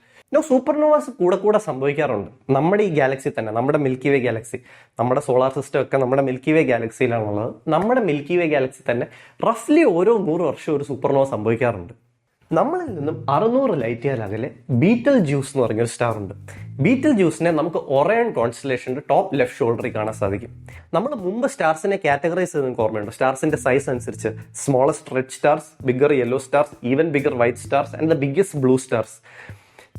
Supernovas കൂടെ സംഭവിക്കാറുണ്ട് നമ്മുടെ ഈ ഗാലക്സി തന്നെ, നമ്മുടെ മിൽക്കി വേ ഗാലക്സി, നമ്മുടെ സോളാർ സിസ്റ്റം ഒക്കെ നമ്മുടെ മിൽക്കി വേ ഗാലക്സിയിലാണുള്ളത്. നമ്മുടെ മിൽക്കി വേ ഗാലക്സി തന്നെ റഫ്ലി ഓരോ 100 വർഷം ഒരു സൂപ്പർനോവ സംഭവിക്കാറുണ്ട്. നമ്മളിൽ നിന്നും 600 ലൈറ്റ് ഇയർ അകലെ ബീറ്റൽ ജ്യൂസ് എന്ന് പറഞ്ഞൊരു സ്റ്റാർ ഉണ്ട്. ബീറ്റൽ ജ്യൂസിനെ നമുക്ക് ഒറയൺ കോൺസ്റ്റലേഷന്റെ ടോപ്പ് ലെഫ്റ്റ് ഷോൾഡറിൽ കാണാൻ സാധിക്കും. നമ്മൾ മുമ്പ് സ്റ്റാർസിനെ കാറ്റഗറൈസ് ചെയ്ത് നിങ്ങൾക്ക് ഓർമ്മയുണ്ട്. സ്റ്റാർസിന്റെ സൈസ് അനുസരിച്ച് smallest red stars, bigger yellow stars, even bigger white stars and the biggest blue stars.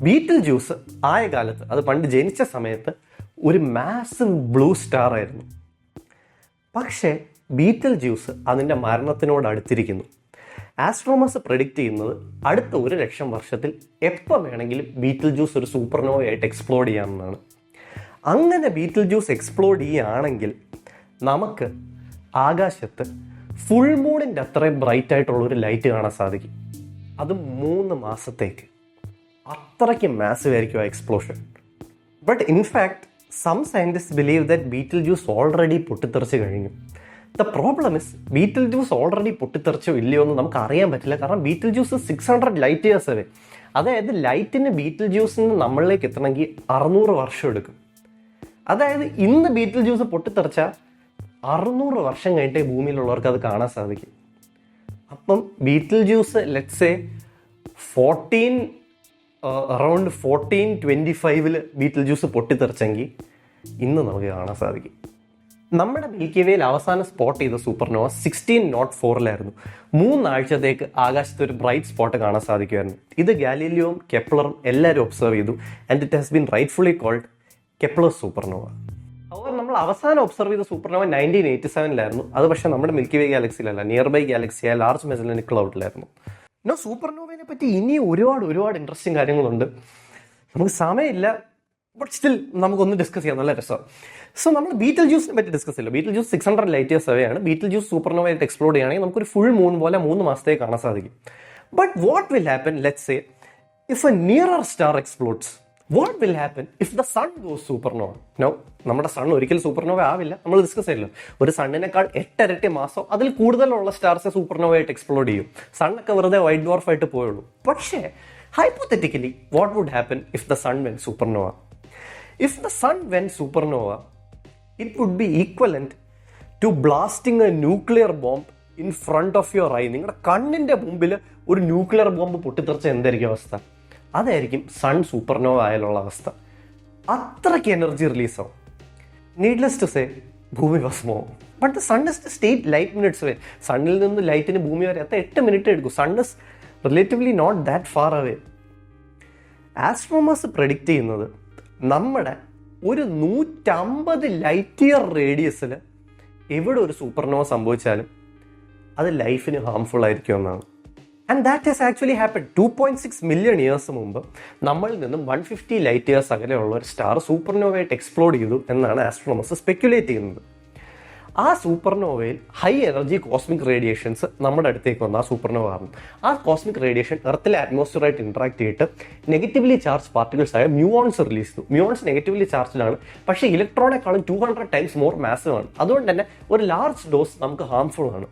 Beetal juice ആയ കാലത്ത്, അത് പണ്ട് ജനിച്ച സമയത്ത് ഒരു മാസിവ് ബ്ലൂ സ്റ്റാർ ആയിരുന്നു. പക്ഷേ ബീറ്റൽ ജ്യൂസ് അതിൻ്റെ മരണത്തിനോട് അടുത്തിരിക്കുന്നു. ആസ്ട്രോണോമേഴ്സ് പ്രെഡിക്റ്റ് ചെയ്യുന്നത് അടുത്ത 1,00,000 വർഷത്തിൽ എപ്പോൾ വേണമെങ്കിലും ബീറ്റൽ ജ്യൂസ് ഒരു സൂപ്പർനോവയായിട്ട് എക്സ്പ്ലോഡ് ചെയ്യാമെന്നാണ്. അങ്ങനെ ബീറ്റൽ ജ്യൂസ് എക്സ്പ്ലോഡ് ചെയ്യുകയാണെങ്കിൽ നമുക്ക് ആകാശത്ത് ഫുൾ മൂണിൻ്റെ അത്രയും ബ്രൈറ്റ് ആയിട്ടുള്ള ഒരു ലൈറ്റ് കാണാൻ സാധിക്കും. അത് 3 മാസത്തേക്ക്. അത്രയ്ക്ക് മാസീവ് ആയിരിക്കും ആ explosion. But in fact some scientist believe that Betelgeuse already പൊട്ടിത്തെറിച്ച് കഴിഞ്ഞു. The problem is Betelgeuse already പൊട്ടിത്തെറിച്ചോ ഇല്ലയോ എന്ന് നമുക്ക് അറിയാൻ പറ്റില്ല. കാരണം Betelgeuse 600 light years away. അതായത് ലൈറ്റിന് ബീറ്റൽ ജ്യൂസിന് നമ്മളിലേക്ക് എത്തണമെങ്കിൽ 600 വർഷം എടുക്കും. അതായത് ഇന്ന് ബീറ്റൽ ജ്യൂസ് പൊട്ടിത്തെറിച്ചാൽ 600 വർഷം കഴിഞ്ഞിട്ടേ ഭൂമിയിലുള്ളവർക്ക് അത് കാണാൻ സാധിക്കും. അപ്പം Betelgeuse let's say around 1425 Betelgeuse പൊട്ടിത്തെറിച്ചെങ്കിൽ ഇന്ന് നമുക്ക് കാണാൻ സാധിക്കും. നമ്മുടെ മിൽക്കി വേയിൽ അവസാനം സ്പോട്ട് ചെയ്ത സൂപ്പർനോവ 1604 3 ആഴ്ചത്തേക്ക് ആകാശത്ത് ഒരു ബ്രൈറ്റ് സ്പോട്ട് കാണാൻ സാധിക്കുമായിരുന്നു. ഇത് ഗാലീലിയോയും കെപ്ലറും എല്ലാവരും ഒബ്സർവ് ചെയ്തു. And it has been rightfully called Kepler's supernova. അതുപോലെ നമ്മൾ അവസാനം ഒബ്സർവ് ചെയ്ത സൂപ്പർനോവ 1987 അത് പക്ഷേ നമ്മുടെ മിൽക്കി വേ ഗാലക്സിയിലല്ല, നിയർ ബൈ ഗാലക്സിയായ ലാർജ് മെസലനിക് ക്ലൗഡിലായിരുന്നു. സൂപ്പർനോവയെ പറ്റി ഇനി ഒരുപാട് ഇൻട്രസ്റ്റിംഗ് കാര്യങ്ങളുണ്ട്. നമുക്ക് സമയമില്ല, ബട്ട് സ്റ്റിൽ നമുക്കൊന്ന് ഡിസ്കസ് ചെയ്യാം, നല്ല രസമാണ്. സോ നമ്മൾ ബീറ്റൽ ജ്യൂസിനെ പറ്റി ഡിസ്കസ് ചെയ്യില്ല. ബീറ്റൽ ജ്യൂസ് 600 ലൈറ്റ് ഇയേഴ്സ് അവയാണ്. ബീറ്റൽ ജ്യൂസ് സൂപ്പർനോവയായിട്ട് എക്സ്പ്ലോഡ് ചെയ്യുകയാണെങ്കിൽ നമുക്കൊരു ഫുൾ മൂൺ പോലെ 3 മാസത്തേക്ക് കാണാൻ സാധിക്കും. But what will happen, let's say if a nearer star explodes, what will happen if the sun goes supernova? No, നമ്മുടെ സൺ ഒരിക്കലും സൂപ്പർനോവ ആവില്ല, നമ്മൾ ഡിസ്കസ് ചെയ്യല്ലോ. ഒരു സണ്ണിനേക്കാൾ 8 ഇരട്ടി മാസം അതിൽ കൂടുതലുള്ള സ്റ്റാർസ് സൂപ്പർനോവയായിട്ട് എക്സ്പ്ലോഡ് ചെയ്യും. സണ്ണൊക്കെ വെറുതെ വൈറ്റ് ഡ്വാർഫ് ആയിട്ട് പോയുള്ളൂ. പക്ഷേ hypothetically what would happen if the sun went supernova? If the sun went supernova, it would be equivalent to blasting a nuclear bomb in front of your eye. നിങ്ങളുടെ കണ്ണിൻ്റെ മുമ്പിൽ ഒരു nuclear bomb പൊട്ടിത്തെറിച്ച എന്തായിരിക്കും അവസ്ഥ? അതായിരിക്കും സൺ സൂപ്പർനോവ ആയാലുള്ള അവസ്ഥ. അത്രയ്ക്ക് എനർജി റിലീസാവും. നീഡ്ലെസ് ടു സേ, ഭൂമി ഭസ്മവും. But the sun is just 8 light minutes away. സണ്ണിൽ നിന്ന് ലൈറ്റിന് ഭൂമി വരെ 8 മിനിറ്റ് എടുക്കും. Sun is relatively not that far away. Astronomers predict ചെയ്യുന്നത് നമ്മുടെ ഒരു 150 ലൈറ്റ് ഇയർ റേഡിയസിൽ എവിടെ ഒരു സൂപ്പർനോവ സംഭവിച്ചാലും അത് ലൈഫിന് ഹാംഫുൾ ആയിരിക്കും എന്നാണ്. And that has actually happen. 2.6 million years മുമ്പ് നമ്മളിൽ നിന്നും 150 ലൈറ്റ് ഇയേഴ്സ് അകലെയുള്ള ഒരു സ്റ്റാർ സൂപ്പർനോവയായിട്ട് എക്സ്പ്ലോഡ് ചെയ്തു എന്നാണ് ആസ്ട്രോണോമേഴ്സ് സ്പെക്യുലേറ്റ് ചെയ്യുന്നത്. ആ സൂപ്പർനോവയിൽ ഹൈ എനർജി കോസ്മിക് റേഡിയേഷൻസ് നമ്മുടെ അടുത്തേക്ക് വന്ന ആ സൂപ്പർനോവ ആണ്. ആ കോസ്മിക് റേഡിയേഷൻ എർത്തിലെ അറ്റ്മോസ്ഫിയറായിട്ട് ഇൻട്രാക്ട് ചെയ്തിട്ട് നെഗറ്റീവ്ലി ചാർജ് പാർട്ടിക്കിൾസ് ആയ മ്യൂയോൺസ് റിലീസ് ചെയ്തു. മ്യൂയോൺസ് നെഗറ്റീവ്ലി ചാർജ്ഡാണ്, പക്ഷേ ഇലക്ട്രോണേക്കാളും 200 ടൈംസ് മോർ മാസീവ് ആണ്. അതുകൊണ്ട് തന്നെ ഒരു ലാർജ് ഡോസ് നമുക്ക് ഹാംഫുൾ ആണ്.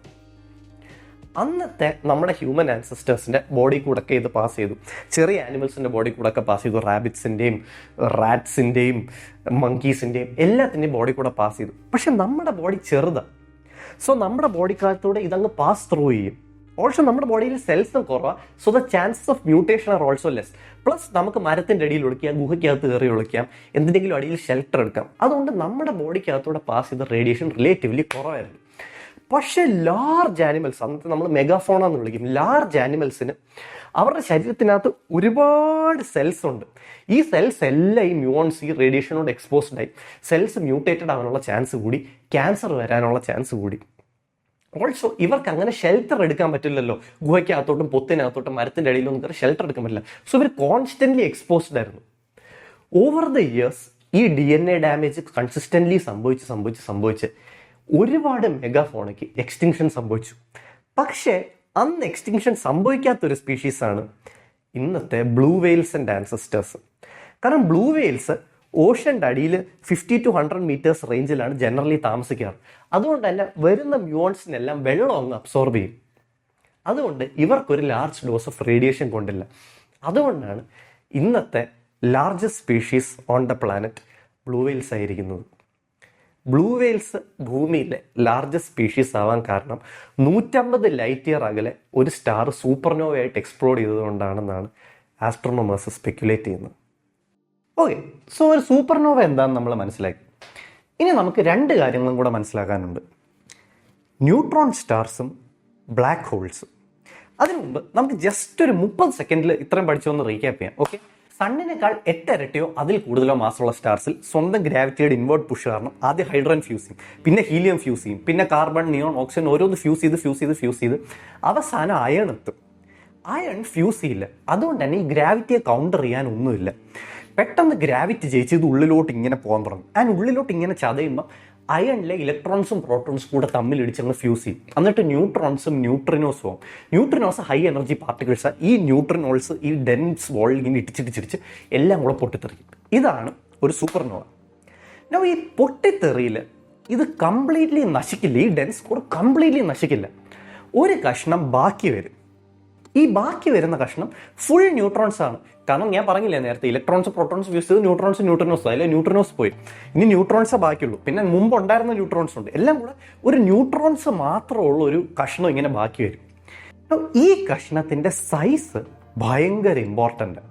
അന്നത്തെ നമ്മുടെ ഹ്യൂമൻ ആൻസസ്റ്റേഴ്സിൻ്റെ ബോഡി കൂടൊക്കെ ഇത് പാസ് ചെയ്തു. ചെറിയ ആനിമൽസിൻ്റെ ബോഡി കൂടൊക്കെ പാസ് ചെയ്തു. റാബിറ്റ്സിൻ്റെയും റാറ്റ്സിൻ്റെയും മങ്കീസിൻ്റെയും എല്ലാത്തിൻ്റെയും ബോഡി കൂടെ പാസ് ചെയ്തു. പക്ഷെ നമ്മുടെ ബോഡി ചെറുതാണ്. സോ നമ്മുടെ ബോഡിക്കകത്തൂടെ ഇതങ്ങ് പാസ് ത്രൂ ചെയ്യും. ഓൾസോ നമ്മുടെ ബോഡിയിൽ സെൽസും കുറവാണ്. So the chances of mutation are also less. Plus നമുക്ക് മരത്തിൻ്റെ അടിയിൽ ഒളിക്കാം, ഗുഹയ്ക്കകത്ത് കയറി ഒളിക്കാം, എന്തിനെങ്കിലും അടിയിൽ ഷെൽട്ടർ എടുക്കാം. അതുകൊണ്ട് നമ്മുടെ ബോഡിക്കകത്തൂടെ പാസ് ചെയ്ത റേഡിയേഷൻ റിലേറ്റീവ്ലി കുറവായിരുന്നു. പക്ഷേ ലാർജ് ആനിമൽസ്, അന്നത്തെ നമ്മൾ മെഗാഫോണ എന്ന് വിളിക്കും, ലാർജ് ആനിമൽസിന് അവരുടെ ശരീരത്തിനകത്ത് ഒരുപാട് സെൽസ് ഉണ്ട്. ഈ സെൽസ് എല്ലാം ഈ മ്യൂൺസ് ഈ റേഡിയേഷനോട് എക്സ്പോസ്ഡ് ആയി സെൽസ് മ്യൂട്ടേറ്റഡ് ആവാനുള്ള ചാൻസ് കൂടി, ക്യാൻസർ വരാനുള്ള ചാൻസ് കൂടി. ഓൾസോ ഇവർക്ക് അങ്ങനെ ഷെൽട്ടർ എടുക്കാൻ പറ്റില്ലല്ലോ. ഗുഹയ്ക്കകത്തോട്ടും പൊത്തിനകത്തോട്ടും മരത്തിൻ്റെ അടിയിലൊന്നും കയറി ഷെൽട്ടർ എടുക്കാൻ പറ്റില്ല. സോ ഇവർ കോൺസ്റ്റന്റ്ലി എക്സ്പോസ്ഡ് ആയിരുന്നു. ഓവർ ദ ഇയേഴ്സ് ഈ DNA ഡാമേജ് കൺസിസ്റ്റന്റ്ലി സംഭവിച്ച് ഒരുപാട് മെഗാഫോണയ്ക്ക് എക്സ്റ്റിങ്ഷൻ സംഭവിച്ചു. പക്ഷേ അന്ന് എക്സ്റ്റിങ്ഷൻ സംഭവിക്കാത്തൊരു സ്പീഷീസാണ് ഇന്നത്തെ ബ്ലൂ വെയിൽസ് ആൻഡ് ആൻസസ്റ്റേഴ്സ്. കാരണം ബ്ലൂ വെയിൽസ് ഓഷൻ്റെ അടിയിൽ 50 to 100 മീറ്റേഴ്സ് റേഞ്ചിലാണ് ജനറലി താമസിക്കാറ്. അതുകൊണ്ട് തന്നെ വരുന്ന മ്യൂൺസിനെല്ലാം വെള്ളം അങ്ങ് അബ്സോർബ് ചെയ്യും. അതുകൊണ്ട് ഇവർക്കൊരു ലാർജ് ഡോസ് ഓഫ് റേഡിയേഷൻ കൊണ്ടില്ല. അതുകൊണ്ടാണ് ഇന്നത്തെ largest species on the planet blue Wales ആയിരിക്കുന്നത്. ബ്ലൂ വെയിൽസ് ഭൂമിയിലെ ലാർജസ്റ്റ് സ്പീഷീസ് ആവാൻ കാരണം 150 ലൈറ്റ് ഇയർ അകലെ ഒരു സ്റ്റാർ സൂപ്പർനോവയായിട്ട് എക്സ്പ്ലോഡ് ചെയ്തതുകൊണ്ടാണെന്നാണ് ആസ്ട്രോണോമേഴ്സ് സ്പെക്യുലേറ്റ് ചെയ്യുന്നത്. ഓക്കെ, സോ ഒരു സൂപ്പർനോവ എന്താണെന്ന് നമ്മൾ മനസ്സിലാക്കി. ഇനി നമുക്ക് 2 കാര്യങ്ങളും കൂടെ മനസ്സിലാക്കാനുണ്ട്: ന്യൂട്രോൺ സ്റ്റാർസും ബ്ലാക്ക് ഹോൾസും. അതിനു മുമ്പ് നമുക്ക് ജസ്റ്റ് ഒരു 30 സെക്കൻഡിൽ ഇത്രയും പഠിച്ചൊന്ന് റീക്യാപ്പ് ചെയ്യാം. ഓക്കെ, സണ്ണിനേക്കാൾ 8 ഇരട്ടിയോ അതിൽ കൂടുതലോ മാസമുള്ള സ്റ്റാർസിൽ സ്വന്തം ഗ്രാവിറ്റിയുടെ ഇൻവേർട്ട് പുഷ് കാരണം ആദ്യം ഹൈഡ്രജൻ ഫ്യൂസ് ചെയ്യും, പിന്നെ ഹീലിയം ഫ്യൂസ് ചെയ്യും, പിന്നെ കാർബൺ, നിയോൺ, ഓക്സിജൻ ഓരോന്ന് ഫ്യൂസ് ചെയ്ത് അവസാനം അയൺ എത്തും. അയൺ ഫ്യൂസ് ചെയ്യില്ല. അതുകൊണ്ട് തന്നെ ഈ ഗ്രാവിറ്റിയെ കൗണ്ടർ ചെയ്യാൻ ഒന്നുമില്ല. പെട്ടെന്ന് ഗ്രാവിറ്റി ജയിച്ച് ഇത് ഉള്ളിലോട്ട് ഇങ്ങനെ പോകാൻ തുടങ്ങും. ഉള്ളിലോട്ട് ഇങ്ങനെ ചതയുമ്പോൾ അയണിലെ ഇലക്ട്രോൺസും പ്രോട്ടോൺസും കൂടെ തമ്മിലിടിച്ച് അങ്ങ് ഫ്യൂസ് ചെയ്യും. എന്നിട്ട് ന്യൂട്രോൺസും ന്യൂട്രിനോസും ആവും. ന്യൂട്രിനോസ് ഹൈ എനർജി പാർട്ടിക്കിൾസാണ്. ഈ ന്യൂട്രിനോൾസ് ഈ ഡെൻസ് വോളിൽ ഇങ്ങനെ ഇടിച്ചിടിച്ചിടിച്ച് എല്ലാം കൂടെ പൊട്ടിത്തെറിക്കും. ഇതാണ് ഒരു സൂപ്പർനോവ. ഈ പൊട്ടിത്തെറിയിൽ ഇത് കംപ്ലീറ്റ്ലി നശിക്കില്ല. ഈ ഡെൻസ് കൂടെ കംപ്ലീറ്റ്ലി നശിക്കില്ല. ഒരു കഷ്ണം ബാക്കി വരും. ഈ ബാക്കി വരുന്ന കഷ്ണം ഫുൾ ന്യൂട്രോൺസ് ആണ്. കാരണം ഞാൻ പറഞ്ഞില്ലേ നേരത്തെ, ഇലക്ട്രോൺസ് പ്രോട്ടോൺസ് ഫ്യൂസ് ചെയ്ത് ന്യൂട്രോൺസ് അതിലെ ന്യൂട്രോൺസ് പോയി. ഇനി ന്യൂട്രോൺസേ ബാക്കിയുള്ളൂ. പിന്നെ മുമ്പ് ഉണ്ടായിരുന്ന ന്യൂട്രോൺസ് ഉണ്ട്. എല്ലാം കൂടെ ഒരു ന്യൂട്രോൺസ് മാത്രമുള്ള ഒരു കഷ്ണം ഇങ്ങനെ ബാക്കി വരും. ഈ കഷ്ണത്തിൻ്റെ സൈസ് ഭയങ്കര ഇമ്പോർട്ടൻ്റ്.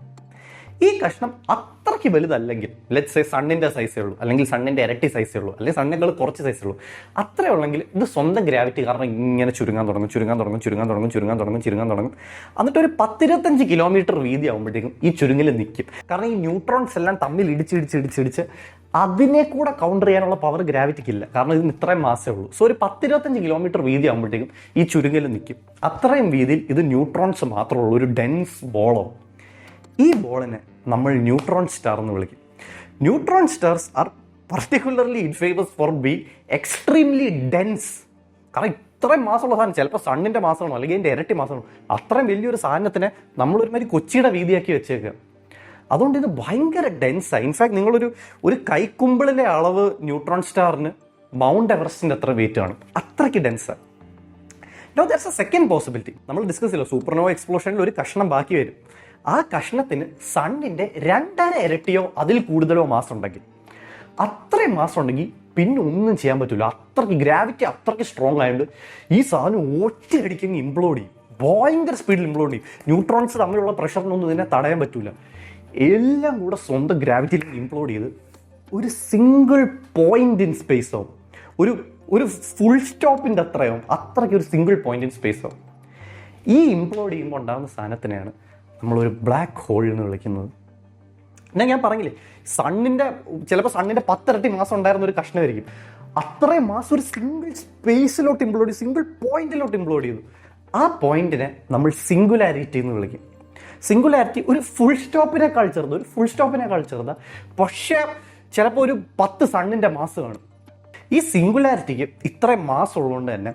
ഈ കഷ്ണം അത്രയ്ക്ക് വലുതല്ലെങ്കിൽ, ലെറ്റ്സ് സേ സണ്ണിൻ്റെ സൈസേ ഉള്ളൂ, അല്ലെങ്കിൽ സണ്ണിൻ്റെ ഇരട്ടി സൈസേ ഉള്ളൂ, അല്ലെങ്കിൽ സണ്ണിനേക്കാൾ കുറച്ച് സൈസേ ഉള്ളൂ, അത്രേ ഉള്ളെങ്കിൽ ഇത് സ്വന്തം ഗ്രാവിറ്റി കാരണം ഇങ്ങനെ ചുരുങ്ങാൻ തുടങ്ങും. എന്നിട്ട് ഒരു 10-25 കിലോമീറ്റർ വീതി ആകുമ്പോഴത്തേക്കും ഈ ചുരുങ്ങൽ നിൽക്കും. കാരണം ഈ ന്യൂട്രോൺസ് എല്ലാം തമ്മിൽ ഇടിച്ച് അതിനെ കൂടെ കൗണ്ടർ ചെയ്യാനുള്ള പവർ ഗ്രാവിറ്റിക്കില്ല. കാരണം ഇതിന് ഇത്രയും മാസേ ഉള്ളൂ. സോ ഒരു 10-25 കിലോമീറ്റർ വീതി ആകുമ്പോഴത്തേക്കും ഈ ചുരുങ്ങൽ നിൽക്കും. അത്രയും വീതിയിൽ ഇത് ന്യൂട്രോൺസ് മാത്രമുള്ള ഒരു ഡെൻസ് ബോളോ. ഈ ബോളിനെ നമ്മൾ ന്യൂട്രോൺ സ്റ്റാർ എന്ന് വിളിക്കും. Neutron stars are particularly infamous for be extremely dense. കാരണം ഇത്രയും മാസമുള്ള സാധനം ചിലപ്പോൾ സണ്ണിൻ്റെ മാസമാണോ അല്ലെങ്കിൽ അതിൻ്റെ ഇരട്ടി മാസമാണോ, അത്രയും വലിയൊരു സാധനത്തിനെ നമ്മളൊരുമാതിരി കൊച്ചിയുടെ വീതിയാക്കി വെച്ചേക്കുക. അതുകൊണ്ട് ഇത് ഭയങ്കര ഡെൻസാണ്. ഇൻഫാക്ട് ഒരു കൈക്കുമ്പിളിൻ്റെ അളവ് ന്യൂട്രോൺ സ്റ്റാറിന് മൗണ്ട് എവറസ്റ്റിൻ്റെ അത്ര വെയിറ്റ് ആണ്. അത്രയ്ക്ക് ഡെൻസാണ്. No there's a second possibility. നമ്മൾ ഡിസ്കസ് ചെയ്യല്ലോ, സൂപ്പർനോവ എക്സ്പ്ലോഷനിൽ ഒരു കഷ്ണം ബാക്കി വരും. ആ കഷ്ണത്തിന് സണ്ണിൻ്റെ 2.5 ഇരട്ടിയോ അതിൽ കൂടുതലോ മാസം ഉണ്ടെങ്കിൽ, അത്രയും മാസം ഉണ്ടെങ്കിൽ പിന്നെ ഒന്നും ചെയ്യാൻ പറ്റില്ല. അത്രയ്ക്ക് ഗ്രാവിറ്റി അത്രയ്ക്ക് സ്ട്രോങ് ആയതുകൊണ്ട് ഈ സാധനം ഒറ്റയടിക്കങ്ങ് ഇംപ്ലോഡ് ചെയ്യും. ഭയങ്കര സ്പീഡിൽ ഇംപ്ലോഡ് ചെയ്യും. ന്യൂട്രോൺസ് തമ്മിലുള്ള പ്രഷറിനൊന്നും ഇതിനെ തടയാൻ പറ്റില്ല. എല്ലാം കൂടെ സ്വന്തം ഗ്രാവിറ്റിയിൽ ഇംപ്ലോഡ് ചെയ്ത് ഒരു സിംഗിൾ പോയിന്റ് ഇൻ സ്പേസ് ആവും. ഒരു ഫുൾ സ്റ്റോപ്പിൻ്റെ അത്രയാവും. അത്രയ്ക്ക് ഒരു സിംഗിൾ പോയിന്റ് ഇൻ സ്പേസ് ആവും. ഈ ഇംപ്ലോഡ് ചെയ്യുമ്പോൾ ഉണ്ടാകുന്ന സാധനത്തിനെയാണ് നമ്മളൊരു ബ്ലാക്ക് ഹോൾ എന്ന് വിളിക്കുന്നത്. ഞാൻ പറഞ്ഞില്ലേ, ചിലപ്പോൾ സണ്ണിൻ്റെ 10 ഇരട്ടി മാസം ഉണ്ടായിരുന്ന ഒരു കഷ്ണമായിരിക്കും. അത്രയും മാസം ഒരു സിംഗിൾ സ്പേസിലോട്ട് ഇംപ്ലോഡ് ചെയ്തു, സിംഗിൾ പോയിന്റിലോട്ട് ഇംപ്ലോഡ് ചെയ്തു. ആ പോയിന്റിനെ നമ്മൾ സിംഗുലാരിറ്റി എന്ന് വിളിക്കും. സിംഗുലാരിറ്റി ഒരു ഫുൾ സ്റ്റോപ്പിനേക്കാൾ ചെറുതാണ്. പക്ഷേ ചിലപ്പോൾ ഒരു 10 സണ്ണിൻ്റെ മാസം കാണും. ഈ സിംഗുലാരിറ്റിക്ക് ഇത്രയും മാസം ഉള്ളതുകൊണ്ട് തന്നെ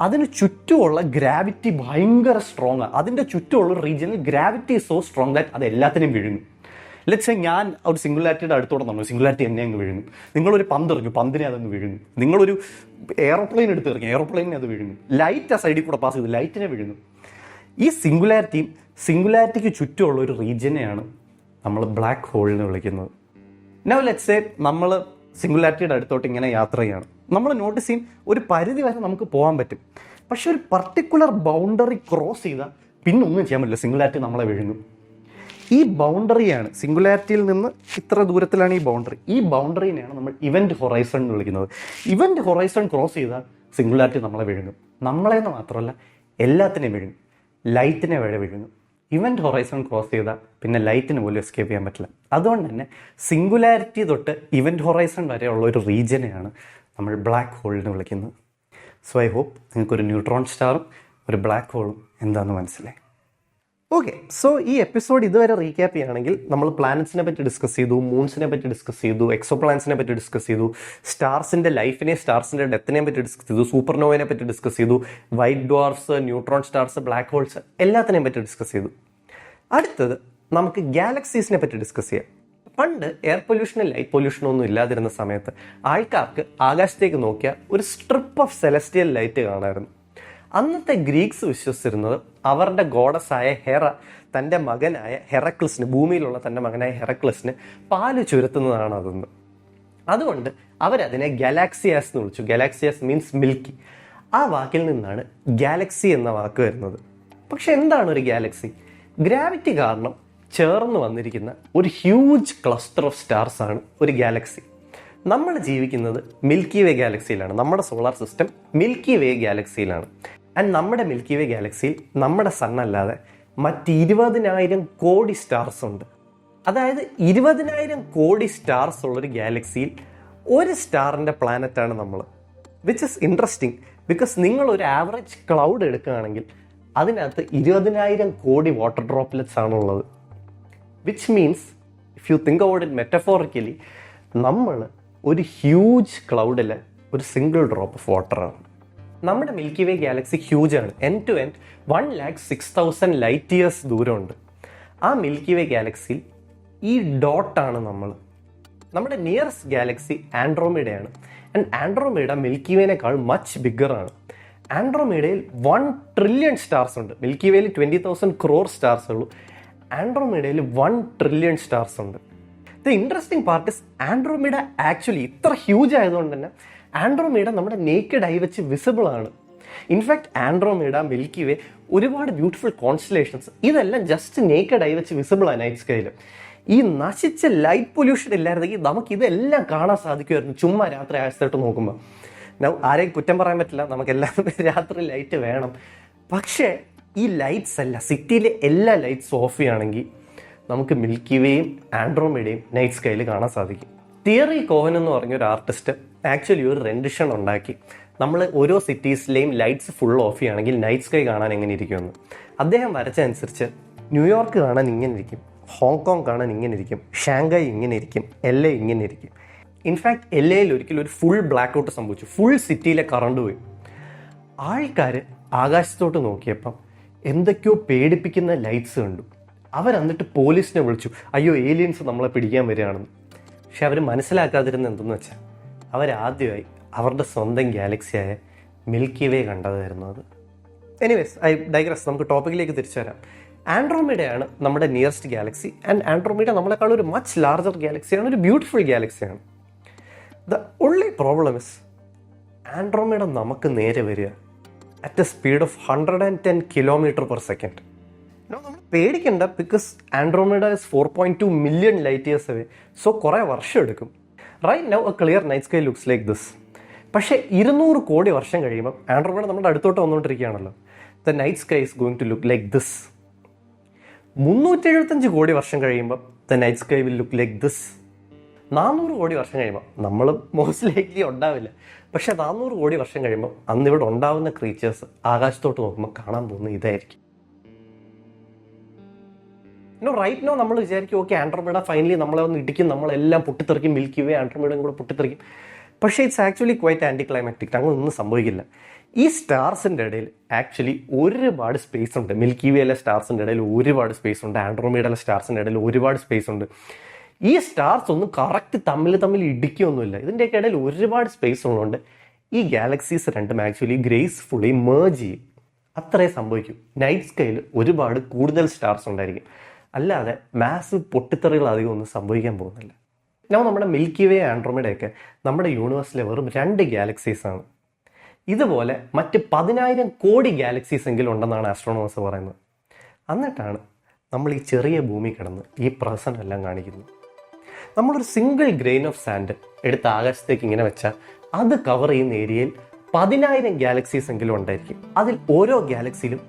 അതിന് ചുറ്റുമുള്ള ഗ്രാവിറ്റി ഭയങ്കര സ്ട്രോങ് ആണ്. അതിൻ്റെ ചുറ്റുമുള്ള റീജിയനിൽ ഗ്രാവിറ്റി സോ സ്ട്രോങ് ദാറ്റ് അത് എല്ലാത്തിനും വിഴുങ്ങും. ലെറ്റ്സ് ഞാൻ ഒരു സിംഗുലാരിറ്റിയുടെ അടുത്തോടെ നമ്മൾ സിംഗുലാരിറ്റി എന്നെ അങ്ങ് വിഴുങ്ങും. നിങ്ങളൊരു പന്തെറിഞ്ഞു, പന്തിനെ അതങ്ങ് വിഴുങ്ങും. നിങ്ങളൊരു എയറോപ്ലെയിൻ എടുത്തെറിഞ്ഞു, എയറോപ്ലെയിനെ അത് വിഴുങ്ങും. ലൈറ്റ് ആ സൈഡിൽ കൂടെ പാസ് ചെയ്തു, ലൈറ്റിനെ വിഴുങ്ങും. ഈ സിംഗുലാരിറ്റിക്ക് ചുറ്റുമുള്ള ഒരു റീജിയനെയാണ് നമ്മൾ ബ്ലാക്ക് ഹോൾ എന്ന് വിളിക്കുന്നത്. നൗ ലെറ്റ്സ് സേ നമ്മൾ സിംഗുലാരിറ്റിയുടെ അടുത്തോട്ട് ഇങ്ങനെ യാത്ര ചെയ്യണം. നമ്മൾ നോട്ടീസ് ചെയ്യും ഒരു പരിധി വരെ നമുക്ക് പോകാൻ പറ്റും. പക്ഷെ ഒരു പർട്ടിക്കുലർ ബൗണ്ടറി ക്രോസ് ചെയ്താൽ പിന്നെ ഒന്നും ചെയ്യാൻ പറ്റില്ല. സിംഗുലാരിറ്റി നമ്മളെ വിഴുങ്ങും. ഈ ബൗണ്ടറിയാണ്, സിംഗുലാരിറ്റിയിൽ നിന്ന് ഇത്ര ദൂരത്തിലാണ് ഈ ബൗണ്ടറി. ഈ ബൗണ്ടറിനെയാണ് നമ്മൾ ഇവന്റ് ഹൊറൈസൺ എന്ന് വിളിക്കുന്നത്. ഇവന്റ് ഹൊറൈസൺ ക്രോസ് ചെയ്താൽ സിംഗുലാരിറ്റി നമ്മളെ വിഴുങ്ങും. നമ്മളെന്ന് മാത്രമല്ല എല്ലാത്തിനെയും വിഴുങ്ങും. ലൈറ്റിനെ വരെ വിഴുങ്ങും. ഇവൻറ്റ് ഹൊറൈസൺ ക്രോസ് ചെയ്താൽ പിന്നെ ലൈറ്റിന് പോലും എസ്കേപ്പ് ചെയ്യാൻ പറ്റില്ല. അതുകൊണ്ട് തന്നെ സിംഗുലാരിറ്റി തൊട്ട് ഇവൻറ്റ് ഹൊറൈസൺ വരെയുള്ള ഒരു റീജിയനെയാണ് നമ്മൾ ബ്ലാക്ക് ഹോൾ എന്ന് വിളിക്കുന്നത്. സോ ഐ ഹോപ്പ് നിങ്ങൾക്കൊരു ന്യൂട്രോൺ സ്റ്റാറും ഒരു ബ്ലാക്ക് ഹോളും എന്താണെന്ന് മനസ്സിലായി. ഓക്കെ, സോ ഈ എപ്പിസോഡ് ഇതുവരെ റീക്യാപ്പ് ചെയ്യുകയാണെങ്കിൽ നമ്മൾ പ്ലാനറ്റ്സിനെ പറ്റി ഡിസ്കസ് ചെയ്തു, മൂൺസിനെ പറ്റി ഡിസ്കസ് ചെയ്തു, എക്സോ പ്ലാനറ്റ്സിനെ പറ്റി ഡിസ്കസ് ചെയ്തു, സ്റ്റാർസിൻ്റെ ലൈഫിനെ സ്റ്റാർസിൻ്റെ ഡെത്തിനെ പറ്റി ഡിസ്കസ് ചെയ്തു, സൂപ്പർനോവയെ പറ്റി ഡിസ്കസ് ചെയ്തു, white dwarfs, neutron stars, black holes എല്ലാത്തിനെയും പറ്റി ഡിസ്കസ് ചെയ്തു. അടുത്തത് നമുക്ക് ഗാലക്സീസിനെ പറ്റി ഡിസ്കസ് ചെയ്യാം. പണ്ട് എയർ പൊല്യൂഷനും ലൈറ്റ് പൊല്യൂഷനും ഒന്നും ഇല്ലാതിരുന്ന സമയത്ത് ആൾക്കാർക്ക് ആകാശത്തേക്ക് നോക്കിയാൽ ഒരു സ്ട്രിപ്പ് ഓഫ് സെലസ്റ്റിയൽ ലൈറ്റ് കാണാമായിരുന്നു. അന്നത്തെ ഗ്രീക്സ് വിശ്വസിച്ചിരുന്നത് അവരുടെ ഗോഡസായ ഹെറ തൻ്റെ മകനായ ഹെറക്ലിസിന്, ഭൂമിയിലുള്ള തൻ്റെ മകനായ ഹെറക്ലിസിന് പാല് ചുരത്തുന്നതാണ് അതെന്ന്. അതുകൊണ്ട് അവരതിനെ ഗാലാക്സിയാസ് എന്ന് വിളിച്ചു. ഗാലാക്സിയാസ് മീൻസ് മിൽക്കി. ആ വാക്കിൽ നിന്നാണ് ഗാലക്സി എന്ന വാക്ക് വരുന്നത്. പക്ഷെ എന്താണ് ഒരു ഗാലക്സി? ഗ്രാവിറ്റി കാരണം ചേർന്ന് വന്നിരിക്കുന്ന ഒരു ഹ്യൂജ് ക്ലസ്റ്റർ ഓഫ് സ്റ്റാർസ് ആണ് ഒരു ഗാലക്സി. നമ്മൾ ജീവിക്കുന്നത് മിൽക്കി വേ ഗാലക്സിയിലാണ്. നമ്മുടെ സോളാർ സിസ്റ്റം മിൽക്കി വേ ഗാലക്സിയിലാണ്. ആൻഡ് നമ്മുടെ മിൽക്കി വേ ഗാലക്സിയിൽ നമ്മുടെ സൺ അല്ലാതെ മറ്റ് 20,000 കോടി സ്റ്റാർസ് ഉണ്ട്. അതായത് 20,000 കോടി സ്റ്റാർസ് ഉള്ളൊരു ഗാലക്സിയിൽ ഒരു സ്റ്റാറിൻ്റെ പ്ലാനറ്റാണ് നമ്മൾ. വിച്ച് ഇസ് ഇൻട്രസ്റ്റിംഗ് ബിക്കോസ് നിങ്ങൾ ഒരു ആവറേജ് ക്ലൗഡ് എടുക്കുകയാണെങ്കിൽ അതിനകത്ത് 20,000 കോടി വാട്ടർ ഡ്രോപ്ലെറ്റ്സ് ആണുള്ളത്. Which means if you think about it metaphorically, നമ്മൾ ഒരു ഹ്യൂജ് ക്ലൗഡിൽ ഒരു സിംഗിൾ ഡ്രോപ്പ് ഓഫ് വാട്ടറാണ്. നമ്മുടെ മിൽക്കി വേ ഗാലക്സി ഹ്യൂജ് ആണ്. End to end 1,06,000 light years ദൂരമുണ്ട്. ആ മിൽക്കി വേ ഗാലക്സിയിൽ ഈ ഡോട്ടാണ് നമ്മൾ. നമ്മുടെ നിയറസ്റ്റ് ഗാലക്സി ആൻഡ്രോമീഡയാണ്. ആൻഡ് ആൻഡ്രോമീഡ മിൽക്കി വേനേക്കാൾ മച്ച് ബിഗ്ഗറാണ്. ആൻഡ്രോമീഡയിൽ 1 ട്രില്യൺ സ്റ്റാർസ് ഉണ്ട്. മിൽക്കി വേയിൽ 20,000 crore സ്റ്റാർസ് ഉള്ളൂ. ആൻഡ്രോമീഡയിൽ 1 ട്രില്യൺ സ്റ്റാർസ് ഉണ്ട്. The interesting part is Andromeda actually ഇത്ര ഹ്യൂജ് ആയതുകൊണ്ട് തന്നെ ആൻഡ്രോമീഡ നമ്മുടെ നേക്കഡ് ഐ വെച്ച് വിസിബിൾ ആണ്. ഇൻഫാക്ട് ആൻഡ്രോമീഡ, മിൽക്കി വേ, ഒരുപാട് ബ്യൂട്ടിഫുൾ കോൺസ്റ്റലേഷൻസ് ഇതെല്ലാം ജസ്റ്റ് നേക്കഡ് ഐ വെച്ച് വിസിബിൾ ആണ് നൈറ്റ് സ്കൈയിൽ. ഈ നശിച്ച ലൈറ്റ് പൊല്യൂഷൻ ഇല്ലായിരുന്നെങ്കിൽ നമുക്കിതെല്ലാം കാണാൻ സാധിക്കുമായിരുന്നു ചുമ്മാ രാത്രി ആഴ്ചയായിട്ട് നോക്കുമ്പോൾ. ആരെയും കുറ്റം പറയാൻ പറ്റില്ല, നമുക്കെല്ലാം രാത്രി ലൈറ്റ് വേണം. പക്ഷേ ഈ ലൈറ്റ്സ് അല്ല, സിറ്റിയിലെ എല്ലാ ലൈറ്റ്സ് ഓഫ് ചെയ്യുകയാണെങ്കിൽ നമുക്ക് മിൽക്കി വേയും ആൻഡ്രോമീഡയും നൈറ്റ് സ്കൈയിൽ കാണാൻ സാധിക്കും. തിയറി കോവൻ എന്ന് പറഞ്ഞൊരു ആർട്ടിസ്റ്റ് ആക്ച്വലി ഒരു റെൻഡിഷൻ ഉണ്ടാക്കി. നമ്മൾ ഓരോ സിറ്റീസിലെയും ലൈറ്റ്സ് ഫുൾ ഓഫ് ചെയ്യുകയാണെങ്കിൽ നൈറ്റ് സ്കൈ കാണാൻ എങ്ങനെ ഇരിക്കുമെന്ന്. അദ്ദേഹം വരച്ചതനുസരിച്ച് ന്യൂയോർക്ക് കാണാൻ ഇങ്ങനെ ഇരിക്കും, ഹോങ്കോങ് കാണാൻ ഇങ്ങനെ ഇരിക്കും, ഷാങ്ഹായ് ഇങ്ങനെ ഇരിക്കും, LA ഇങ്ങനെ ഇരിക്കും. ഇൻഫാക്ട് LAയിൽ ഒരിക്കലും ഒരു ഫുൾ ബ്ലാക്ക് ഔട്ട് സംഭവിച്ചു. ഫുൾ സിറ്റിയിലെ കറണ്ട് പോയി. ആൾക്കാർ ആകാശത്തോട്ട് നോക്കിയപ്പം എന്തൊക്കെയോ പേടിപ്പിക്കുന്ന ലൈറ്റ്സ് കണ്ടു. അവരെന്നിട്ട് പോലീസിനെ വിളിച്ചു, അയ്യോ ഏലിയൻസ് നമ്മളെ പിടിക്കാൻ വരികയാണെന്ന്. പക്ഷെ അവർ മനസ്സിലാക്കാതിരുന്ന എന്തെന്ന് വെച്ചാൽ അവരാദ്യമായി അവരുടെ സ്വന്തം ഗാലക്സിയായ മിൽക്കി വേ കണ്ടതായിരുന്നു അത്. Anyways, I digress. നമുക്ക് ടോപ്പിക്കിലേക്ക് തിരിച്ചു വരാം. ആൻഡ്രോമീഡയാണ് നമ്മുടെ നിയറസ്റ്റ് ഗാലക്സി. ആൻഡ് ആൻഡ്രോമീഡ നമ്മളെക്കാൾ ഒരു മച്ച് ലാർജർ ഗാലക്സിയാണ്, ഒരു ബ്യൂട്ടിഫുൾ ഗാലക്സിയാണ്. The only problem is Andromeda നമുക്ക് നേരെ വരിക at A speed of 110 km/s. നമ്മൾ പേടിക്കണ്ട, because Andromeda is 4.2 million light years away. So കുറേ വർഷം എടുക്കും. Right now a clear night sky looks like this. പക്ഷേ 200 കോടി വർഷം കഴിയുമ്പോൾ ആൻഡ്രോമീഡ നമ്മുടെ അടുത്തോട്ട് വന്നുകൊണ്ടിരിക്കുകയാണല്ലോ. The night sky is going to look like this. 375 കോടി വർഷം കഴിയുമ്പോൾ the night sky will look like this. 400 കോടി വർഷം കഴിയുമ്പോൾ നമ്മൾ മോസ്റ്റ് ലൈക്ലി ഉണ്ടാവില്ല, പക്ഷേ 400 കോടി വർഷം കഴിയുമ്പോൾ അന്നിവിടെ ഉണ്ടാവുന്ന ക്രീച്ചേഴ്സ് ആകാശത്തോട്ട് നോക്കുമ്പോൾ കാണാൻ പോകുന്നത് ഇതായിരിക്കും. റൈറ്റ് നോ നമ്മൾ വിചാരിക്കും, ഓക്കെ ആൻഡ്രോമീഡ ഫൈനലി നമ്മളെ ഒന്ന് ഇടിക്കും, നമ്മളെല്ലാം പൊട്ടിത്തെറിക്കും, മിൽക്കി വേ ആൻഡ്രോമീഡയും കൂടെ പൊട്ടിത്തെറിക്കും. പക്ഷേ it's actually quite anticlimactic. അങ്ങനെയൊന്നും സംഭവിക്കില്ല. ഈ സ്റ്റാർസിൻ്റെ ഇടയിൽ ആക്ച്വലി ഒരുപാട് സ്പേസ് ഉണ്ട്. മിൽക്കി വേയിലെ സ്റ്റാർസിൻ്റെ ഇടയിൽ ഒരുപാട് സ്പേസ് ഉണ്ട്. ആൻഡ്രോമീഡയിലെ സ്റ്റാർസിൻ്റെ ഇടയിൽ ഒരുപാട് സ്പേസ് ഉണ്ട്. ഈ സ്റ്റാർസ് ഒന്നും കറക്റ്റ് തമ്മിൽ ഇടിക്കുകയൊന്നുമില്ല. ഇതിൻ്റെയൊക്കെ ഇടയിൽ ഒരുപാട് സ്പേസ് ഉള്ളതുകൊണ്ട് ഈ ഗാലക്സീസ് രണ്ടും ആക്ച്വലി ഗ്രേസ്ഫുള്ളി മേർജ് ചെയ്യും. അത്രേ സംഭവിക്കും. നൈറ്റ് സ്കൈയിൽ ഒരുപാട് കൂടുതൽ സ്റ്റാർസ് ഉണ്ടായിരിക്കും, അല്ലാതെ മാസീവ് പൊട്ടിത്തെറികൾ അധികം ഒന്നും സംഭവിക്കാൻ പോകുന്നില്ല. നമ്മുടെ മിൽക്കി വേ, ആൻഡ്രോമീഡയൊക്കെ നമ്മുടെ യൂണിവേഴ്സിലെ വെറും 2 ഗാലക്സീസാണ്. ഇതുപോലെ മറ്റ് 10,000 കോടി ഗാലക്സീസ് എങ്കിലും ഉണ്ടെന്നാണ് ആസ്ട്രോണോമേഴ്സ് പറയുന്നത്. എന്നിട്ടാണ് നമ്മൾ ഈ ചെറിയ ഭൂമി കിടന്ന് ഈ പ്രഹസനമെല്ലാം കാണിക്കുന്നത്. നമ്മളൊരു സിംഗിൾ ഗ്രെയിൻ ഓഫ് സാൻഡ് എടുത്ത് ആകാശത്തേക്ക് ഇങ്ങനെ വെച്ചാൽ അത് കവർ ചെയ്യുന്ന ഏരിയയിൽ 10,000 ഗാലക്സീസ് എങ്കിലും ഉണ്ടായിരിക്കും. അതിൽ ഓരോ ഗാലക്സിയിലും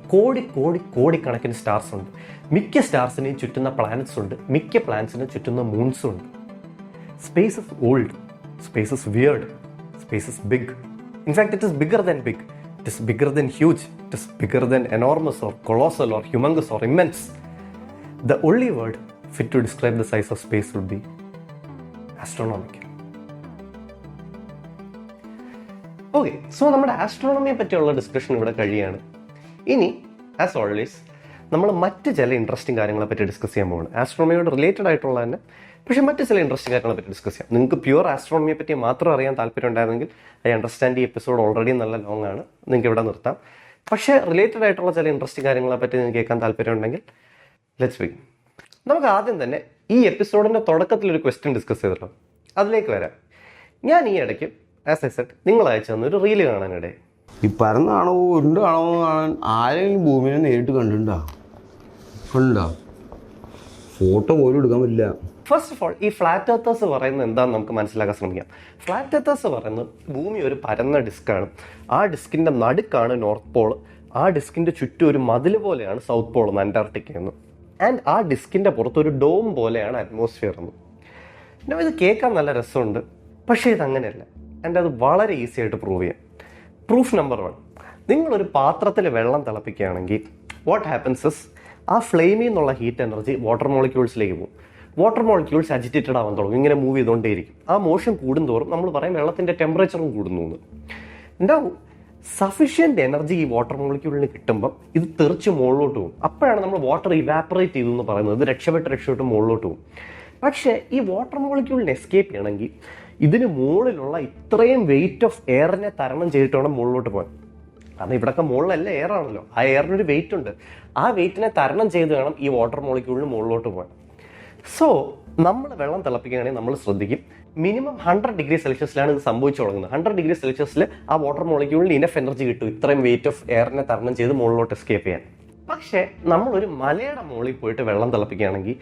കോടിക്കണക്കിന് സ്റ്റാർസ് ഉണ്ട്. മിക്ക സ്റ്റാർസിനെയും ചുറ്റുന്ന പ്ലാനറ്റ്സ് ഉണ്ട്, മിക്ക പ്ലാനറ്റ്സിനെ ചുറ്റുന്ന മൂൺസും ഉണ്ട്. Space is old, space is weird, space is big. In fact it is bigger than big, it is bigger than huge, it is bigger than enormous or colossal or humongous or immense. The only word fit to describe the size of space would be astronomical. Okay, so നമ്മുടെ ആസ്ട്രോണമിയെ പറ്റിയുള്ള discussion ഇവിടെ കഴിയാണ്. ഇനി as always നമ്മൾ മറ്റ് ചില interesting കാര്യങ്ങളെ പറ്റി discuss ചെയ്യാൻ പോകുന്നു. ആസ്ട്രോണമിയോട് റിലേറ്റഡ് ആയിട്ടുള്ള തന്നെ, പക്ഷേ മറ്റ് ചില ഇൻട്രസ്റ്റിംഗ് കാര്യങ്ങളെ പറ്റി ഡിസ്കസ് ചെയ്യാം. നിങ്ങൾക്ക് പ്യുവർ ആസ്ട്രോണമിയെ പറ്റി മാത്രം അറിയാൻ താല്പര്യം ഉണ്ടായിരുന്നെങ്കിൽ ഐ അണ്ടർസ്റ്റാൻഡ് ഈ എപ്പിസോഡ് ഓൾറെഡി നല്ല ലോങ് ആണ്, നിങ്ങൾക്ക് ഇവിടെ നിർത്താം. പക്ഷേ റിലേറ്റഡ് ആയിട്ടുള്ള ചില ഇൻട്രസ്റ്റിംഗ് കാര്യങ്ങളെ പറ്റി നിങ്ങൾക്ക് കേൾക്കാൻ താല്പര്യം ഉണ്ടെങ്കിൽ ലെറ്റ്സ് ബിഗിൻ. നമുക്ക് ആദ്യം തന്നെ ഈ എപ്പിസോഡിൻ്റെ തുടക്കത്തിൽ ഒരു ക്വസ്റ്റ്യൻ ഡിസ്കസ് ചെയ്തല്ലോ, അതിലേക്ക് വരാം. ഞാൻ ഈ ഇടയ്ക്ക് ആസ് ഐ സെഡ് നിങ്ങൾ അയച്ചു തന്നൊരു റീല് കാണാനിടയിൽ. ഈ പരന്നാണോ ഉരുണ്ടാണോ കാണാൻ ആരെങ്കിലും ഭൂമിനെ നേരിട്ട് കണ്ടിട്ടുണ്ടോ? ഫോട്ടോ പോലും എടുക്കാൻ പറ്റില്ല. ഫസ്റ്റ് ഓഫ് ഓൾ ഈ ഫ്ലാറ്റ് എർത്തേഴ്സ് പറയുന്നത് എന്താണെന്ന് നമുക്ക് മനസ്സിലാക്കാൻ ശ്രമിക്കാം. ഫ്ലാറ്റ് എർത്തേഴ്സ് പറയുന്നത് ഭൂമി ഒരു പരന്ന ഡിസ്ക്കാണ്, ആ ഡിസ്കിൻ്റെ നടുക്കാണ് നോർത്ത് പോൾ, ആ ഡിസ്കിൻ്റെ ചുറ്റും ഒരു മതിൽ പോലെയാണ് സൗത്ത് പോൾ എന്ന്, അന്റാർട്ടിക്ക എന്ന്. ആൻഡ് ആ ഡിസ്കിൻ്റെ പുറത്തൊരു ഡോം പോലെയാണ് അറ്റ്മോസ്ഫിയർ എന്ന്. പിന്നെ ഇത് കേൾക്കാൻ നല്ല രസമുണ്ട്, പക്ഷേ ഇതങ്ങനെയല്ല. ആൻഡ് അത് വളരെ ഈസി ആയിട്ട് പ്രൂവ് ചെയ്യാം. പ്രൂഫ് നമ്പർ 1, നിങ്ങളൊരു പാത്രത്തിൽ വെള്ളം തിളപ്പിക്കുകയാണെങ്കിൽ വാട്ട് ഹാപ്പൻസ് ഇസ് ആ ഫ്ലെയിമിൽ നിന്നുള്ള ഹീറ്റ് എനർജി വാട്ടർ മോളിക്യൂൾസിലേക്ക് പോകും. വാട്ടർ മോളിക്യൂൾസ് അജിറ്റേറ്റഡ് ആവാൻ തുടങ്ങും, ഇങ്ങനെ മൂവ് ചെയ്തുകൊണ്ടേയിരിക്കും. ആ മോഷൻ കൂടുന്തോറും നമ്മൾ പറയും വെള്ളത്തിൻ്റെ ടെമ്പറേച്ചറും കൂടുന്നു എന്ന്. ഉണ്ടാവും സഫിഷ്യൻറ്റ് എനർജി ഈ വാട്ടർ മോളിക്യൂളിന് കിട്ടുമ്പം ഇത് തെറിച്ച് മുകളിലോട്ട് പോകും. അപ്പോഴാണ് നമ്മൾ വാട്ടർ ഇവാപ്പറേറ്റ് ചെയ്തു എന്ന് പറയുന്നത്. ഇത് രക്ഷപ്പെട്ട് മുകളിലോട്ട് പോകും. പക്ഷേ ഈ വാട്ടർ മോളിക്യൂളിന് എസ്കേപ്പ് ചെയ്യണമെങ്കിൽ ഇതിന് മുകളിലുള്ള ഇത്രയും വെയിറ്റ് ഓഫ് എയറിനെ തരണം ചെയ്തിട്ട് വേണം മുകളിലോട്ട് പോകാൻ. കാരണം ഇവിടെയൊക്കെ മുകളിലല്ല എയർ ആണല്ലോ, ആ എയറിനൊരു വെയിറ്റ് ഉണ്ട്. ആ വെയിറ്റിനെ തരണം ചെയ്ത് വേണം ഈ വാട്ടർ മോളിക്യൂളിന് മുകളിലോട്ട് പോകാൻ. സോ നമ്മൾ വെള്ളം തിളപ്പിക്കുകയാണെങ്കിൽ നമ്മൾ ശ്രദ്ധിക്കും മിനിമം 100 ഡിഗ്രി സെൽഷ്യസിലാണ് ഇത് സംഭവിച്ചു തുടങ്ങുന്നത്. 100 ഡിഗ്രി സെൽഷ്യസിൽ ആ വാട്ടർ മോളിക്യൂളിന് ഇനഫ് എനർജി കിട്ടും ഇത്രയും വെയിറ്റ് ഓഫ് എയറിനെ തരണം ചെയ്ത് മുകളിലോട്ട് എസ്കേപ്പ് ചെയ്യാൻ. പക്ഷേ നമ്മളൊരു മലയുടെ മുകളിൽ പോയിട്ട് വെള്ളം തിളപ്പിക്കുകയാണെങ്കിൽ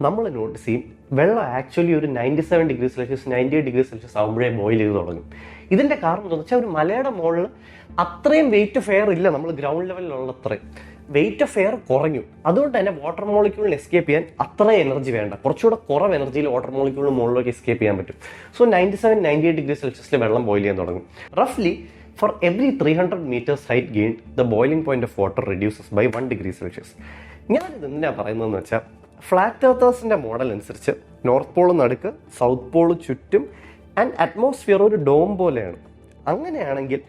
നമ്മൾ നോട്ടീസ് ചെയ്യും വെള്ളം ആക്ച്വലി ഒരു 97 ഡിഗ്രി സെൽഷ്യസ് 98 ഡിഗ്രി സെൽഷ്യസ് ആകുമ്പോഴേ ബോയിൽ ചെയ്ത് തുടങ്ങും. ഇതിൻ്റെ കാരണം എന്താണെന്ന് വെച്ചാൽ ഒരു മലയുടെ മുകളിൽ അത്രയും വെയിറ്റ് ഓഫ് എയർ ഇല്ല, നമ്മൾ ഗ്രൗണ്ട് ലെവലിലുള്ള അത്രയും വെയിറ്റ് ഓഫ് എയർ കുറഞ്ഞു. അതുകൊണ്ട് തന്നെ വാട്ടർ മോളിക്യൂളിന് എസ്കേപ്പ് ചെയ്യാൻ അത്രയും എനർജി വേണ്ട, കുറച്ചുകൂടെ കുറവ് എനർജിയിൽ വാട്ടർ മോളിക്യൂളിന് മുകളിലേക്ക് എസ്കേപ്പ് ചെയ്യാൻ പറ്റും. സോ 97-98 ഡിഗ്രി സെൽഷ്യസിൽ വെള്ളം ബോയിൽ ചെയ്യാൻ തുടങ്ങും. റഫ്ലി for every 300 meters height gain, the boiling point of water reduces by 1 degree Celsius. ഞാനിത് എന്തിനാണ് പറയുന്നതെന്ന് വെച്ചാൽ ഫ്ലാറ്റ് എർത്തേഴ്സിൻ്റെ മോഡൽ അനുസരിച്ച് നോർത്ത് പോൾ നടുക്ക്, സൗത്ത് പോൾ ചുറ്റും, ആൻഡ് അറ്റ്മോസ്ഫിയർ ഒരു ഡോം പോലെയാണ്. അങ്ങനെയാണെങ്കിൽ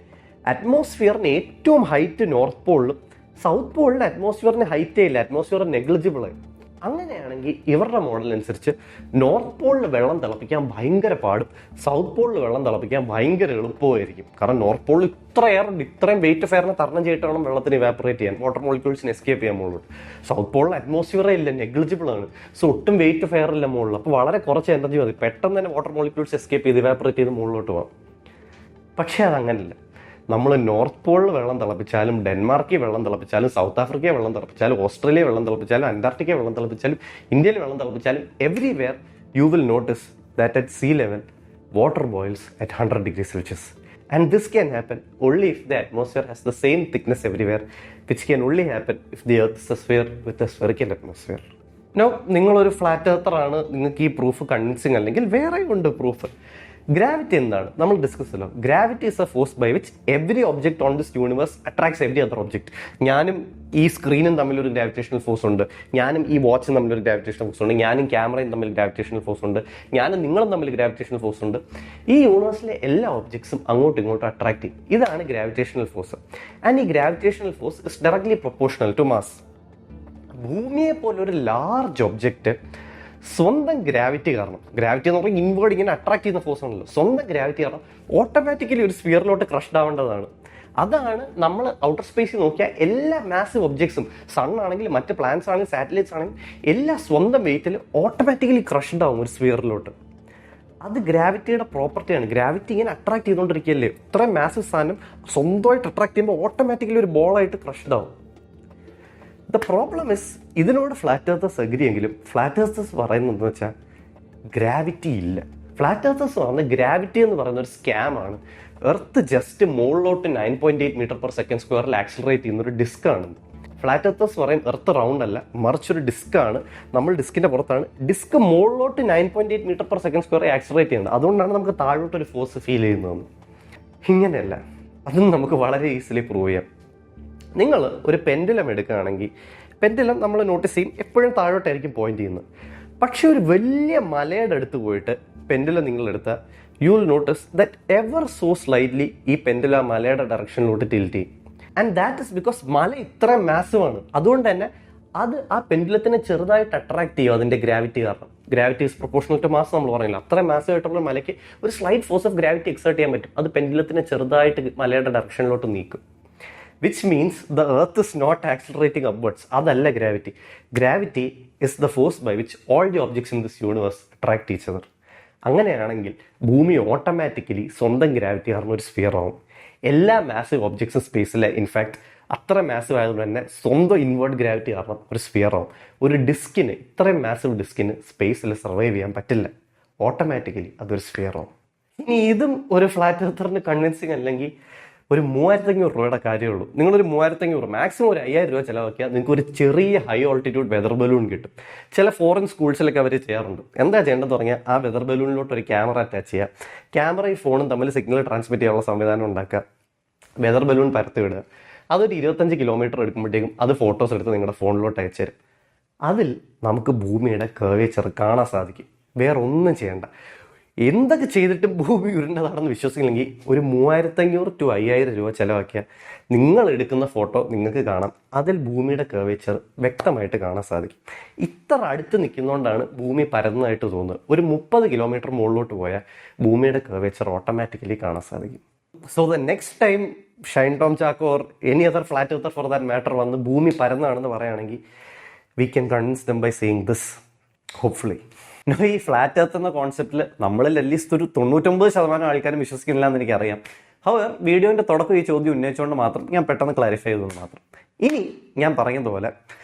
അറ്റ്മോസ്ഫിയറിന് ഏറ്റവും ഹൈറ്റ് നോർത്ത് പോളിലും സൗത്ത് പോളിൽ അറ്റ്മോസ്ഫിയറിന് ഹൈറ്റേ ഇല്ല, അറ്റ്മോസ്ഫിയർ നെഗ്ലിജിബിൾ ആയി. അങ്ങനെയാണെങ്കിൽ ഇവരുടെ മോഡൽ അനുസരിച്ച് നോർത്ത് പോളിൽ വെള്ളം തിളപ്പിക്കാൻ ഭയങ്കര പാടും, സൗത്ത് പോളിൽ വെള്ളം തിളപ്പിക്കാൻ ഭയങ്കര എളുപ്പമായിരിക്കും. കാരണം നോർത്ത് പോളിൽ ഇത്ര എയർ ഉണ്ട്, ഇത്രയും വെയിറ്റ് ഓഫ് എയറിനെ തരണം ചെയ്തിട്ട് വേണം വെള്ളത്തിന് ഇവാപ്പറേറ്റ് ചെയ്യാൻ, വാട്ടർ മോളിക്യൂൾസിന് എസ്കേപ്പ് ചെയ്യാൻ മുകളിലോട്ട്. സൗത്ത് പോളിൽ അറ്റ്മോസ്ഫിയറേ ഇല്ല, നെഗ്ലിജിബിൾ ആണ്. സോ ഒട്ടും വെയിറ്റ് ഓഫ് എയർ ഇല്ല മുകളിൽ. അപ്പോൾ വളരെ കുറച്ച് എനർജി മതി, പെട്ടെന്ന് തന്നെ വാട്ടർ മോളിക്യൂൾസ് എസ്കേപ്പ് ചെയ്ത് ഇവാപ്പറേറ്റ് ചെയ്ത് മുകളിലോട്ട് പോകാം. പക്ഷേ അതങ്ങനെയല്ല. നമ്മൾ നോർത്ത് പോളിൽ വെള്ളം തിളപ്പിച്ചാലും, ഡെൻമാർക്കിൽ വെള്ളം തിളപ്പിച്ചാലും, സൗത്ത് ആഫ്രിക്കയിൽ വെള്ളം തിളപ്പിച്ചാലും, ഓസ്ട്രേലിയ വെള്ളം തിളപ്പിച്ചാലും, അന്റാർട്ടിക്ക വെള്ളം തിളപ്പിച്ചാലും, ഇന്ത്യയിൽ വെള്ളം തിളപ്പിച്ചാലും, everywhere you will notice that at sea level water boils at 100 degree Celsius. And this can happen only if the atmosphere has the same thickness everywhere, which can only happen if the earth is a sphere with a spherical atmosphere. Now, നിങ്ങളൊരു flat എർത്തറാണ്, നിങ്ങൾക്ക് ഈ proof convincing അല്ലെങ്കിൽ വേറെ ഉണ്ട് proof. Gravity എന്താണ് നമ്മൾ discuss ചെയ്യല്ലോ. Gravity is a force by which every object on this universe attracts every other object. ഞാനും ഈ സ്ക്രീനും തമ്മിലൊരു ഗ്രാവിറ്റേഷണൽ ഫോഴ്സ് ഉണ്ട്, ഞാനും ഈ വാച്ചും തമ്മിലൊരു ഗ്രാവിറ്റേഷണൽ ഫോഴ്സ് ഉണ്ട്, ഞാനും ക്യാമറയും തമ്മിൽ ഗ്രാവിറ്റേഷണൽ ഫോഴ്സ് ഉണ്ട്, ഞാനും നിങ്ങളും തമ്മിൽ ഗ്രാവിറ്റേഷണൽ ഫോഴ്സ് ഉണ്ട്. ഈ യൂണിവേഴ്സിലെ എല്ലാ ഒബ്ജക്ട്സും അങ്ങോട്ടും ഇങ്ങോട്ടും അട്രാക്ട് ചെയ്യും. ഇതാണ് ഗ്രാവിറ്റേഷണൽ ഫോഴ്സ്. ആൻഡ് ഈ gravitational force is directly proportional to mass. ഭൂമിയെ പോലൊരു ലാർജ് ഒബ്ജക്റ്റ് സ്വന്തം ഗ്രാവിറ്റി കാരണം, ഗ്രാവിറ്റി എന്ന് പറഞ്ഞാൽ ഇൻവേർഡ് ഇങ്ങനെ അട്രാക്ട് ചെയ്യുന്ന ഫോഴ്സ് ആണല്ലോ, സ്വന്തം ഗ്രാവിറ്റി കാരണം ഓട്ടോമാറ്റിക്കലി ഒരു സ്ഫിയറിലോട്ട് ക്രഷ്ഡ് ആവേണ്ടതാണ്. അതാണ് നമ്മൾ ഔട്ടർ സ്പേസിൽ നോക്കിയാൽ എല്ലാ മാസീവ് ഒബ്ജക്ട്സും, സൺ ആണെങ്കിലും മറ്റ് പ്ലാനറ്റ്സ് ആണെങ്കിലും സാറ്റലൈറ്റ്സ് ആണെങ്കിലും എല്ലാം സ്വന്തം വെയിറ്റിൽ ഓട്ടോമാറ്റിക്കലി ക്രഷ്ഡ് ആവും ഒരു സ്ഫിയറിലോട്ട്. അത് ഗ്രാവിറ്റിയുടെ പ്രോപ്പർട്ടിയാണ്. ഗ്രാവിറ്റി ഇങ്ങനെ അട്രാക്ട് ചെയ്തുകൊണ്ടിരിക്കുകയല്ലേ, ഇത്രയും മാസീവ് സാധനം സ്വന്തമായിട്ട് അട്രാക്ട് ചെയ്യുമ്പോൾ ഓട്ടോമാറ്റിക്കലി ഒരു ബോളായിട്ട് ക്രഷ്ഡ് ആവും. ദ പ്രോബ്ലം ഇസ് ഇതിനോട് ഫ്ലാറ്റ് എർത്തേഴ്സ് അഗ്രി എങ്കിലും ഫ്ലാറ്റ് എർത്തേഴ്സ് പറയുന്നത് വെച്ചാൽ ഗ്രാവിറ്റി ഇല്ല, ഫ്ലാറ്റ് എർത്തേഴ്സ് പറഞ്ഞാൽ ഗ്രാവിറ്റി എന്ന് പറയുന്ന ഒരു സ്കാമാണ്. എർത്ത് ജസ്റ്റ് മുകളിലോട്ട് 9.8 മീറ്റർ പെർ സെക്കൻഡ് സ്ക്വയറിൽ ആക്സിലറേറ്റ് ചെയ്യുന്ന ഒരു ഡിസ്ക്കാണ്. ഫ്ലാറ്റ് എർത്തേഴ്സ് പറയും എർത്ത് റൗണ്ട് അല്ല, മറിച്ചൊരു ഡിസ്ക്കാണ്. നമ്മൾ ഡിസ്കിന്റെ പുറത്താണ്. ഡിസ്ക് മുകളിലോട്ട് 9.8 metre per second square accelerate ചെയ്യുന്നത്. അതുകൊണ്ടാണ് നമുക്ക് താഴോട്ടൊരു ഫോഴ്സ് ഫീൽ ചെയ്യുന്നതെന്ന്. ഇങ്ങനെയല്ല, അതും നമുക്ക് വളരെ ഈസിലി പ്രൂവ് ചെയ്യാം. നിങ്ങൾ ഒരു പെൻഡുലം എടുക്കുകയാണെങ്കിൽ പെൻഡുലം നമ്മൾ നോട്ടീസ് ചെയ്യും എപ്പോഴും താഴോട്ടായിരിക്കും പോയിന്റ് ചെയ്യുന്നത്. പക്ഷെ ഒരു വലിയ മലയുടെ അടുത്ത് പോയിട്ട് പെൻഡുലം നിങ്ങളെടുത്താൽ you will notice that ever so slightly ഈ പെൻഡുലം മലയുടെ ഡയറക്ഷനിലോട്ട് ടിൽറ്റ് ചെയ്യും. ആൻഡ് ദാറ്റ് ഇസ് ബിക്കോസ് മല ഇത്ര മാസീവ് ആണ്. അതുകൊണ്ട് തന്നെ അത് ആ പെൻഡുലത്തിനെ ചെറുതായിട്ട് അട്രാക്ട് ചെയ്യും അതിൻ്റെ ഗ്രാവിറ്റി കാരണം. Gravity is proportional to mass നമ്മൾ പറഞ്ഞില്ല. അത്ര മാസീവ് ആയിട്ടുള്ള മലയ്ക്ക് ഒരു slight force of gravity exert ചെയ്യാൻ പറ്റും. അത് പെൻഡുലത്തിനെ ചെറുതായിട്ട് മലയുടെ ഡയറക്ഷനിലോട്ട് നീക്കും. Which means the earth is not accelerating upwards. അതല്ല gravity. Gravity is the force by which all the objects in this universe attract each other. അങ്ങനെയാണെങ്കിൽ ഭൂമി ഓട്ടോമാറ്റിക്കലി സ്വന്തം ഗ്രാവിറ്റി കാരണം ഒരു സ്ഫിയർ ആവും. എല്ലാ മാസീവ് ഒബ്ജക്ട്സും സ്പേസിലെ ഇൻഫാക്ട് അത്ര മാസീവ് ആയതുകൊണ്ട് തന്നെ സ്വന്തം ഇൻവേർട്ട് ഗ്രാവിറ്റി കാരണം ഒരു സ്ഫിയർ ആവും. ഒരു ഡിസ്കിന്, ഇത്രയും മാസീവ് ഡിസ്കിന് സ്പേസിൽ സർവൈവ് ചെയ്യാൻ പറ്റില്ല. ഓട്ടോമാറ്റിക്കലി അതൊരു സ്ഫിയർ ആവും. ഇനി ഇതും ഒരു ഫ്ലാറ്റ് എർത്തറിന് കൺവിൻസിങ് അല്ലെങ്കിൽ ഒരു 3500 രൂപയുടെ കാര്യമുള്ളൂ. നിങ്ങളൊരു 3500, മാക്സിമം ഒരു 5000 രൂപ ചിലവാക്കിയാൽ നിങ്ങൾക്ക് ഒരു ചെറിയ ഹൈ ഓൾട്ടിറ്റ്യൂഡ് വെതർ ബലൂൺ കിട്ടും. ചില ഫോറിൻ സ്കൂൾസിലൊക്കെ അവർ ചെയ്യാറുണ്ട്. എന്താ ചെയ്യേണ്ടത് പറഞ്ഞാൽ ആ വെതർ ബലൂണിലോട്ട് ഒരു ക്യാമറ അറ്റാച്ച് ചെയ്യുക. ക്യാമറയും ഫോണും തമ്മിൽ സിഗ്നൽ ട്രാൻസ്മിറ്റ് ചെയ്യാനുള്ള സംവിധാനം ഉണ്ടാക്കുക. വെതർ ബലൂൺ പരത്തി വിടുക. അതൊരു 25 കിലോമീറ്റർ എടുക്കുമ്പോഴത്തേക്കും അത് ഫോട്ടോസ് എടുത്ത് നിങ്ങളുടെ ഫോണിലോട്ട് അയച്ചു തരും. അതിൽ നമുക്ക് ഭൂമിയുടെ കർവേച്ചർ കാണാൻ സാധിക്കും. വേറെ ഒന്നും ചെയ്യേണ്ട. എന്തൊക്കെ ചെയ്തിട്ടും ഭൂമി ഉരുണ്ടതാണെന്ന് വിശ്വസിക്കില്ലെങ്കിൽ ഒരു 3500 to 5000 രൂപ ചിലവാക്കിയാൽ നിങ്ങൾ എടുക്കുന്ന ഫോട്ടോ നിങ്ങൾക്ക് കാണാം. അതിൽ ഭൂമിയുടെ കർവേച്ചർ വ്യക്തമായിട്ട് കാണാൻ സാധിക്കും. ഇത്ര അടുത്ത് നിൽക്കുന്നതുകൊണ്ടാണ് ഭൂമി പരന്നതായിട്ട് തോന്നുന്നത്. ഒരു 30 കിലോമീറ്റർ മുകളിലോട്ട് പോയാൽ ഭൂമിയുടെ കർവേച്ചർ ഓട്ടോമാറ്റിക്കലി കാണാൻ സാധിക്കും. So the next time Shine Tom Chacko or any other flat earther for that matter വന്ന് ഭൂമി പരന്നതാണെന്ന് പറയുകയാണെങ്കിൽ we can convince them by saying this, hopefully. ഈ ഫ്ലാറ്റ് എർത്ത് എന്ന കോൺസെപ്റ്റിൽ നമ്മളിൽ അറ്റ്ലീസ്റ്റ് ഒരു 99% ആൾക്കാരും വിശ്വസിക്കുന്നില്ല എന്ന് എനിക്കറിയാം. ഹവർ വീഡിയോൻ്റെ തുടക്കം ഈ ചോദ്യം ഉന്നയിച്ചുകൊണ്ട് മാത്രം ഞാൻ പെട്ടെന്ന് ക്ലാരിഫൈ ചെയ്തെന്ന് മാത്രം. ഇനി ഞാൻ പറയുന്നത് പോലെ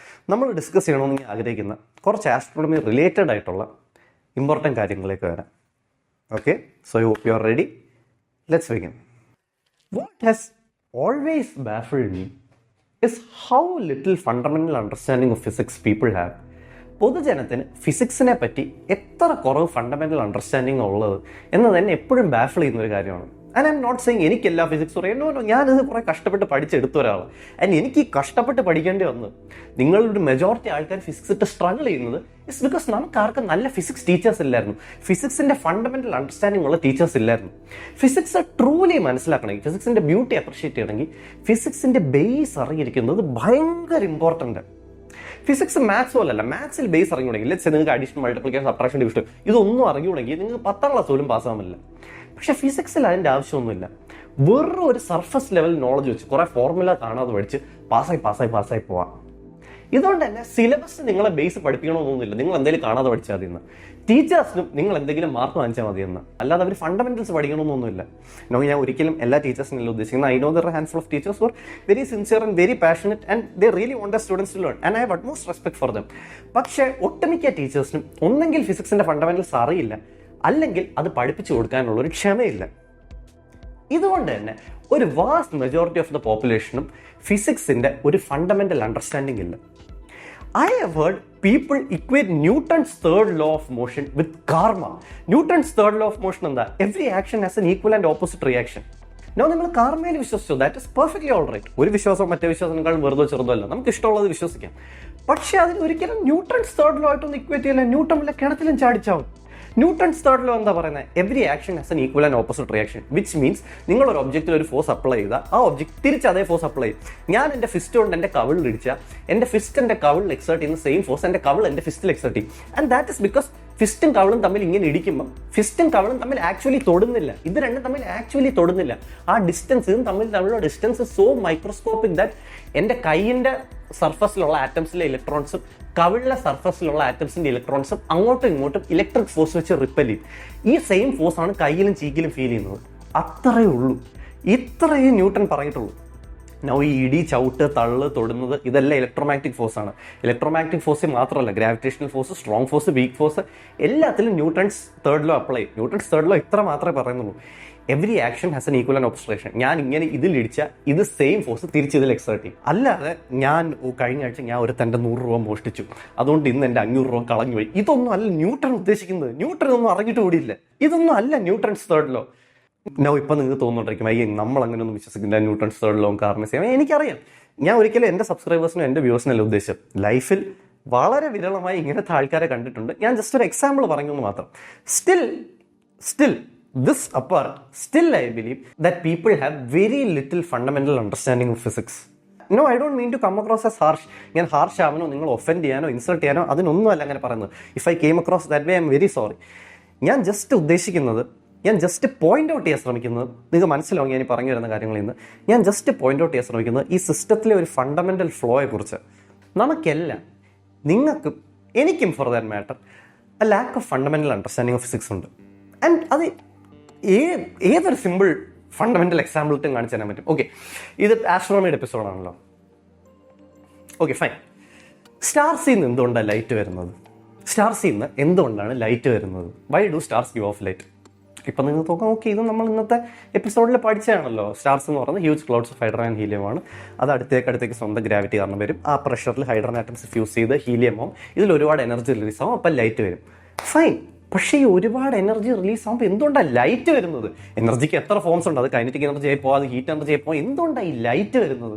നമ്മൾ ഡിസ്കസ് ചെയ്യണമെന്ന് ഞാൻ ആഗ്രഹിക്കുന്ന കുറച്ച് ആസ്ട്രോണമി റിലേറ്റഡ് ആയിട്ടുള്ള ഇമ്പോർട്ടൻറ്റ് കാര്യങ്ങളിലേക്ക് വരാം. Okay, so you hope you are ready. Let's begin. What has always baffled me is how little fundamental understanding of physics people have. പൊതുജനത്തിന് ഫിസിക്സിനെ പറ്റി എത്ര കുറവ് ഫണ്ടമെന്റൽ അണ്ടർസ്റ്റാൻഡിങ് ഉള്ളത് എന്ന് തന്നെ എപ്പോഴും ബാഫിൾ ചെയ്യുന്ന ഒരു കാര്യമാണ്. And I'm not saying എനിക്കെല്ലാ ഫിസിക്സ് പറയാം. നോ, ഞാനിത് കുറേ കഷ്ടപ്പെട്ട് പഠിച്ചെടുത്ത ഒരാളാണ്. ആൻഡ് എനിക്ക് ഈ കഷ്ടപ്പെട്ട് പഠിക്കേണ്ടി വന്നു. നിങ്ങളൊരു മെജോറിറ്റി ആൾക്കാർ ഫിസിക്സ് ഇട്ട് സ്ട്രഗിൾ ചെയ്യുന്നത് ഇറ്റ്സ് ബിക്കോസ് നമുക്ക് ആർക്കും നല്ല ഫിസിക്സ് ടീച്ചേഴ്സ് ഇല്ലായിരുന്നു. ഫിസിക്സിന്റെ ഫണ്ടമെന്റൽ അണ്ടർസ്റ്റാൻഡിംഗ് ഉള്ള ടീച്ചേഴ്സ് ഇല്ലായിരുന്നു. ഫിസിക്സ് ട്രൂലി മനസ്സിലാക്കണമെങ്കിൽ, ഫിസിക്സിന്റെ ബ്യൂട്ടി അപ്രിഷിയേറ്റ് ചെയ്യണമെങ്കിൽ ഫിസിക്സിന്റെ ബേസ് അറിഞ്ഞിരിക്കുന്നത് ഭയങ്കര ഇമ്പോർട്ടൻ്റ്. ഫിസിക്സ് മാത്സ് പോലല്ല. മാത്സിൽ ബേസ് അറിഞ്ഞുകൂടെങ്കിൽ നിങ്ങൾക്ക് അഡീഷൻ, മൾട്ടിപ്ലിക്കേഷൻ, സബ്ട്രാക്ഷൻ, ഡിവിഷൻ ഇതൊന്നും അറിഞ്ഞുകൂടെങ്കിൽ നിങ്ങൾക്ക് 10ാം ക്ലാസ് പോലും പാസ്സാകാൻ പറ്റില്ല. പക്ഷെ ഫിസിക്സിൽ അതിൻ്റെ ആവശ്യമൊന്നുമില്ല. വെറും ഒരു സർഫസ് ലെവൽ നോളജ് വെച്ച് കുറേ ഫോർമുല കാണാതെ പഠിച്ച് പാസ്സായി പോവാം. ഇതുകൊണ്ട് തന്നെ സിലബസ് നിങ്ങളെ ബേസ് പഠിപ്പിക്കണമെന്നൊന്നുമില്ല. നിങ്ങൾ എന്തെങ്കിലും കാണാതെ പഠിച്ചാൽ മതി എന്ന്. ടീച്ചേഴ്സിനും നിങ്ങൾ എന്തെങ്കിലും മാർക്ക് വാങ്ങിച്ചാൽ മതി എന്ന്. അല്ലാതെ അവർ ഫണ്ടമെന്റൽസ് പഠിക്കണമെന്നൊന്നുമില്ല. ഞാൻ ഒരിക്കലും എല്ലാ ടീച്ചേഴ്സിനും ഉദ്ദേശിക്കുന്നത്. I know there handful of teachers were very sincere and very passionate and they really want the students to learn and I have utmost respect for them. പക്ഷേ ഒട്ടുമിക്ക ടീച്ചേഴ്സിനും ഒന്നെങ്കിൽ ഫിസിക്സിന്റെ ഫണ്ടമെന്റൽസ് അറിയില്ല, അല്ലെങ്കിൽ അത് പഠിപ്പിച്ചു കൊടുക്കാനുള്ള ഒരു ക്ഷമയില്ല. ഇതുകൊണ്ട് തന്നെ ഒരു വാസ്റ്റ് മെജോറിറ്റി ഓഫ് ദ പോപ്പുലേഷനും ഫിസിക്സിന്റെ ഒരു ഫണ്ടമെന്റൽ അണ്ടർസ്റ്റാൻഡിംഗ് ഇല്ല. I have heard people equate Newton's third law of motion with karma. Newton's third law of motion എന്താ? Every action has an equal and opposite reaction. നിങ്ങൾ കാർമയിൽ വിശ്വസിച്ചു, that is perfectly all right. ഒരു വിശ്വാസം മറ്റേ വിശ്വാസത്തിനേക്കാൾ വെറുതോ ചെറുതോ അല്ല. നമുക്ക് ഇഷ്ടമുള്ളത് വിശ്വസിക്കാം. പക്ഷേ അതിന് ഒരിക്കലും ന്യൂട്ടൺസ് തേർഡ് ലോ ആയിട്ടൊന്ന് ഇക്വേറ്റ് ചെയ്യില്ല. ന്യൂട്ടൺ വല്ല കിണറ്റിലും ചാടിച്ചാവും. ന്യൂട്ടൺസ് തേർഡ് ലോ എന്താ പറയുന്നത്? Every action has N equal and opposite reaction. Which means നിങ്ങൾ ഒരു ഒബ്ജക്റ്റിൽ ഒരു ഫോഴ്സ് അപ്ലൈ ചെയ്താൽ ആ ഒബ്ജക്ട് തിരിച്ച് അതേ ഫോഴ്സ് അപ്ലൈ ചെയ്യും. ഞാൻ എൻ്റെ ഫിസ്റ്റ് കൊണ്ട് എൻ്റെ കവിളിൽ ഇടിച്ചാൽ എൻ്റെ ഫിസ്റ്റ് എൻ്റെ കവിളിൽ എക്സേർട്ട് ചെയ്യുന്ന സെയിം ഫോഴ്സ് എൻ്റെ കവിൾ എൻ്റെ ഫിസ്റ്റിൽ എക്സേർട്ട് ചെയ്യും. ആൻഡ് ദാറ്റ് ഇസ് ബിക്കോസ് ഫിസ്റ്റും കവിളും തമ്മിൽ ഇങ്ങനെ ഇടിക്കുമ്പോൾ ഫിസ്റ്റും കവിളും തമ്മിൽ ആക്ച്വലി തൊടുന്നില്ല. ഇത് രണ്ടും തമ്മിൽ ആക്ച്വലി തൊടുന്നില്ല. ആ ഡിസ്റ്റൻസ് ഇതും തമ്മിലുള്ള ഡിസ്റ്റൻസ് സോ മൈക്രോസ്കോപ്പിക് ദാറ്റ് എൻ്റെ കൈയിൻ്റെ സർഫസിലുള്ള ആറ്റംസിലെ ഇലക്ട്രോൺസും കവിളിലെ സർഫസിലുള്ള ആറ്റംസിന്റെ ഇലക്ട്രോൺസും അങ്ങോട്ടും ഇങ്ങോട്ടും ഇലക്ട്രിക് ഫോഴ്സ് വെച്ച് റിപ്പൽ ചെയ്യും. ഈ സെയിം ഫോഴ്സ് ആണ് കയ്യിലും ചീക്കിലും ഫീൽ ചെയ്യുന്നത്. അത്രയേ ഉള്ളൂ. ഇത്രയേ ന്യൂട്ടൺ പറഞ്ഞിട്ടുള്ളൂ. നൗ ഈ ഇടി, ചവിട്ട്, തള്ള്, തൊടുന്നത് ഇതെല്ലാം ഇലക്ട്രോമാഗ്നറ്റിക് ഫോഴ്സ് ആണ്. ഇലക്ട്രോമാഗ്നറ്റിക് ഫോഴ്സ് മാത്രമല്ല, gravitational force, strong force, week force, എല്ലാത്തിലും ന്യൂട്ടൺസ് തേർഡ് ലോ അപ്ലൈ ചെയ്യും. ന്യൂട്ടൺസ് തേർഡ് ലോ ഇത്ര മാത്രമേ പറയുന്നുള്ളൂ. Every action has N equal and opposition. ഞാൻ ഇങ്ങനെ ഇതിലിടിച്ചാൽ ഇത് സെയിം ഫോഴ്സ് തിരിച്ച് ഇതിൽ എക്സേർട്ട് ചെയ്യും. അല്ലാതെ ഞാൻ കഴിഞ്ഞ ആഴ്ച ഞാൻ ഒരു തൻ്റെ 100 രൂപ മോഷ്ടിച്ചു, അതുകൊണ്ട് ഇന്ന് എൻ്റെ 500 രൂപ കളഞ്ഞു പോയി. ഇതൊന്നും അല്ല ന്യൂട്ടൺ ഉദ്ദേശിക്കുന്നത്. ന്യൂട്ടൺ ഒന്നും അറിഞ്ഞിട്ട് കൂടിയില്ല. ഇതൊന്നും അല്ല ന്യൂട്ടൺസ് തേർഡ് ലോ. ഇപ്പം നിങ്ങൾക്ക് തോന്നുന്നുണ്ടായിരിക്കും അയ്യേ നമ്മൾ അങ്ങനെയൊന്നും വിശ്വസിക്കില്ല, ന്യൂട്ടൺസ് തേർഡ് ലോ കാരണം ചെയ്യാം. എനിക്കറിയാം. ഞാൻ ഒരിക്കലും എൻ്റെ സബ്സ്ക്രൈബേഴ്സിനും എൻ്റെ വ്യൂവേഴ്സിനല്ല ഉദ്ദേശം. ലൈഫിൽ വളരെ വിരളമായി ഇങ്ങനത്തെ ആൾക്കാരെ കണ്ടിട്ടുണ്ട്. ഞാൻ ജസ്റ്റ് ഒരു എക്സാമ്പിൾ പറഞ്ഞു എന്ന് മാത്രം. Still, this apart, still I believe that people have very little fundamental understanding of physics. No, I don't mean to come across as harsh. ഞാൻ ഹാർഷ് ആവാനോ നിങ്ങൾ ഒഫൻഡ് ചെയ്യാനോ ഇൻസൾട്ട് ചെയ്യാനോ അതിനൊന്നും അല്ല അങ്ങനെ പറയുന്നത്. If I came across that way I am very sorry. ഞാൻ just point out ചെയ്യാൻ ശ്രമിക്കുന്നത്, നിങ്ങൾക്ക് മനസ്സിലാവും ഞാൻ ഈ പറഞ്ഞു വരുന്ന കാര്യങ്ങളിൽ നിന്ന്. ഞാൻ ജസ്റ്റ് പോയിന്റ് ഔട്ട് ചെയ്യാൻ ശ്രമിക്കുന്നത് ഈ സിസ്റ്റത്തിലെ ഒരു ഫണ്ടമെന്റൽ ഫ്ലോയെ കുറിച്ച്. നമുക്കെല്ലാം, നിങ്ങൾക്കും എനിക്കും four that matter, A lack of fundamental understanding of physics ഉണ്ട്. ആൻഡ് അത് ഏതൊരു സിമ്പിൾ ഫണ്ടമെന്റൽ എക്സാമ്പിളിട്ടും കാണിച്ചു തരാൻ പറ്റും. ഓക്കെ, ഇത് ആസ്ട്രോണമിയുടെ എപ്പിസോഡാണല്ലോ. Okay fine. സ്റ്റാർസിൽ നിന്ന് എന്തുകൊണ്ടാണ് ലൈറ്റ് വരുന്നത്? Why do stars give of light? ഇപ്പം നിങ്ങൾ നോക്കാം. ഓക്കെ, ഇത് നമ്മൾ ഇന്നത്തെ എപ്പിസോഡിൽ പഠിച്ചതാണല്ലോ. സ്റ്റാർസ് എന്ന് പറയുന്നത് huge clouds of hydrogen and helium ആണ്. അത് അടുത്തേക്ക് സ്വന്തം ഗ്രാവിറ്റി കാരണം വരും. ആ പ്രഷറിൽ ഹൈഡ്രജൻ ആറ്റംസ് ഫ്യൂസ് ചെയ്ത് ഹീലിയം ആവും. ഇതിൽ ഒരുപാട് എനർജി റിലീസ് ആവും. അപ്പം ലൈറ്റ് വരും. ഫൈൻ. പക്ഷേ ഈ ഒരുപാട് എനർജി റിലീസ് ആകുമ്പോൾ എന്തുകൊണ്ടാണ് ലൈറ്റ് വരുന്നത്? എനർജിക്ക് എത്ര ഫോംസ് ഉണ്ട്? അത് കൈനറ്റിക് എനർജി ആയി പോകാം, അത് ഹീറ്റ് എനർജി ആയി പോകാം. എന്തുകൊണ്ടാണ് ഈ ലൈറ്റ് വരുന്നത്?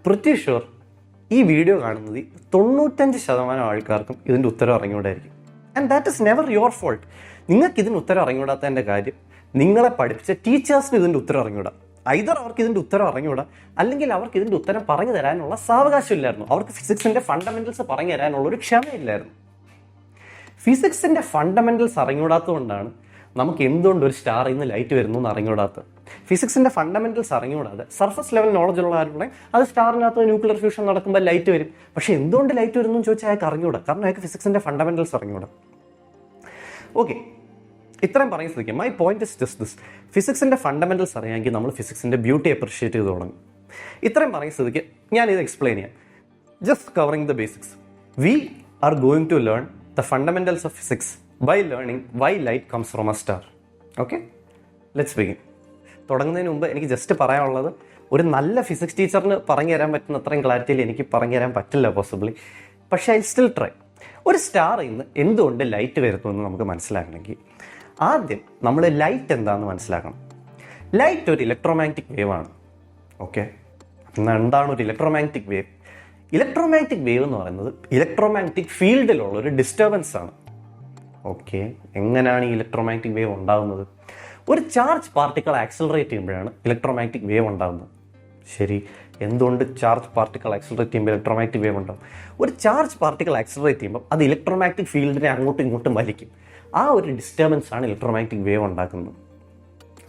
പ്രിറ്റി ഷുവർ ഈ വീഡിയോ കാണുന്നത് 95% ആൾക്കാർക്കും ഇതിൻ്റെ ഉത്തരം അറിഞ്ഞുകൊണ്ടായിരിക്കും. And that is never your fault. നിങ്ങൾക്ക് ഇതിന് ഉത്തരം അറിഞ്ഞുകൂടാത്തതിൻ്റെ കാര്യം നിങ്ങളെ പഠിപ്പിച്ച ടീച്ചേഴ്സിന് ഇതിൻ്റെ ഉത്തരം അറിഞ്ഞുകൂടാ. ഐദർ അവർക്ക് ഇതിൻ്റെ ഉത്തരം അറിഞ്ഞുകൂടാ, അല്ലെങ്കിൽ അവർക്ക് ഇതിൻ്റെ ഉത്തരം പറഞ്ഞു തരാനുള്ള സാവകാശം ഇല്ലായിരുന്നു. അവർക്ക് ഫിസിക്സിൻ്റെ ഫണ്ടമെന്റൽസ് പറഞ്ഞു തരാനുള്ള ഒരു ക്ഷമയില്ലായിരുന്നു. ഫിസിക്സിൻ്റെ ഫണ്ടമെന്റൽസ് അറിഞ്ഞുകൂടാത്തതുകൊണ്ടാണ് നമുക്ക് എന്തുകൊണ്ട് ഒരു സ്റ്റാറിൽ നിന്ന് ലൈറ്റ് വരുന്നു എന്ന് അറിഞ്ഞുകൂടാത്തത്. ഫിസിക്സിൻ്റെ ഫണ്ടമെന്റൽസ് അറിഞ്ഞുകൂടാതെ സർഫസ് ലെവൽ നോളജ് ഉള്ള ആരും പറയും അത് സ്റ്റാറിനകത്ത് ന്യൂക്ലിയർ ഫ്യൂഷൻ നടക്കുമ്പോൾ ലൈറ്റ് വരും. പക്ഷേ എന്തുകൊണ്ട് ലൈറ്റ് വരുന്നു എന്ന് ചോദിച്ചാൽ അയാൾക്ക് അറിഞ്ഞുകൂടാ. കാരണം അയാൾക്ക് ഫിസിക്സിൻ്റെ ഫണ്ടമെന്റൽസ് അറിഞ്ഞുകൂടാ. ഓക്കെ, ഇത്രയും പറയുന്ന സ്ഥിതിക്ക് my point is just this. ഫിസിക്സിൻ്റെ ഫണ്ടമെന്റൽസ് അറിയാമെങ്കിൽ നമ്മൾ ഫിസിക്സിൻ്റെ ബ്യൂട്ടി അപ്രിഷിയേറ്റ് ചെയ്ത് തുടങ്ങും. ഇത്രയും പറയുന്ന സ്ഥിതിക്ക് ഞാനിത് എക്സ്പ്ലെയിൻ ചെയ്യാം. Just covering the basics. We are going to learn the fundamentals of physics by learning why light comes from a star. Okay, let's begin. തുടങ്ങുന്നതിന് മുമ്പ് എനിക്ക് ജസ്റ്റ് പറയാനുള്ളത്, ഒരു നല്ല ഫിസിക്സ് ടീച്ചറിന് പറഞ്ഞു തരാൻ പറ്റുന്ന അത്രയും ക്ലാരിറ്റിയിൽ എനിക്ക് പറഞ്ഞു തരാൻ പറ്റില്ല പോസിബിളി. പക്ഷേ ഐ സ്റ്റിൽ ട്രൈ. ഒരു സ്റ്റാറിൽ നിന്ന് എന്തുകൊണ്ട് ലൈറ്റ് വരുന്നു എന്ന് നമുക്ക് മനസ്സിലാക്കണമെങ്കിൽ ആദ്യം നമ്മൾ ലൈറ്റ് എന്താണെന്ന് മനസ്സിലാക്കണം. ലൈറ്റ് ഒരു ഇലക്ട്രോമാഗ്നറ്റിക് വേവ് ആണ്. ഓക്കെ, എന്താണ് ഒരു ഇലക്ട്രോമാഗ്നറ്റിക് വേവ്? ഇലക്ട്രോമാഗ്നറ്റിക് വേവ് എന്ന് പറയുന്നത് ഇലക്ട്രോമാഗ്നറ്റിക് ഫീൽഡിലുള്ള ഒരു ഡിസ്റ്റർബൻസ് ആണ്. ഓക്കെ, എങ്ങനെയാണ് ഈ ഇലക്ട്രോമാഗ്നറ്റിക് വേവ് ഉണ്ടാകുന്നത്? ഒരു ചാർജ് പാർട്ടിക്കിൾ ആക്സിലറേറ്റ് ചെയ്യുമ്പോഴാണ് ഇലക്ട്രോമാഗ്നറ്റിക് വേവ് ഉണ്ടാകുന്നത്. ശരി, എന്തുകൊണ്ട് ചാർജ് പാർട്ടിക്കിൾ ആക്സിലറേറ്റ് ചെയ്യുമ്പോൾ ഇലക്ട്രോമാഗ്നറ്റിക് വേവ് ഉണ്ടാകും? ഒരു ചാർജ് പാർട്ടിക്കിൾ ആക്സിലറേറ്റ് ചെയ്യുമ്പോൾ അത് ഇലക്ട്രോമാഗ്നറ്റിക് ഫീൽഡിനെ അങ്ങോട്ടും ഇങ്ങോട്ടും വലിക്കും. ആ ഒരു ഡിസ്റ്റർബൻസ് ആണ് ഇലക്ട്രോമാഗ്നറ്റിക് വേവ് ഉണ്ടാക്കുന്നത്.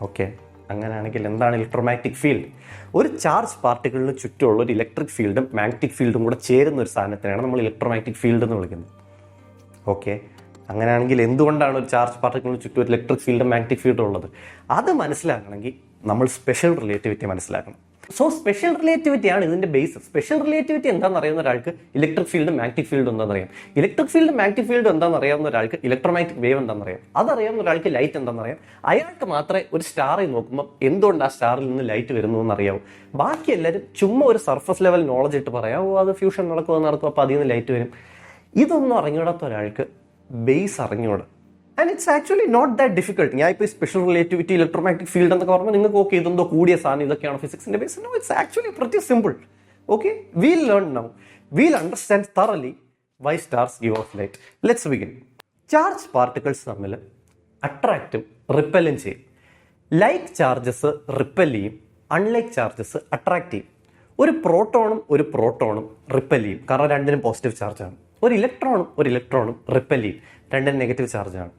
ഓക്കെ, അങ്ങനെയാണെങ്കിൽ എന്താണ് ഇലക്ട്രോമാഗ്നറ്റിക് ഫീൽഡ്? ഒരു ചാർജ് പാർട്ടിക്കിളിന് ചുറ്റുമുള്ള ഒരു ഇലക്ട്രിക് ഫീൽഡും മാഗ്നറ്റിക് ഫീൽഡും കൂടെ ചേരുന്ന ഒരു സാധനത്തിനാണ് നമ്മൾ ഇലക്ട്രോമാഗ്നറ്റിക് ഫീൽഡ് എന്ന് വിളിക്കുന്നത്. ഓക്കെ, അങ്ങനെയാണെങ്കിൽ എന്തുകൊണ്ടാണ് ഒരു ചാർജ് പാർട്ടിക്കിളിന് ചുറ്റും ഒരു ഇലക്ട്രിക് ഫീൽഡും മാഗ്നറ്റിക് ഫീൽഡും ഉള്ളത്? അത് മനസ്സിലാക്കണമെങ്കിൽ നമ്മൾ സ്പെഷ്യൽ റിലേറ്റിവിറ്റി മനസ്സിലാക്കണം. സോ സ്പെഷ്യൽ റിലേറ്റിവിറ്റിയാണ് ഇതിൻ്റെ ബേസ്. സ്പെഷ്യൽ റിലേറ്റിവിറ്റി എന്താണെന്ന് അറിയാവുന്ന ഒരാൾക്ക് ഇലക്ട്രിക് ഫീൽഡും മാഗ്നറ്റിക് ഫീൽഡും എന്താണെന്ന് അറിയാം. ഇലക്ട്രിക് ഫീൽഡും മാഗ്നറ്റിക് ഫീൽഡും എന്താണെന്ന് അറിയാവുന്ന ഒരാൾക്ക് ഇലക്ട്രോമാഗ്നറ്റിക് വേവ് എന്താണെന്ന് അറിയാം. അതറിയാവുന്ന ഒരാൾക്ക് ലൈറ്റ് എന്താണെന്ന് അറിയാം. അയാൾക്ക് മാത്രമേ ഒരു സ്റ്റാറിൽ നോക്കുമ്പോൾ എന്തുകൊണ്ട് ആ സ്റ്റാറിൽ നിന്ന് ലൈറ്റ് വരുന്നു എന്ന് അറിയാവൂ. ബാക്കി എല്ലാവരും ചുമ്മാ ഒരു സർഫസ് ലെവൽ നോളജ് ഇട്ട് പറയാം, ഓ അത് ഫ്യൂഷൻ നടക്കും അപ്പോൾ അതിൽ നിന്ന് ലൈറ്റ് വരും. ഇതൊന്നും അറിഞ്ഞൂടാത്ത ഒരാൾക്ക് ബേസ് അറിഞ്ഞൂടാ. And it's actually not that difficult. ഞാൻ ഇപ്പോൾ സ്പെഷ്യൽ റിലേറ്റിവിറ്റി ഇലക്ട്രോമാഗ്നറ്റിക് ഫീൽഡ് എന്നൊക്കെ പറയുമ്പോൾ നിങ്ങൾക്ക് ഓക്കെ ഇതെന്തോ കൂടിയ സാധനം, ഇതൊക്കെയാണ് ഫിസിക്സിന്റെ base. No, it's actually pretty simple. Okay, we'll learn now. We'll understand thoroughly why stars give off light. Let's begin. Charge particles തമ്മിൽ അട്രാക്റ്റും റിപ്പല്ലും ചെയ്യും. ലൈക്ക് ചാർജസ് റിപ്പൽ ചെയ്യും, അൺലൈക്ക് ചാർജസ് അട്രാക്ട് ചെയ്യും. ഒരു പ്രോട്ടോണും റിപ്പൽ ചെയ്യും, കാരണം രണ്ടിനും പോസിറ്റീവ് ചാർജാണ്. ഒരു ഇലക്ട്രോണും റിപ്പൽ ചെയ്യും, രണ്ടിനും നെഗറ്റീവ് ചാർജാണ്.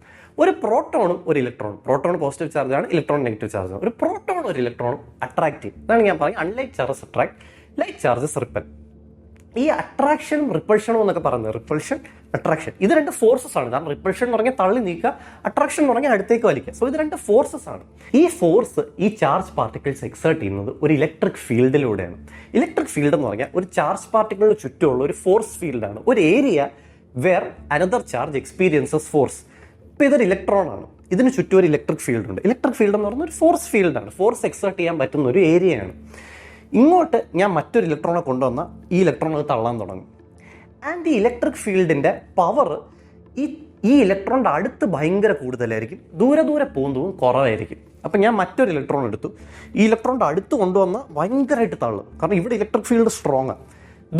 ഒരു പ്രോട്ടോൺ പോസിറ്റീവ് ചാർജാണ്, ഇലക്ട്രോൺ നെഗറ്റീവ് ചാർജാണ്. ഒരു പ്രോട്ടോണും ഒരു ഇലക്ട്രോണും അട്രാക്ട് ചെയ്യും. അതാണ് ഞാൻ പറയുന്നത് unlike charges attract, like charges ripple. ഈ അട്രാക്ഷനും റിപ്പൾഷനും എന്നൊക്കെ പറയുന്നത്, റിപ്പൾഷൻ അട്രാക്ഷൻ. ഇത് രണ്ട് ഫോഴ്സസ് ആണ്. കാരണം റിപ്പൾഷൻ എന്ന് പറഞ്ഞാൽ തള്ളി നീക്കുക, അട്രാക്ഷൻ എന്ന് പറഞ്ഞാൽ അടുത്തേക്ക് വലിക്കുക. സോ ഇത് രണ്ട് ഫോഴ്സസ് ആണ്. ഈ ഫോഴ്സ് ഈ ചാർജ് പാർട്ടിക്കിൾസ് എക്സേർട്ട് ചെയ്യുന്നത് ഒരു ഇലക്ട്രിക് ഫീൽഡിലൂടെയാണ്. ഇലക്ട്രിക് ഫീൽഡ് എന്ന് പറഞ്ഞാൽ ഒരു ചാർജ് പാർട്ടിക്കിളിന് ചുറ്റുമുള്ള ഒരു ഫോഴ്സ് ഫീൽഡാണ്, ഒരു area where another charge experiences force. ഇപ്പോൾ ഇതൊരു ഇലക്ട്രോൺ ആണ്, ഇതിന് ചുറ്റും ഒരു ഇലക്ട്രിക് ഫീൽഡ് ഉണ്ട്. ഇലക്ട്രിക് ഫീൽഡ് എന്ന് പറയുന്നത് ഒരു ഫോഴ്സ് ഫീൽഡാണ്, ഫോഴ്സ് എക്സേർട്ട് ചെയ്യാൻ പറ്റുന്ന ഒരു ഏരിയയാണ്. ഇങ്ങോട്ട് ഞാൻ മറ്റൊരു ഇലക്ട്രോണെ കൊണ്ടുവന്നാൽ ഈ ഇലക്ട്രോൺ അത് തള്ളാൻ തുടങ്ങും. ആൻഡ് ഈ ഇലക്ട്രിക് ഫീൽഡിൻ്റെ പവർ ഈ ഇലക്ട്രോണിൻ്റെ അടുത്ത് ഭയങ്കര കൂടുതലായിരിക്കും, ദൂരെ പോകുന്നതും കുറവായിരിക്കും. അപ്പം ഞാൻ മറ്റൊരു ഇലക്ട്രോൺ എടുത്തു, ഈ ഇലക്ട്രോണിൻ്റെ അടുത്ത് കൊണ്ടുവന്നാൽ ഭയങ്കരമായിട്ട് തള്ളും. കാരണം ഇവിടെ ഇലക്ട്രിക് ഫീൽഡ് സ്ട്രോങ് ആണ്,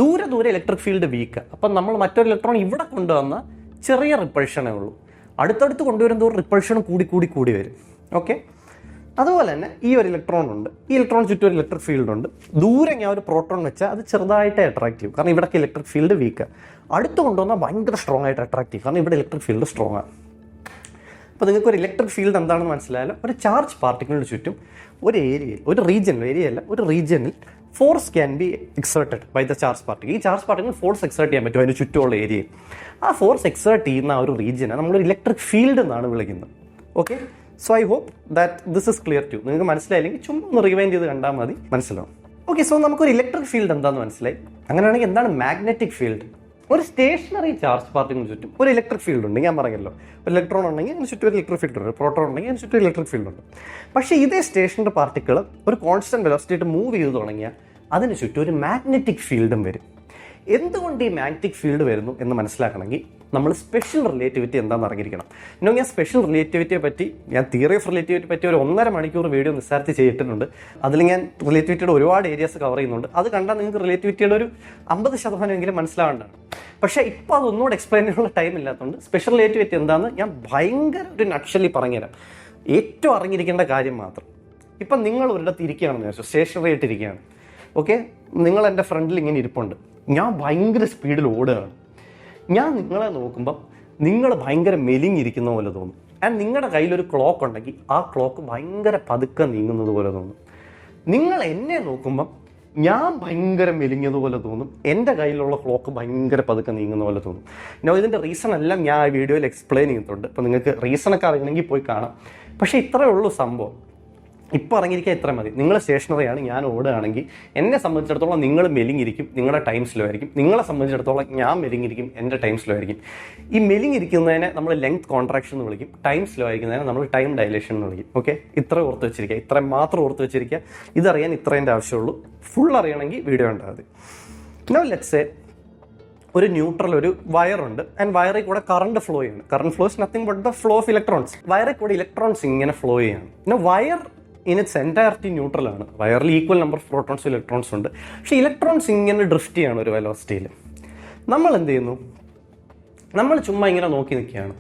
ദൂരെ ഇലക്ട്രിക് ഫീൽഡ് വീക്ക്. അപ്പം നമ്മൾ മറ്റൊരു ഇലക്ട്രോൺ ഇവിടെ കൊണ്ടുവന്നാൽ ചെറിയ റിപ്പൾഷനേ ഉള്ളൂ. അടുത്തടുത്ത് കൊണ്ടുവരുന്നതോറും റിപ്പൾഷൻ കൂടി വരും. ഓക്കെ, അതുപോലെ തന്നെ ഈ ഒരു ഇലക്ട്രോൺ ഉണ്ട്, ഈ ഇലക്ട്രോൺ ചുറ്റും ഒരു ഇലക്ട്രിക് ഫീൽഡ് ഉണ്ട്. ദൂരെ ഞാൻ ഒരു പ്രോട്ടോൺ വെച്ചാൽ അത് ചെറുതായിട്ട് അട്രാക്ട് ചെയ്യും, കാരണം ഇവിടേക്ക് ഇലക്ട്രിക് ഫീൽഡ് വീക്ക്. അടുത്ത് കൊണ്ടുവന്നാൽ ഭയങ്കര സ്ട്രോങ് ആയിട്ട് അട്രാക്ട് ചെയ്യും, കാരണം ഇവിടെ ഇലക്ട്രിക് ഫീൽഡ് സ്ട്രോങ് ആണ്. അപ്പോൾ നിങ്ങൾക്ക് ഒരു ഇലക്ട്രിക് ഫീൽഡ് എന്താണെന്ന് മനസ്സിലായാലും ഒരു ചാർജ് പാർട്ടിക്കിളിന് ചുറ്റും ഒരു ഏരിയയിൽ, ഒരു റീജിയനിൽ force can be exerted by the charge particle. ഈ ചാർജ് പാർട്ടിക്കിൾ ഫോഴ്സ് എക്സേർട്ട് ചെയ്യാൻ പറ്റും അതിന് ചുറ്റുമുള്ള ഏരിയയിൽ. ആ ഫോഴ്സ് എക്സേർട്ട് ചെയ്യുന്ന ആ ഒരു റീജിയനെ നമ്മളൊരു ഇലക്ട്രിക് ഫീൽഡ് എന്നാണ് വിളിക്കുന്നത്. Okay, so I hope that this is clear too. നിങ്ങൾക്ക് മനസ്സിലായില്ലെങ്കിൽ ചുമ്മാ ഒന്ന് റിവൈൻഡ് ചെയ്ത് കണ്ടാൽ മതി, മനസ്സിലാവും. ഓക്കെ, സോ നമുക്കൊരു ഇലക്ട്രിക് ഫീൽഡ് എന്താണെന്ന് മനസ്സിലായി. അങ്ങനെയാണെങ്കിൽ എന്താണ് മാഗ്നറ്റിക് ഫീൽഡ്? ഒരു സ്റ്റേഷനറി ചാർജ് പാർട്ടിക്കിളിന് ചുറ്റും ഒരു ഇലക്ട്രിക് ഫീൽഡ് ഉണ്ട്. ഞാൻ പറഞ്ഞല്ലോ, ഒരു ഇലക്ട്രോൺ ഉണ്ടെങ്കിൽ അതിന് ചുറ്റും ഒരു ഇലക്ട്രിക് ഫീൽഡ് ഉണ്ട്, പ്രോട്ടോൺ ഉണ്ടെങ്കിൽ അതിന് ചുറ്റും ഒരു ഇലക്ട്രിക് ഫീൽഡ് ഉണ്ട്. പക്ഷേ ഇതേ സ്റ്റേഷനറി പാർട്ടിക്കിൾ ഒരു കോൺസ്റ്റന്റ് വെലോസിറ്റി ആയിട്ട് മൂവ് ചെയ്ത് തുടങ്ങിയാൽ അതിന് ചുറ്റും ഒരു മാഗ്നറ്റിക് ഫീൽഡും വരും. എന്തുകൊണ്ട് ഈ മാഗ്നറ്റിക് ഫീൽഡ് വരുന്നു എന്ന് മനസ്സിലാക്കണമെങ്കിൽ നമ്മൾ സ്പെഷ്യൽ റിലേറ്റിവിറ്റി എന്താണെന്ന് അറിഞ്ഞിരിക്കണം. ഞാൻ സ്പെഷ്യൽ റിലേറ്റിവിറ്റിയെ പറ്റി, ഞാൻ തിയറി ഓഫ് റിലേറ്റിവിറ്റി പറ്റി ഒരു 1.5 മണിക്കൂർ വീഡിയോ നിസ്സാരത്തിൽ ചെയ്തിട്ടുണ്ട്. അതിൽ ഞാൻ റിലേറ്റിവിറ്റിയുടെ ഒരുപാട് ഏരിയാസ് കവർ ചെയ്യുന്നുണ്ട്. അത് കണ്ടാൽ നിങ്ങൾക്ക് റിലേറ്റിവിറ്റിയുടെ ഒരു 50% മനസ്സിലാവേണ്ടതാണ്. പക്ഷേ ഇപ്പോൾ അതൊന്നുകൂടെ എക്സ്പ്ലെയിൻ ചെയ്യാനുള്ള ടൈം ഇല്ലാത്തതുകൊണ്ട് സ്പെഷ്യൽ റിലേറ്റിവിറ്റി എന്താണെന്ന് ഞാൻ ഭയങ്കര ഒരു നട്ഷലി പറഞ്ഞുതരാം. ഏറ്റവും അറിഞ്ഞിരിക്കേണ്ട കാര്യം മാത്രം. ഇപ്പം നിങ്ങൾ ഒരിടത്ത് ഇരിക്കുകയാണെന്ന് വിചാരിച്ചു, സ്റ്റേഷനറി ആയിട്ടിരിക്കുകയാണ്. ഓക്കെ, നിങ്ങൾ എൻ്റെ ഫ്രണ്ടിൽ ഇങ്ങനെ ഇരിപ്പുണ്ട്, ഞാൻ ഭയങ്കര സ്പീഡിൽ ഓടുകയാണ്. ഞാൻ നിങ്ങളെ നോക്കുമ്പം നിങ്ങൾ ഭയങ്കര മെലിഞ്ഞിരിക്കുന്ന പോലെ തോന്നും. ആൻഡ് നിങ്ങളുടെ കയ്യിലൊരു ക്ലോക്ക് ഉണ്ടെങ്കിൽ ആ ക്ലോക്ക് ഭയങ്കര പതുക്കെ നീങ്ങുന്നത് പോലെ തോന്നും. നിങ്ങൾ എന്നെ നോക്കുമ്പം ഞാൻ ഭയങ്കര മെലിഞ്ഞതുപോലെ തോന്നും, എൻ്റെ കയ്യിലുള്ള ക്ലോക്ക് ഭയങ്കര പതുക്കെ നീങ്ങുന്ന പോലെ തോന്നും. ഇതിൻ്റെ റീസൺ എല്ലാം ഞാൻ ആ വീഡിയോയിൽ എക്സ്പ്ലെയിൻ ചെയ്യുന്നുണ്ട്. അപ്പോൾ നിങ്ങൾക്ക് റീസണൊക്കെ അറിയണമെങ്കിൽ പോയി കാണാം. പക്ഷേ ഇത്രയേ ഉള്ളൂ സംഭവം. ഇപ്പോൾ ഇറങ്ങിയിരിക്കാൻ ഇത്ര മതി. നിങ്ങൾ സ്റ്റേഷനറിയാണ്, ഞാൻ ഓടുകയാണെങ്കിൽ എന്നെ സംബന്ധിച്ചിടത്തോളം നിങ്ങൾ മെലിഞ്ഞിരിക്കും, നിങ്ങളുടെ ടൈം സ്ലോ ആയിരിക്കും. നിങ്ങളെ സംബന്ധിച്ചിടത്തോളം ഞാൻ മെലിഞ്ഞിരിക്കും, എൻ്റെ ടൈം സ്ലോ ആയിരിക്കും. ഈ മെലിഞ്ഞിരിക്കുന്നതിനെ നമ്മൾ ലെങ്ത് കോൺട്രാക്ഷൻ എന്ന് വിളിക്കും, ടൈം സ്ലോ ആയിരിക്കുന്നതിനെ നമ്മൾ ടൈം ഡയലേഷൻ എന്ന് വിളിക്കും. ഓക്കെ, ഇത്ര ഓർത്ത് വെച്ചിരിക്കുക, ഇത്ര മാത്രം ഓർത്ത് വെച്ചിരിക്കുക. ഇതറിയാൻ ഇത്രേൻ്റെ ആവശ്യമുള്ളൂ. ഫുൾ അറിയണമെങ്കിൽ വീഡിയോ ഉണ്ടാകും. നൗ ലെറ്റ്സ് സേ ഒരു ന്യൂട്രൽ ഒരു വയറുണ്ട്, ആൻഡ് വയറിൽ കൂടെ കറണ്ട് ഫ്ലോ ചെയ്യാണ്. Current flow is nothing but the flow of electrons. വയറിൽ കൂടെ ഇലക്ട്രോൺസ് ഇങ്ങനെ ഫ്ലോ ചെയ്യാണ്. വയർ ഇൻ ഇറ്റ്സ് എൻറ്റയർറ്റി ന്യൂട്രലാണ്. വയറിൽ equal number of protons electrons ഉണ്ട്. പക്ഷേ ഇലക്ട്രോൺസ് ഇങ്ങനെ ഡ്രിഫ്റ്റ് ചെയ്യാണ് ഒരു വെലോസിറ്റിയിൽ. നമ്മൾ എന്ത് ചെയ്യുന്നു? നമ്മൾ ചുമ്മാ ഇങ്ങനെ നോക്കി നിൽക്കുകയാണ്.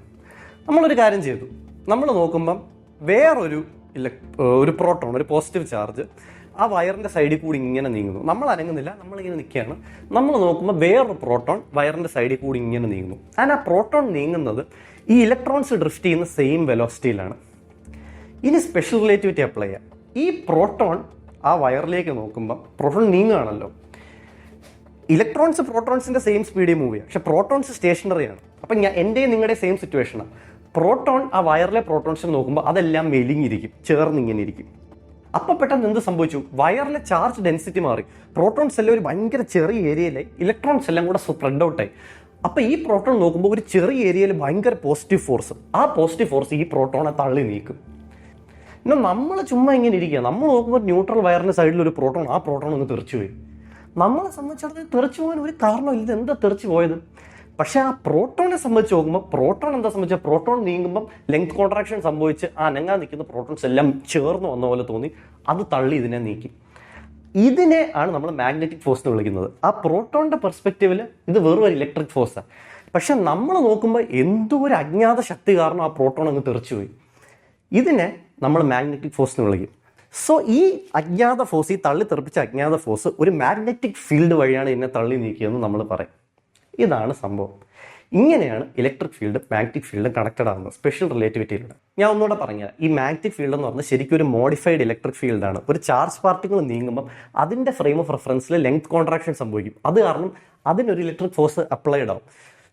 നമ്മളൊരു കാര്യം ചെയ്തു, നമ്മൾ നോക്കുമ്പം വേറൊരു ഒരു പ്രോട്ടോൺ, ഒരു പോസിറ്റീവ് ചാർജ് ആ വയറിൻ്റെ സൈഡിൽ കൂടി ഇങ്ങനെ നീങ്ങുന്നു. നമ്മൾ അനങ്ങുന്നില്ല, നമ്മളിങ്ങനെ നിൽക്കുകയാണ്. നമ്മൾ നോക്കുമ്പോൾ വേറൊരു പ്രോട്ടോൺ വയറിൻ്റെ സൈഡിൽ കൂടി ഇങ്ങനെ നീങ്ങുന്നു. ആൻഡ് ആ പ്രോട്ടോൺ നീങ്ങുന്നത് ഈ ഇലക്ട്രോൺസ് ഡ്രിഫ്റ്റ് ചെയ്യുന്ന സെയിം വെലോസിറ്റിയിലാണ്. ഇനി സ്പെഷ്യൽ റിലേറ്റിവിറ്റി അപ്ലൈ ചെയ്യാം. ഈ പ്രോട്ടോൺ ആ വയറിലേക്ക് നോക്കുമ്പോൾ പ്രോട്ടോൺ നീങ്ങുകയാണല്ലോ. ഇലക്ട്രോൺസ് പ്രോട്ടോൺസിൻ്റെ സെയിം സ്പീഡിൽ മൂവ് ചെയ്യാം, പക്ഷേ പ്രോട്ടോൺസ് സ്റ്റേഷനറിയാണ്. അപ്പം എൻ്റെയും നിങ്ങളുടെ സെയിം സിറ്റുവേഷനാണ്. പ്രോട്ടോൺ ആ വയറിലെ പ്രോട്ടോൺസിനെ നോക്കുമ്പോൾ അതെല്ലാം മെലിഞ്ഞിരിക്കും, ചേർന്നിങ്ങനെ ഇരിക്കും. അപ്പം പെട്ടെന്ന് എന്ത് സംഭവിച്ചു? വയറിലെ ചാർജ് ഡെൻസിറ്റി മാറി. പ്രോട്ടോൺസ് എല്ലാം ഒരു ഭയങ്കര ചെറിയ ഏരിയയിലായി, ഇലക്ട്രോൺസ് എല്ലാം കൂടെ സ്പ്രെഡ് ഔട്ടായി. അപ്പോൾ ഈ പ്രോട്ടോൺ നോക്കുമ്പോൾ ഒരു ചെറിയ ഏരിയയിൽ ഭയങ്കര പോസിറ്റീവ് ഫോഴ്സ്, ആ പോസിറ്റീവ് ഫോഴ്സ് ഈ പ്രോട്ടോണെ തള്ളി നീക്കും. എന്നാൽ നമ്മൾ ചുമ്മാ ഇങ്ങനെ ഇരിക്കുക. നമ്മൾ നോക്കുമ്പോൾ ന്യൂട്രൽ വയറിൻ്റെ സൈഡിൽ ഒരു പ്രോട്ടോൺ, ആ പ്രോട്ടോൺ ഒന്ന് തെറിച്ചു പോയി. നമ്മളെ സംബന്ധിച്ചിടത്തോളം തെറിച്ചു പോകാൻ ഒരു കാരണമില്ല, ഇത് എന്താ തെറിച്ചു പോയത്? പക്ഷേ ആ പ്രോട്ടോണിനെ സംബന്ധിച്ച് നോക്കുമ്പോൾ പ്രോട്ടോൺ എന്താ സംബന്ധിച്ചാൽ പ്രോട്ടോൺ നീങ്ങുമ്പം ലെങ്ത് കോൺട്രാക്ഷൻ സംഭവിച്ച് ആ അനങ്ങാൻ നിൽക്കുന്ന പ്രോട്ടോൺസ് എല്ലാം ചേർന്ന് വന്ന പോലെ തോന്നി, അത് തള്ളി ഇതിനെ നീക്കി. ഇതിനെ ആണ് നമ്മൾ മാഗ്നറ്റിക് ഫോഴ്സ് എന്ന് വിളിക്കുന്നത്. ആ പ്രോട്ടോണിൻ്റെ പെർസ്പെക്റ്റീവിൽ ഇത് വെറും ഒരു ഇലക്ട്രിക് ഫോഴ്സാണ്. പക്ഷെ നമ്മൾ നോക്കുമ്പോൾ എന്തോ ഒരു അജ്ഞാത ശക്തി കാരണം ആ പ്രോട്ടോൺ അങ്ങ് തെറിച്ചു പോയി. ഇതിനെ നമ്മൾ മാഗ്നറ്റിക് ഫോഴ്സ് എന്ന് വിളിക്കും. സോ ഈ അജ്ഞാത ഫോഴ്സ്, ഈ തള്ളി തെറിപ്പിച്ച അജ്ഞാത ഫോഴ്സ് ഒരു മാഗ്നറ്റിക് ഫീൽഡ് വഴിയാണ് ഇതിനെ തള്ളി നീക്കിയതെന്ന് നമ്മൾ പറയും. ഇതാണ് സംഭവം. ഇങ്ങനെയാണ് electric field magnetic field connected ആകുന്നത് സ്പെഷ്യൽ റിലേറ്റിവിറ്റിയിലൂടെ. ഞാൻ ഒന്നുകൂടെ പറഞ്ഞാൽ, ഈ മാഗ്നറ്റിക് ഫീൽഡ് എന്ന് പറഞ്ഞാൽ ശരിക്കും ഒരു മോഡിഫൈഡ് ഇലക്ട്രിക് ഫീൽഡാണ്. ഒരു ചാർജ് പാർട്ടിക്കിൾ നീങ്ങുമ്പം അതിൻ്റെ ഫ്രെയിം ഓഫ് റെഫറൻസിൽ ലെങ്ത് കോൺട്രാക്ഷൻ സംഭവിക്കും. അത് കാരണം അതിനൊരു ഇലക്ട്രിക് ഫോഴ്സ് അപ്ലൈഡ് ആവും.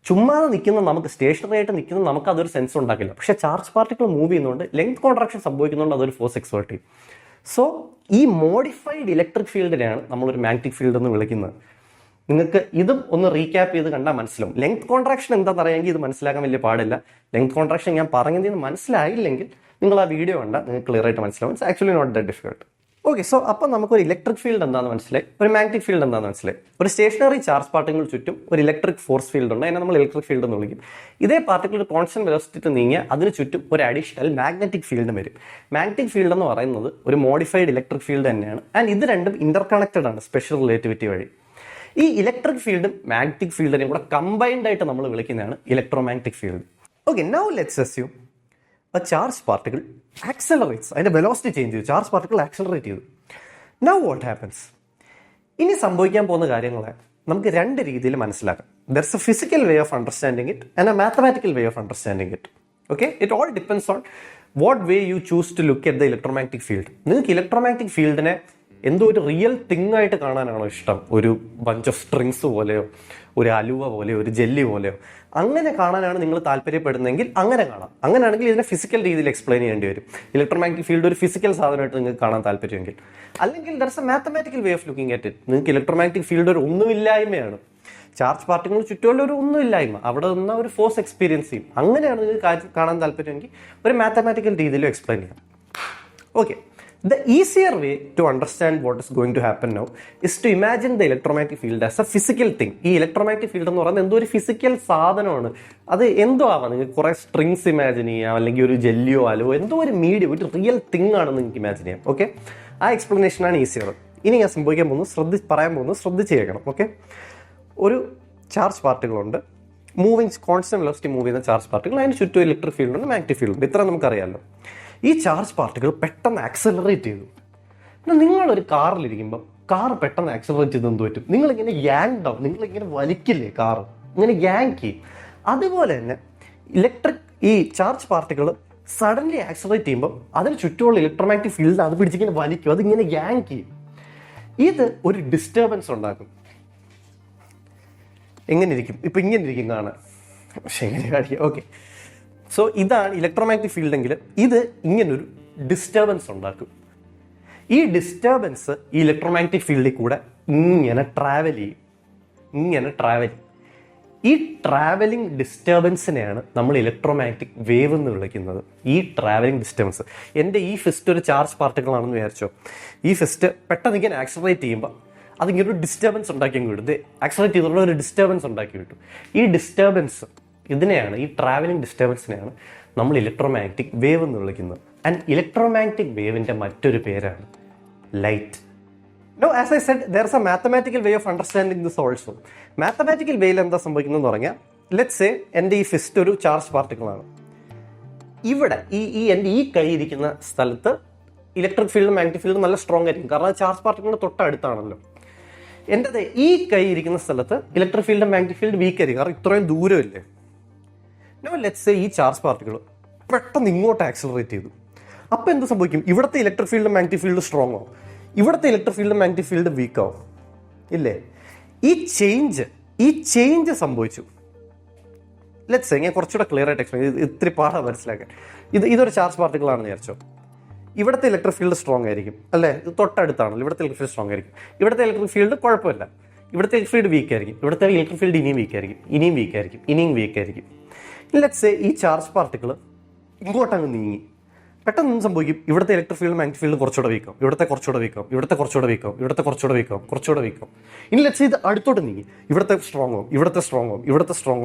ചുമ്മാതെ നിൽക്കുന്ന നമുക്ക്, സ്റ്റേഷനറി ആയിട്ട് നിൽക്കുന്ന നമുക്ക് അതൊരു സെൻസ് ഉണ്ടാക്കില്ല. പക്ഷേ ചാർജ് പാർട്ടിക്കിൾ മൂവ് ചെയ്യുന്നതുകൊണ്ട് ലെങ്ത് കോൺട്രാക്ഷൻ സംഭവിക്കുന്നതുകൊണ്ട് അതൊരു ഫോഴ്സ് എക്സേർട്ട് ചെയ്യും. സോ ഈ മോഡിഫൈഡ് ഇലക്ട്രിക് ഫീൽഡിനെയാണ് നമ്മളൊരു മാഗ്നറ്റിക് ഫീൽഡ് എന്ന് വിളിക്കുന്നത്. നിങ്ങൾക്ക് ഇതും ഒന്ന് റീക്യാപ്പ് ചെയ്ത് കണ്ടാൽ മനസ്സിലാവും. ലെങ്ത് കോൺട്രാക്ഷൻ എന്താണെന്ന് അറിയാമെങ്കിൽ ഇത് മനസ്സിലാക്കാൻ വലിയ പാടില്ല. ലെങ്ത് കോൺട്രാക്ഷൻ ഞാൻ പറഞ്ഞതിന് മനസ്സിലായില്ലെങ്കിൽ നിങ്ങൾ ആ വീഡിയോ കണ്ടാൽ നിങ്ങൾക്ക് ക്ലിയർ ആയിട്ട് മനസ്സിലാവും. It's actually not that difficult. Okay, so അപ്പോൾ നമുക്കൊരു ഇലക്ട്രിക് ഫീൽഡ് എന്താണെന്ന് മനസ്സിലായി, ഒരു മാഗ്നറ്റിക് ഫീൽഡ് എന്താണെന്ന് മനസ്സിലായി. ഒരു സ്റ്റേഷനറി ചാർജ് പാർട്ടിക്കിൾ ചുറ്റും ഒരു ഇലക്ട്രിക് ഫോഴ്സ് ഫീൽഡ് ഉണ്ട്, അതിനെ നമ്മൾ ഇലക്ട്രിക് ഫീൽഡ് എന്ന് വിളിക്കും. ഇതേ പാർട്ടിക്കിൾ ഒരു കോൺസ്റ്റന്റ് വെലോസിറ്റി നീങ്ങിയാൽ അതിന് ചുറ്റും ഒരു അഡീഷണൽ മാഗ്നറ്റിക് ഫീൽഡ് വരും. മാഗ്നറ്റിക് ഫീൽഡ് എന്ന് പറയുന്നത് ഒരു മോഡിഫൈഡ് ഇലക്ട്രിക് ഫീൽഡ് തന്നെയാണ്. ആൻഡ് ഇത് രണ്ടും ഇന്റർ കണക്റ്റഡ് ആണ് സ്പെഷ്യൽ റിലേറ്റിവിറ്റി വഴി. ഈ ഇലക്ട്രിക് ഫീൽഡും മാഗ്നറ്റിക് ഫീൽഡിനെയും കൂടെ കമ്പൈൻഡ് ആയിട്ട് നമ്മൾ വിളിക്കുന്നതാണ് electromagnetic field. Okay, now let's assume a charged particle accelerates. അതിന്റെ വെലോസിറ്റി ചേഞ്ച് ചെയ്തു, ചാർജ് പാർട്ടിക്കിൾ ആക്സലറേറ്റ് ചെയ്തു. Now what happens? ഇനി സംഭവിക്കാൻ പോകുന്ന കാര്യങ്ങളെ നമുക്ക് രണ്ട് രീതിയിൽ മനസ്സിലാക്കാം. There's a physical way of understanding it and a mathematical way of understanding it. Okay? It all depends on what way you choose to look at the electromagnetic field. നിങ്ങൾക്ക് electromagnetic ഫീൽഡിനെ എന്തോ ഒരു റിയൽ തിങ് ആയിട്ട് കാണാനാണോ ഇഷ്ടം, ഒരു bunch of strings പോലെയോ ഒരു അലുവ പോലെയോ ഒരു ജെല്ലി പോലെയോ അങ്ങനെ കാണാനാണ് നിങ്ങൾ താല്പര്യപ്പെടുന്നതെങ്കിൽ അങ്ങനെ കാണാം. അങ്ങനെയാണെങ്കിൽ ഇതിനെ ഫിസിക്കൽ രീതിയിൽ എക്സ്പ്ലെയിൻ ചെയ്യേണ്ടി വരും. ഇലക്ട്രോമാഗ്നറ്റിക് ഫീൽഡ് ഒരു ഫിസിക്കൽ സാധനമായിട്ട് നിങ്ങൾക്ക് കാണാൻ താല്പര്യമെങ്കിൽ. അല്ലെങ്കിൽ ദർസ് A mathematical way of looking at it. നിങ്ങൾക്ക് ഇലക്ട്രോമാഗ്നറ്റിക് ഫീൽഡ് ഒരു ഒന്നുമില്ലായ്മയാണ്, ചാർജ് പാർട്ടിക്കിൾ ചുറ്റുമുള്ള ഒരു ഒന്നുമില്ലായ്മ, അവിടെ നിന്ന് ഒരു ഫോഴ്സ് എക്സ്പീരിയൻസ് ചെയ്യും. അങ്ങനെയാണ് നിങ്ങൾക്ക് കാണാൻ താല്പര്യമെങ്കിൽ ഒരു മാത്തമാറ്റിക്കൽ രീതിയിലും എക്സ്പ്ലെയിൻ ചെയ്യാം. Okay, the easier way to understand what is going to happen now is to imagine the electromagnetic field as a physical thing. ഈ ഇലക്ട്രോമാഗ്നറ്റിക് ഫീൽഡ് എന്ന് പറയുന്നത് എന്തോ ഒരു ഫിസിക്കൽ സാധനമാണ്. അത് എന്തോ ആവാം, നിങ്ങൾക്ക് കുറേ സ്ട്രിങ്സ് ഇമാജിൻ ചെയ്യാം, അല്ലെങ്കിൽ ഒരു ജെല്ലിയോ അലോ എന്തോ ഒരു മീഡിയം, ഒരു റിയൽ തിങ് ആണെന്ന് നിങ്ങൾക്ക് ഇമാജിൻ ചെയ്യാം. ഓക്കെ, ആ എക്സ്പ്ലനേഷനാണ് ഈസിയർ. ഇനി ഞാൻ സംഭവിക്കാൻ പോകുന്നു, പറയാൻ പോകുന്നു, ശ്രദ്ധിച്ച് കേൾക്കണം. ഓക്കെ, ഒരു ചാർജ് പാർട്ടികളുണ്ട്, മൂവിങ് കോൺസ്റ്റന്റ് വെലോസിറ്റി മൂവ് ചെയ്യുന്ന ചാർജ് പാർട്ടികൾ, അതിന് ചുറ്റും ഇലക്ട്രിക് ഫീൽഡ് ഉണ്ട്, മാഗ്നറ്റിക് ഫീൽഡ് ഉണ്ട്. ഇത്ര നമുക്കറിയാമല്ലോ. ഈ ചാർജ് പാർട്ടികൾ പെട്ടെന്ന് ആക്സലറേറ്റ് ചെയ്തു. നിങ്ങളൊരു കാറിലിരിക്കുമ്പോൾ കാർ പെട്ടെന്ന് ആക്സലറേറ്റ് ചെയ്ത് എന്ത് പറ്റും? നിങ്ങളിങ്ങനെ യാങ് ഡൗൺ, നിങ്ങളിങ്ങനെ വലിക്കില്ലേ കാർ, ഇങ്ങനെ യാങ് ചെയ്യും. അതുപോലെ തന്നെ ഈ ചാർജ് പാർട്ടികൾ സഡൻലി ആക്സലറേറ്റ് ചെയ്യുമ്പോൾ അതിന് ചുറ്റുമുള്ള ഇലക്ട്രോമാഗ്നറ്റിക് ഫീൽഡ് അത് പിടിച്ചിങ്ങനെ വലിക്കും, അതിങ്ങനെ യാങ് ചെയ്യും. ഇത് ഒരു ഡിസ്റ്റർബൻസ് ഉണ്ടാക്കും. എങ്ങനെ ഇരിക്കും? ഇപ്പം ഇങ്ങനെ ഇരിക്കും കാണാൻ, പക്ഷെ എങ്ങനെ കാണിക്കാം? ഓക്കെ, സോ ഇതാണ് ഇലക്ട്രോമാഗ്നറ്റിക് ഫീൽഡെങ്കിൽ ഇത് ഇങ്ങനൊരു ഡിസ്റ്റർബൻസ് ഉണ്ടാക്കും. ഈ ഡിസ്റ്റർബൻസ് ഈ ഇലക്ട്രോമാഗ്നറ്റിക് ഫീൽഡിൽ കൂടെ ഇങ്ങനെ ട്രാവൽ ചെയ്യും. ഈ ട്രാവലിംഗ് ഡിസ്റ്റർബൻസിനെയാണ് നമ്മൾ ഇലക്ട്രോമാഗ്നറ്റിക് വേവ് എന്ന് വിളിക്കുന്നത്. ഈ ട്രാവലിംഗ് ഡിസ്റ്റർബൻസ്, എൻ്റെ ഈ ഫിസ്റ്റ് ഒരു ചാർജ് പാർട്ടിക്കിൾ ആണെന്ന് വിചാരിച്ചോ, ഈ ഫിസ്റ്റ് പെട്ടെന്ന് ഇങ്ങനെ ആക്സലറേറ്റ് ചെയ്യുമ്പോൾ അതിങ്ങനെ ഒരു ഡിസ്റ്റർബൻസ് ഉണ്ടാക്കി വിടും. ഇത് ആക്സലറേറ്റ് ചെയ്തുള്ള ഒരു ഡിസ്റ്റർബൻസ് ഉണ്ടാക്കി വിട്ടു. ഈ ഡിസ്റ്റർബൻസ് ഈ ട്രാവലിംഗ് ഡിസ്റ്റർബൻസിനെയാണ് നമ്മൾ ഇലക്ട്രോമാഗ്നറ്റിക് വേവ് എന്ന് വിളിക്കുന്നത്. ആൻഡ് ഇലക്ട്രോമാഗ്നറ്റിക് വേവിൻ്റെ മറ്റൊരു പേരാണ് light. No, as I said, there is a mathematical way of understanding this also. Mathematical വേയിൽ എന്താ സംഭവിക്കുന്നതെന്ന് പറഞ്ഞാൽ, ലെറ്റ്സ് സേ എൻ്റെ ഈ ഫിസ്റ്റ് ഒരു ചാർജ് പാർട്ടിക്കിളാണ്. ഇവിടെ എൻ്റെ ഈ കൈ ഇരിക്കുന്ന സ്ഥലത്ത് ഇലക്ട്രിക് ഫീൽഡ് മാഗ്നറ്റിക് ഫീൽഡ് നല്ല സ്ട്രോങ് ആയിരിക്കും, കാരണം ചാർജ് പാർട്ടിക്കിളിന് തൊട്ടടുത്താണല്ലോ. എൻ്റെ ഈ കൈ ഇരിക്കുന്ന സ്ഥലത്ത് electric field magnetic field weak ആയിരിക്കും, കാരണം ഇത്രയും ദൂരമില്ലേ. നോ, ലെറ്റ്സ് സേ ഈ ചാർജ് പാർട്ടിക്കിൾ പെട്ടെന്ന് ഇങ്ങോട്ട് ആക്സലറേറ്റ് ചെയ്തു. അപ്പോൾ എന്ത് സംഭവിക്കും? ഇവിടുത്തെ electric field magnetic field strong ആവും, ഇവിടുത്തെ electric field magnetic field weak ആവും, ഇല്ലേ? ഈ ചേഞ്ച് സംഭവിച്ചു. ലെറ്റ്സ് സേ, ഞാൻ കുറച്ചുകൂടെ ക്ലിയർ ആയിട്ട് എക്സ്പ്ലെയിൻ ചെയ്ത്, ഇത്തിരി പാടാ മനസ്സിലാക്കാൻ. ഇതൊരു ചാർജ് പാർട്ടിക്കിൾ ആണെന്ന് വിചാരിച്ചോ. ഇവിടുത്തെ ഇലക്ട്രിക് ഫീൽഡ് സ്ട്രോങ് ആയിരിക്കും, അല്ലേ? ഇത് തൊട്ടടുത്താണല്ലോ. ഇവിടുത്തെ ഇലക്ട്രിക് ഫീൽഡ് സ്ട്രോങ് ആയിരിക്കും, ഇവിടുത്തെ ഇലക്ട്രിക് ഫീൽഡ് കുഴപ്പമില്ല. ഇവിടുത്തെ ഇലക്ട്രിക് ഫീൽഡ് വീക്ക് ആയിരിക്കും, ഇവിടുത്തെ ഇലക്ട്രിക് ഫീൽഡ് ഇനിയും വീക്ക് ആയിരിക്കും, ഇനിയും വീക്ക് ആയിരിക്കും. ലെറ്റ്സ് സേ ഈ ചാർജ് പാർട്ടിക്കിൾ ഇങ്ങോട്ടങ്ങ് നീങ്ങി. പെട്ടെന്ന് ഒന്നും സംഭവിക്കും, ഇവിടുത്തെ ഇലക്ട്രിക് ഫീൽഡ് മാഗ്നറ്റിക് ഫീൽഡ് കുറച്ചുകൂടെ വീക്കാം, ഇവിടുത്തെ കുറച്ചുകൂടെ വീക്കാം. ഇനി ലെറ്റ്സ് സേ ഇത് അടുത്തോട്ട് നീങ്ങി, ഇവിടുത്തെ സ്ട്രോങ് ആവും.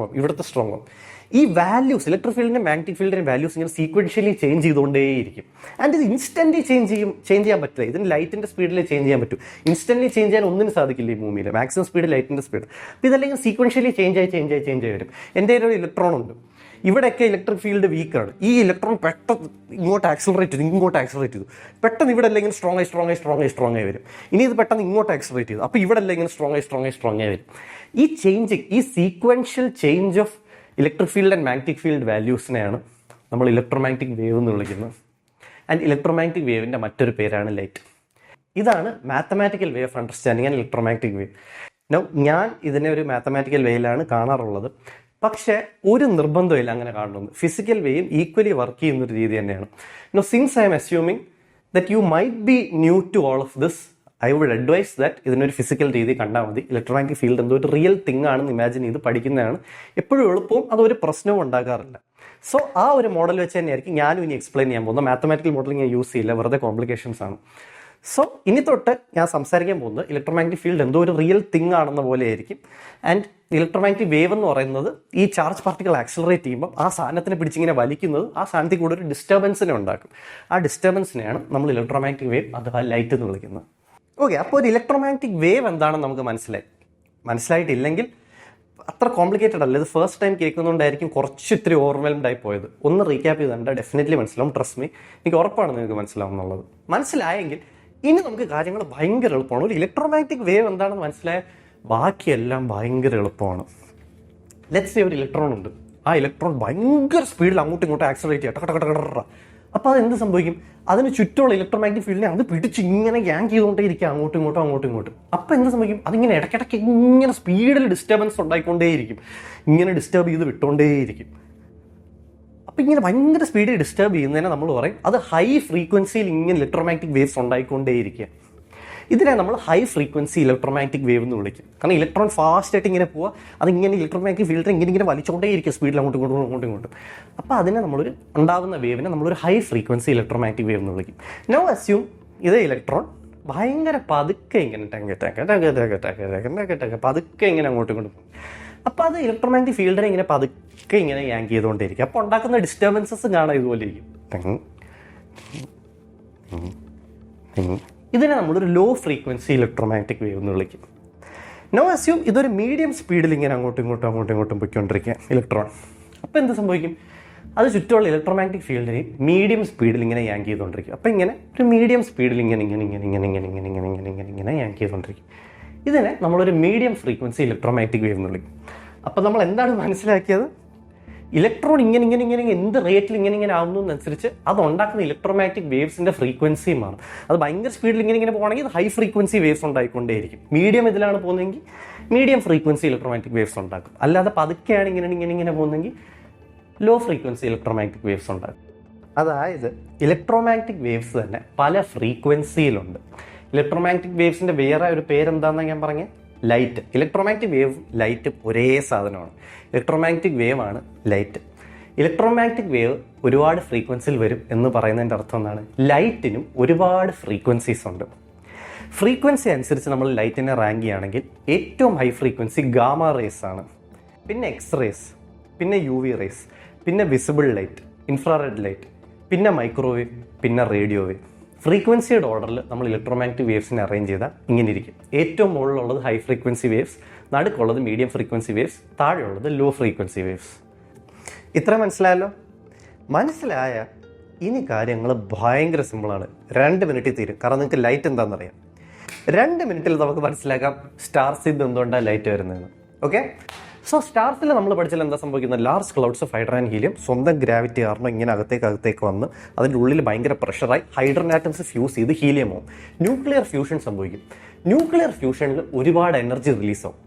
ഈ വാല്യൂസ്, ഇലക്ട്രിക് ഫീൽഡിന്റെ മാഗ്നറ്റിക് ഫീൽഡിന്റെ വാല്യൂസ് ഇങ്ങനെ സീക്വൻഷ്യലി ചേഞ്ച് ചെയ്തുകൊണ്ടേയിരിക്കും. ആൻഡ് ഇത് ഇൻസ്റ്റന്റ്ലി ചേഞ്ച് ചെയ്യാൻ പറ്റില്ല. ഇതിന് ലൈറ്റിന്റെ സ്പീഡിൽ ചേഞ്ച് ചെയ്യാൻ പറ്റും. ഇൻസ്റ്റന്റ്ലി ചേഞ്ച് ചെയ്യാൻ ഒന്നിനും സാധിക്കില്ല ഈ ഭൂമിയിൽ. മാക്സിമം സ്പീഡ് ലൈറ്റിന്റെ സ്പീഡ്. അപ്പോൾ ഇതല്ലെങ്കിൽ സീക്വൻഷ്യലി ചേഞ്ച് ആയി വരും. എൻ്റെ ഒരു ഇലക്ട്രോൺ ഉണ്ട്, ഇവിടെയൊക്കെ ഇലക്ട്രിക് ഫീൽഡ് വീക്കാണ്. ഈ ഇലക്ട്രോൺ പെട്ടെന്ന് ഇങ്ങോട്ട് ആക്സലറേറ്റ് ചെയ്തു. പെട്ടെന്ന് ഇവിടെ എല്ലാം ഇങ്ങനെ സ്ട്രോങ് ആയി വരും. ഇനി ഇത് പെട്ടെന്ന് ഇങ്ങോട്ട് ആക്സലറേറ്റ് ചെയ്തു, അപ്പോൾ ഇവിടെ എല്ലാം ഇങ്ങനെ സ്ട്രോങ് ആയി വരും. ഈ sequential change of electric field and magnetic field വാല്യൂസിനെയാണ് നമ്മൾ ഇലക്ട്രോമാഗ്നറ്റിക് വേവ് എന്ന് വിളിക്കുന്നത്. ആൻഡ് ഇലക്ട്രോമാഗ്നറ്റിക് വേവിൻ്റെ മറ്റൊരു പേരാണ് ലൈറ്റ്. ഇതാണ് mathematical way of understanding and electromagnetic wave. ഞാൻ ഇതിനെ ഒരു മാത്തമാറ്റിക്കൽ വേയിലാണ് കാണാറുള്ളത്. പക്ഷേ ഒരു നിർബന്ധമില്ല അങ്ങനെ കാണണമെന്ന്. ഫിസിക്കൽ വേയും ഈക്വലി വർക്ക് ചെയ്യുന്ന ഒരു രീതി തന്നെയാണ്. Since I'm assuming that you might be new to all of this, I would advise that ഇതിനൊരു ഫിസിക്കൽ രീതി കണ്ടാൽ മതി. ഇലക്ട്രോമാഗ്നറ്റിക് ഫീൽഡ് എന്തോ ഒരു റിയൽ തിങ് ആണെന്ന് ഇമാജിൻ ചെയ്ത് പഠിക്കുന്നതാണ് എപ്പോഴും എളുപ്പവും, അതൊരു പ്രശ്നവും ഉണ്ടാകാറില്ല. സോ ആ ഒരു മോഡൽ വെച്ച് തന്നെയായിരിക്കും ഞാനും ഇനി എക്സ്പ്ലെയിൻ ചെയ്യാൻ പോകുന്നത്. മാത്തമാറ്റിക്കൽ മോഡലിംഗ് ഞാൻ യൂസ് ചെയ്യില്ല, വെറുതെ കോംപ്ലിക്കേഷൻസ് ആണ്. സോ ഇനി തൊട്ട് ഞാൻ സംസാരിക്കാൻ പോകുന്നത് ഇലക്ട്രോമാഗ്നറ്റിക് ഫീൽഡ് എന്തോ ഒരു റിയൽ തിങ് ആണെന്ന പോലെ ആയിരിക്കും. ആൻഡ് ഇലക്ട്രോമാഗ്നറ്റിക് വേവ് എന്ന് പറയുന്നത് ഈ ചാർജ് പാർട്ടിക്കിൾ ആക്സിലറേറ്റ് ചെയ്യുമ്പോൾ ആ സാധനത്തിനെ പിടിച്ചിങ്ങനെ വലിക്കുന്നത് ആ സാധനത്തിൽ കൂടെ ഒരു ഡിസ്റ്റർബൻസിനെ ഉണ്ടാക്കും. ആ ഡിസ്റ്റർബൻസിനെയാണ് നമ്മൾ ഇലക്ട്രോമാഗ്നറ്റിക് വേവ് അഥവാ ലൈറ്റ് എന്ന് വിളിക്കുന്നത്. ഓക്കെ, അപ്പോൾ ഒരു ഇലക്ട്രോമാഗ്നറ്റിക് വേവ് എന്താണെന്ന് നമുക്ക് മനസ്സിലായിട്ടില്ലെങ്കിൽ അത്ര കോംപ്ലിക്കേറ്റഡ് അല്ല. ഇത് ഫസ്റ്റ് ടൈം കേൾക്കുന്നതുകൊണ്ടായിരിക്കും കുറച്ച് ഇത്തിരി ഓവർവെൽംഡ് ആയി പോയത്. ഒന്ന് റീക്യാപ്പ് ചെയ്തിട്ടുണ്ട്, ഡെഫിനറ്റ്ലി മനസ്സിലാവും. ട്രസ്റ്റ് മീ, എനിക്ക് ഉറപ്പാണ് നിങ്ങൾക്ക് മനസ്സിലാവും എന്നുള്ളത്. മനസ്സിലായെങ്കിൽ ഇനി നമുക്ക് കാര്യങ്ങൾ ഭയങ്കര എളുപ്പമാണ്. ഒരു ഇലക്ട്രോമാഗ്നറ്റിക് വേവ് എന്താണെന്ന് മനസ്സിലായ ബാക്കിയെല്ലാം ഭയങ്കര എളുപ്പമാണ്. ലെറ്റ്സ് സേ ഒരു ഇലക്ട്രോൺ ഉണ്ട്, ആ ഇലക്ട്രോൺ ഭയങ്കര സ്പീഡിൽ അങ്ങോട്ടും ഇങ്ങോട്ടും ആക്സിലറേറ്റ് ചെയ്യുക, ടകടകടകട. അപ്പോൾ അതെന്ത് സംഭവിക്കും? അതിന് ചുറ്റുമുള്ള ഇലക്ട്രോമാഗ്നറ്റിക് ഫീൽഡിനെ അത് പിടിച്ച് ഇങ്ങനെ ഗ്യാങ് ചെയ്തുകൊണ്ടേ ഇരിക്കുക, അങ്ങോട്ടും ഇങ്ങോട്ടും. അപ്പോൾ എന്ത് സംഭവിക്കും? അതിങ്ങനെ ഇടയ്ക്കിടയ്ക്ക് ഇങ്ങനെ സ്പീഡിൽ ഡിസ്റ്റർബൻസ് ഉണ്ടായിക്കൊണ്ടേയിരിക്കും, ഇങ്ങനെ ഡിസ്റ്റർബ് ചെയ്ത് വിട്ടുകൊണ്ടേയിരിക്കും. അപ്പോൾ ഇങ്ങനെ ഭയങ്കര സ്പീഡിൽ ഡിസ്റ്റർബ് ചെയ്യുന്നതിനെ നമ്മൾ പറയും അത് ഹൈ ഫ്രീക്വൻസിയിൽ ഇങ്ങനെ ഇലക്ട്രോമാഗ്നറ്റിക് വേവ്സ് ഉണ്ടായിക്കൊണ്ടേയിരിക്കുക. ഇതിനെ നമ്മൾ ഹൈ ഫ്രീക്വൻസി ഇലക്ട്രോമാഗ്നറ്റിക് വേവ് എന്ന് വിളിക്കും. കാരണം ഇലക്ട്രോൺ ഫാസ്റ്റ് ആയിട്ട് ഇങ്ങനെ പോവുക, അതിങ്ങനെ ഇലക്ട്രോമാഗ്നറ്റിക് ഫീൽഡ് ഇങ്ങനെ വലിച്ചുകൊണ്ടേയിരിക്കും സ്പീഡിൽ അങ്ങോട്ടും ഇങ്ങോട്ടും. അപ്പോൾ അതിനെ നമ്മളൊരു ഉണ്ടാകുന്ന വേവിനെ നമ്മളൊരു ഹൈ ഫ്രീക്വൻസി ഇലക്ട്രോമാഗ്നറ്റിക് വേവ് എന്ന് വിളിക്കും. നൗ അസ്യൂം ഇത് ഇലക്ട്രോൺ ഭയങ്കര പതുക്കെ ഇങ്ങനെ പതുക്കെ ഇങ്ങനെ അങ്ങോട്ടും ഇങ്ങോട്ടും പോകും. അപ്പോൾ അത് ഇലക്ട്രോമാഗ്നറ്റിക് ഫീൽഡിനെ ഇങ്ങനെ പതുക്കെ ഇങ്ങനെ യാങ്ക് ചെയ്തുകൊണ്ടേയിരിക്കും. അപ്പോൾ ഉണ്ടാക്കുന്ന ഡിസ്റ്റർബൻസസ് കാണാൻ ഇതുപോലെ ഇരിക്കും. ഇതിനെ നമ്മളൊരു ലോ ഫ്രീക്വൻസി ഇലക്ട്രോമാഗ്നറ്റിക് വേവ് എന്ന് വിളിക്കും. നോ അസ്യൂം ഇതൊരു മീഡിയം സ്പീഡിൽ ഇങ്ങനെ അങ്ങോട്ടും ഇങ്ങോട്ടും പോയിക്കൊണ്ടിരിക്കുക ഇലക്ട്രോൺ. അപ്പോൾ എന്ത് സംഭവിക്കും? അത് ചുറ്റുമുള്ള ഇലക്ട്രോമാഗ്നറ്റിക് ഫീൽഡിനെ മീഡിയം സ്പീഡിൽ ഇങ്ങനെ യാങ്ക് ചെയ്തുകൊണ്ടിരിക്കും. അപ്പോൾ ഇങ്ങനെ ഒരു മീഡിയം സ്പീഡിൽ ഇങ്ങനെ യാങ്ക് ചെയ്തുകൊണ്ടിരിക്കും. ഇതിനെ നമ്മളൊരു മീഡിയം ഫ്രീക്വൻസി ഇലക്ട്രോമാഗ്നറ്റിക് വേവ് എന്ന് വിളിക്കും. അപ്പോൾ നമ്മൾ എന്താണ് മനസ്സിലാക്കിയത്? ഇലക്ട്രോൺ ഇങ്ങനെ എന്ത് റേറ്റിൽ ഇങ്ങനെ ആവുന്നതനുസരിച്ച് അത് ഉണ്ടാക്കുന്ന ഇലക്ട്രോമാഗ്നറ്റിക് വേവ്സിന്റെ ഫ്രീക്വൻസിയും മാറും. അത് ഭയങ്കര സ്പീഡിൽ ഇങ്ങനെ പോകണമെങ്കിൽ അത് ഹൈ ഫ്രീക്വൻസി വേവ്സ് ഉണ്ടായിക്കൊണ്ടേയിരിക്കും. മീഡിയം ഇതിലാണ് പോകുന്നതെങ്കിൽ മീഡിയം ഫ്രീക്വൻസി ഇലക്ട്രോമാഗ്നറ്റിക് വേവ്സ് ഉണ്ടാക്കും. അല്ലാതെ പതുക്കെയാണ് ഇങ്ങനെ പോകുന്നതെങ്കിൽ ലോ ഫ്രീക്വൻസി ഇലക്ട്രോമാഗ്നറ്റിക് വേവ്സ് ഉണ്ടാക്കും. അതായത് ഇലക്ട്രോമാഗ്നറ്റിക് വേവ്സ് തന്നെ പല ഫ്രീക്വൻസിയിലുണ്ട്. ഇലക്ട്രോമാഗ്നറ്റിക് വേവ്സിന്റെ വേറെ ഒരു പേരെന്താണെന്ന് ഞാൻ പറഞ്ഞത് ലൈറ്റ്. ഇലക്ട്രോമാഗ്നറ്റിക് വേവ് ലൈറ്റും ഒരേ സാധനമാണ്. ഇലക്ട്രോമാഗ്നറ്റിക് വേവ് ആണ് ലൈറ്റ്. ഇലക്ട്രോമാഗ്നറ്റിക് വേവ് ഒരുപാട് ഫ്രീക്വൻസിയിൽ വരും എന്ന് പറയുന്നതിൻ്റെ അർത്ഥം എന്താണ്? ലൈറ്റിനും ഒരുപാട് ഫ്രീക്വൻസീസ് ഉണ്ട്. ഫ്രീക്വൻസി അനുസരിച്ച് നമ്മൾ ലൈറ്റിനെ റാങ്ക് ചെയ്യുകയാണെങ്കിൽ ഏറ്റവും ഹൈ ഫ്രീക്വൻസി ഗാമ റേസ് ആണ്, പിന്നെ എക്സ് റേസ്, പിന്നെ യു വി റേസ്, പിന്നെ വിസിബിൾ ലൈറ്റ്, ഇൻഫ്രാറെഡ് ലൈറ്റ്, പിന്നെ മൈക്രോവേവ്, പിന്നെ റേഡിയോ വേവ്. ഫ്രീക്വൻസിയുടെ ഓർഡറിൽ നമ്മൾ ഇലക്ട്രോമാഗ്നറ്റിക് വേവ്സിനെ അറേഞ്ച് ചെയ്താൽ ഇങ്ങനെ ഇരിക്കും. ഏറ്റവും മുകളിലുള്ളത് ഹൈ ഫ്രീക്വൻസി വേവ്സ്, നടുക്കുള്ളത് മീഡിയം ഫ്രീക്വൻസി വേവ്സ്, താഴെയുള്ളത് ലോ ഫ്രീക്വൻസി വേവ്സ്. ഇത്ര മനസ്സിലായല്ലോ? മനസ്സിലായ ഇനി കാര്യങ്ങൾ ഭയങ്കര സിമ്പിളാണ്. 2 മിനിറ്റിൽ തീരും. കാരണം നിങ്ങൾക്ക് ലൈറ്റ് എന്താണെന്നറിയാം. 2 മിനിറ്റിൽ നമുക്ക് മനസ്സിലാക്കാം സ്റ്റാർസിൽ നിന്ന് എന്തുകൊണ്ടാണ് ലൈറ്റ് വരുന്നതെന്ന്. ഓക്കെ, സോ സ്റ്റാർസിൽ നമ്മൾ പഠിച്ചാൽ എന്താ സംഭവിക്കുന്നത്? Large clouds of hydrogen and helium സ്വന്തം ഗ്രാവിറ്റി കാരണം ഇങ്ങനെ അകത്തേക്ക് വന്ന് അതിൻ്റെ ഉള്ളിൽ ഭയങ്കര പ്രഷറായി ഹൈഡ്രജൻ ആറ്റംസ് ഫ്യൂസ് ചെയ്ത് ഹീലിയം ആവും. ന്യൂക്ലിയർ ഫ്യൂഷൻ സംഭവിക്കും. ന്യൂക്ലിയർ ഫ്യൂഷനിൽ ഒരുപാട് എനർജി റിലീസ് ആവും.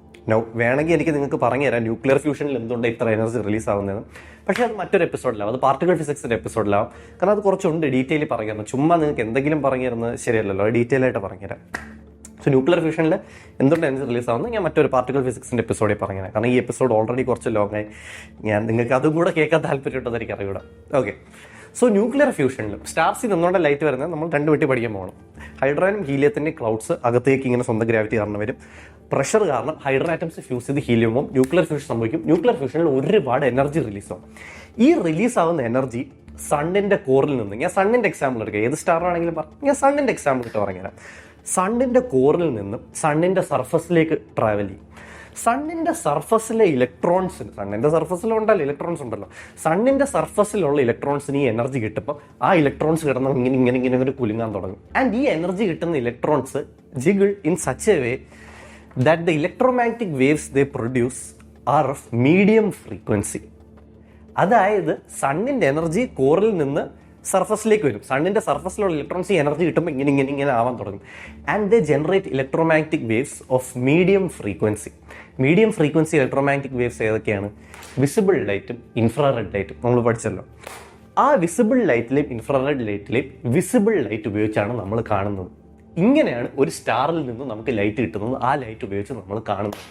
വേണമെങ്കിൽ എനിക്ക് നിങ്ങൾക്ക് പറഞ്ഞു തരാം ന്യൂക്ലിയർ ഫ്യൂഷനിൽ എന്തുകൊണ്ട് ഇത്ര എനർജി റിലീസ് ആവുന്നതെന്ന്. പക്ഷേ അത് മറ്റൊരു എപ്പിസോഡിലാവും, അത് പാർട്ടിക്കൽ ഫിസിക്സിൻ്റെ എപ്പിസോഡിലാവും. കാരണം അത് കുറച്ചുണ്ട് ഡീറ്റെയിൽ പറഞ്ഞു തരണം. ചുമ്മാ നിങ്ങൾക്ക് എന്തെങ്കിലും പറഞ്ഞു തരുന്നത് ശരിയല്ലല്ലോ, ഡീറ്റെയിൽ ആയിട്ട് പറഞ്ഞുതരാം. സോ ന്യൂക്ലിയർ ഫ്യൂഷനിൽ എന്തുകൊണ്ട് എനർജി റിലീസ് ആവുന്നത് ഞാൻ മറ്റൊരു പാർട്ടിക്കൽ ഫിസിക്സിൻ്റെ എപ്പിസോഡിൽ പറഞ്ഞുതരാം. കാരണം ഈ എപ്പിസോഡ് ഓൾറെഡി കുറച്ച് ലോങ് ആയി, ഞാൻ നിങ്ങൾക്ക് അതും കൂടെ കേൾക്കാൻ താല്പര്യമുണ്ടെന്ന് എനിക്ക് അറിയൂടാ. ഓക്കെ, സോ ന്യൂക്ലിയർ ഫ്യൂഷനിലും സ്റ്റാർസിൽ നിന്നുകൊണ്ട് ലൈറ്റ് വരുന്നത് നമ്മൾ 2 വെട്ടി പഠിക്കാൻ പോകണം. ഹൈഡ്രജനും ഹീലിയത്തിൻ്റെ ക്ലൗഡ്സ് അകത്തേക്ക് ഇങ്ങനെ സ്വന്തം ഗ്രാവിറ്റി കാരണം വരും. പ്രഷർ കാരണം ഹൈഡ്രജൻ ആറ്റംസ് ഫ്യൂസ് ചെയ്ത് ഹീലിയവും ന്യൂക്ലിയർ ഫ്യൂഷൻ സംഭവിക്കും. ന്യൂക്ലിയർ ഫ്യൂഷനിൽ ഒരുപാട് എനർജി റിലീസ് ആവും. ഈ റിലീസ് ആവുന്ന എനർജി സണ്ണിൻ്റെ കോറിൽ നിന്ന്, ഞാൻ സണ്ണിൻ്റെ എക്സാമ്പിൾ എടുക്കുക, ഏത് സ്റ്റാറാണെങ്കിലും ഞാൻ സണ്ണിൻ്റെ എക്സാമ്പിൾ ഇട്ട് പറഞ്ഞുതരാം. സണ്ണിൻ്റെ കോറിൽ നിന്നും സണ്ണിൻ്റെ സർഫസിലേക്ക് ട്രാവൽ ചെയ്യും. സണ്ണിൻ്റെ സർഫസിലെ ഇലക്ട്രോൺസിന്, സണ്ണിൻ്റെ സർഫസിലുണ്ടല്ലോ ഇലക്ട്രോൺസ് ഉണ്ടല്ലോ, സണ്ണിൻ്റെ സർഫസിലുള്ള ഇലക്ട്രോൺസിന് ഈ എനർജി കിട്ടുമ്പോൾ ആ ഇലക്ട്രോൺസ് കിടന്ന് ഇങ്ങനെ കുലുങ്ങാൻ തുടങ്ങും. ആൻഡ് ഈ എനർജി കിട്ടുന്ന electrons jiggle in such a way that the electromagnetic waves they produce are of medium frequency. അതായത് സണ്ണിൻ്റെ എനർജി കോറിൽ നിന്ന് സർഫസിലേക്ക് വരും. സണ്ണിൻ്റെ സർഫസിലുള്ള ഇലക്ട്രോൺസ് ഈ എനർജി കിട്ടുമ്പോൾ ഇങ്ങനെ ആവാൻ തുടങ്ങും. And they generate electromagnetic waves of medium frequency. Medium frequency electromagnetic waves ഏതൊക്കെയാണ്? വിസിബിൾ ലൈറ്റും ഇൻഫ്രാറെഡ് ലൈറ്റും നമ്മൾ പഠിച്ചല്ലോ. ആ വിസിബിൾ ലൈറ്റിലെയും ഇൻഫ്രാറെഡ് ലൈറ്റിലെയും വിസിബിൾ ലൈറ്റ് ഉപയോഗിച്ചാണ് നമ്മൾ കാണുന്നത്. ഇങ്ങനെയാണ് ഒരു സ്റ്റാറിൽ നിന്ന് നമുക്ക് ലൈറ്റ് കിട്ടുന്നത്. ആ ലൈറ്റ് ഉപയോഗിച്ച് നമ്മൾ കാണുന്നത്.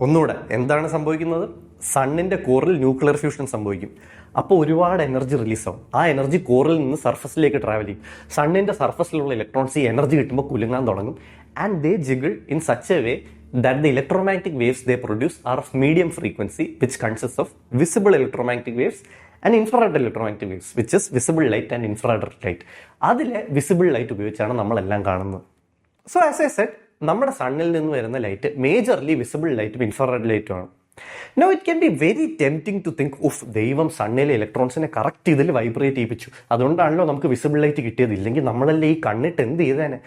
ഒന്നുകൂടെ, എന്താണ് സംഭവിക്കുന്നത്? സണ്ണിന്റെ കോറിൽ ന്യൂക്ലിയർ ഫ്യൂഷൻ സംഭവിക്കും. അപ്പോൾ ഒരുപാട് എനർജി റിലീസാവും. ആ എനർജി കോറിൽ നിന്ന് സർഫസിലേക്ക് ട്രാവൽ ചെയ്യും. സണ്ണിന്റെ സർഫസിലുള്ള ഇലക്ട്രോൺസ് ഈ എനർജി കിട്ടുമ്പോൾ കുലുങ്ങാൻ തുടങ്ങും. And they jiggle in such a way that the electromagnetic waves they produce are of medium frequency, which consists of visible electromagnetic waves and infrared electromagnetic waves, which is visible light and infrared light. അതിലെ visible light ഉപയോഗിച്ചാണ് നമ്മളെല്ലാം കാണുന്നത്. So as I Z, നമ്മുടെ സണ്ണിൽ നിന്ന് വരുന്ന light majorly visible ലൈറ്റും infrared ലൈറ്റും ആണ്. No it can be very tempting to think of ദൈവം സണ്ണിലെ ഇലക്ട്രോൺസിനെ കറക്റ്റ് ഇതിൽ വൈബ്രേറ്റ് ചെയ്യിപ്പിച്ചു, അതുകൊണ്ടാണല്ലോ നമുക്ക് വിസിബിൾ ലൈറ്റ് കിട്ടിയത്, ഇല്ലെങ്കിൽ നമ്മളല്ലേ ഈ കണ്ണിട്ട് എന്ത് ചെയ്തേനെ?